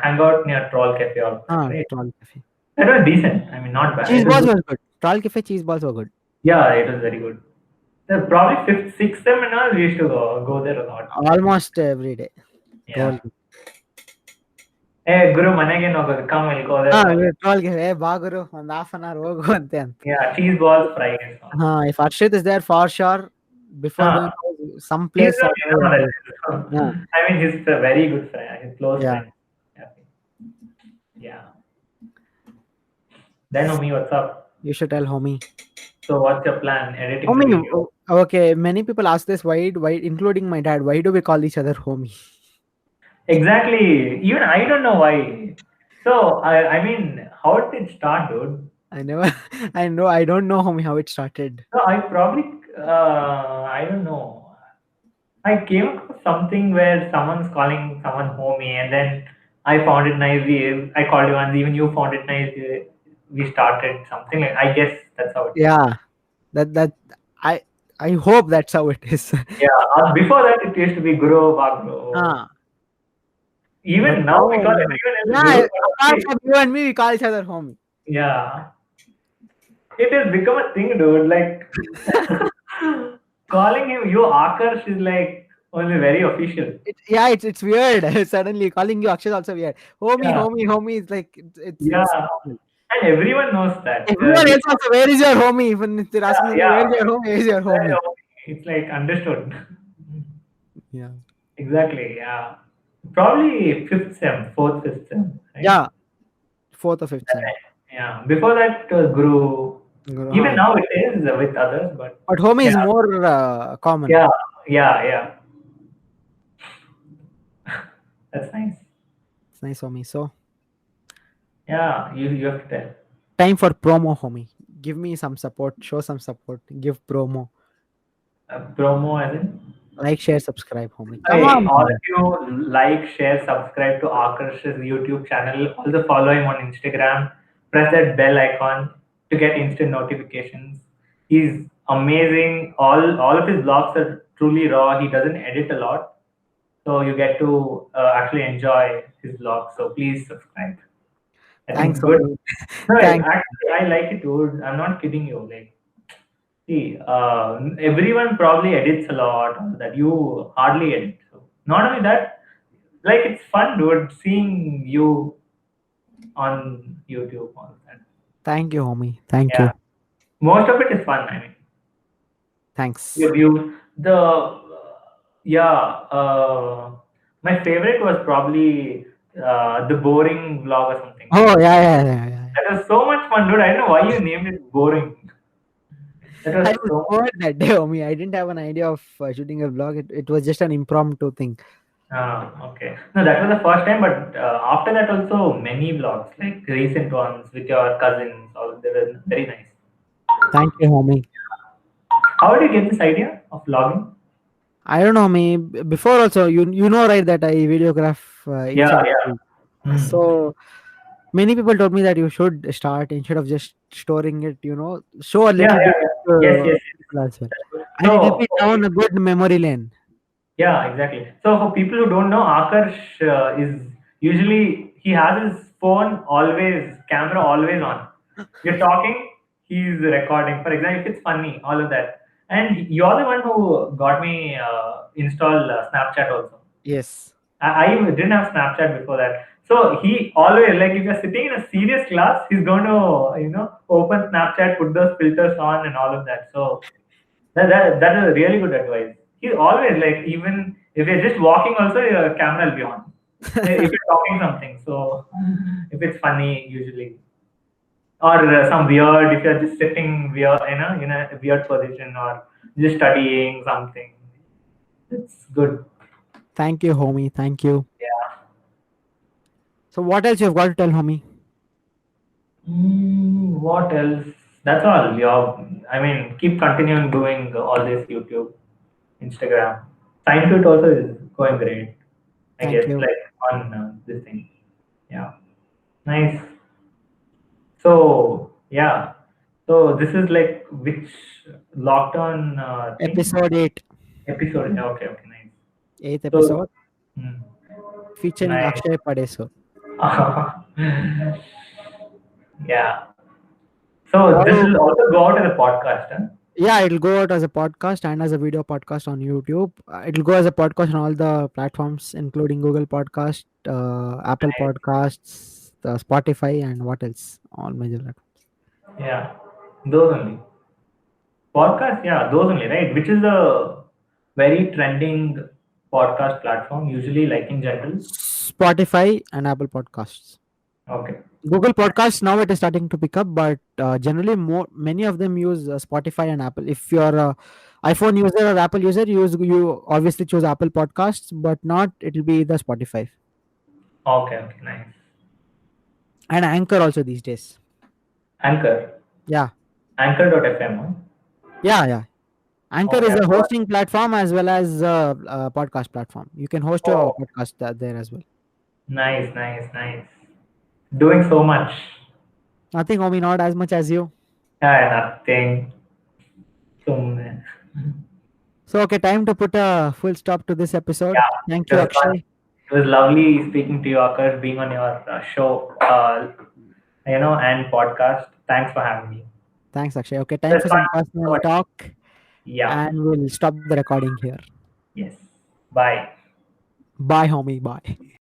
hang out near Troll Cafe all that, right? Troll Cafe. That was decent. I mean, not bad. Cheese It was balls good. was good. Troll Cafe cheese balls were good. Yeah, it was very good. Probably fifth, sixth seminar, we used to go there a lot. Almost every day. Troll Yeah. Cafe. Hey, Guru, manage no go. Come, we'll go there. Troll Cafe. Baguru, ಒಂದು half an hour ಹೋಗು ಅಂತೆ ಅಂತ. Yeah, cheese balls, fries. If Arshit is there for sure, before Huh. going to some He's place from or Vietnam, yeah, I mean, he's a very good friend, his close yeah. friend. Yeah. Yeah. Then, Omi, what's up? You should tell homie. So, what's your plan? Editing the Homie, video? okay. Many people ask this. Why, including my dad, why do we call each other homie? Exactly. Even I don't know why. So, I mean, how did it start, dude? I never, I don't know homie how it started. So, I probably, I don't know. I came across something where someone's calling someone homie, and then I found it nice. I called you, and even you found it nice. we started something. Like, I guess that's how it is. Yeah, that I I hope that's how it is. Yeah. Before that, it used to be Guru Bagro. Ah, but Even now, we now, call no. everyone else Yeah, Guru. apart from you and me, we call each other homie. Yeah, it has become a thing, dude. Like calling him you Akarsh is like only very official. Yeah, it's weird. Suddenly calling you Akshay is also weird. Homie, Yeah, homie, homie. It's like it's yeah, and everyone knows that. everyone else also. Where is your homie? Even if they're asking Yeah, you, where yeah. is your homie? Where is your homie? It's like understood. Yeah. Exactly. Yeah. Probably fifth sem, fourth, fifth sem, right? Yeah, fourth or fifth sem. Yeah. Before that, it was Guru. Even Hi. now it is with others, but But homie yeah, is more common. yeah, yeah, yeah. That's nice. It's nice homie. So Yeah, you have to tell. time for promo, homie. Give me some support. Show some support. Give promo. Promo as in. Like, share, subscribe, homie. Come Hey, on, all of homie. you like, share, subscribe to Akarsh's YouTube channel. Also follow him on Instagram. Press that bell icon to get instant notifications. He's amazing. All of his vlogs are truly raw. He doesn't edit a lot, so you get to actually enjoy his vlogs. So please subscribe. I think Thanks, it's good. homie. No, Thanks. actually, I like it, dude. I'm not kidding you. Like, see, everyone probably edits a lot. That you hardly edit. So not only that, like it's fun, dude, seeing you on YouTube all that. Thank you, homie. Thank Yeah, you. most of it is fun. I mean, Thanks. your views. Yeah. My favorite was probably the boring vlog or something. Oh, yeah, yeah, yeah, yeah, yeah. That was so much fun, dude. I don't know why you named it boring. That I was was so. bored that day, homie. I didn't have an idea of shooting a vlog. It was just an impromptu thing. Okay. No, that was the first time, but after that also many vlogs, like recent ones with your cousins, all they were very nice. Thank you, homie. How did you get this idea of vlogging? I don't know, me before also you know right that I videograph each Yeah, and yeah. every. Hmm. So many people told me that you should start instead of just storing it. Show a Yeah, little yeah, bit yeah. Yes, to yes, people as well, yes. and it will So, be down a good memory lane. yeah, exactly. So for people who don't know, Akarsh is usually he has his phone always, camera always on. You're talking, he's recording. For example, if it's funny, all of that. And you're the one who got me install Snapchat also. Yes. I didn't have Snapchat before that. So he always like if you're sitting in a serious class, he's going to open Snapchat, put those filters on, and all of that. So that is a really good advice. He always like even if you're just walking, also your camera will be on. If you're talking something, so if it's funny, usually or some weird, if you're just sitting weird, in a weird position or just studying something, it's good. Thank you, homie. Thank you. Yeah. So what else you've got to tell, homie? What else? That's all. I mean, keep continuing doing all this YouTube, Instagram. Science also is going great. I Thank guess you. like on this thing. Yeah, nice. So yeah, so this is like which lockdown thing Episode 8. episode? Yeah, okay, okay, nice. Eighth So episode hmm, featuring nice. Akshay Padesur. Yeah. So this Follow. will also go out as a podcast, huh? Yeah, it'll go out as a podcast and as a video podcast on YouTube. It'll go as a podcast on all the platforms, including Google Podcast, Apple Nice. Podcasts, Spotify, and what else? All major platforms. Yeah, those only. Podcast, yeah, those only, right? Which is a very trending podcast platform, usually like in general. Spotify and Apple Podcasts. Okay. Google Podcasts now it is starting to pick up, but generally many of them use Spotify and Apple. If you're a iPhone user or Apple user, you obviously choose Apple Podcasts, but not it'll be the Spotify Okay, okay, nice. and Anchor also these days. Anchor. Yeah, Anchor.fm, huh? yeah, yeah. Anchor Okay, is I've a got hosting platform as well as a podcast platform. You can host your oh, podcast there as well. nice, nice, nice. Doing so much. Nothing, homie, not as much as you. Nothing. तुमने So, okay, time to put a full stop to this episode. Yeah, Thank it you, was fun. Akshay. It was lovely speaking to you, Akash, being on your show, and podcast. Thanks for having me. Thanks, Akshay. Okay, time It was for fun. some So personal much. talk, Yeah. and we'll stop the recording here. Yes. Bye. Bye, homie. Bye.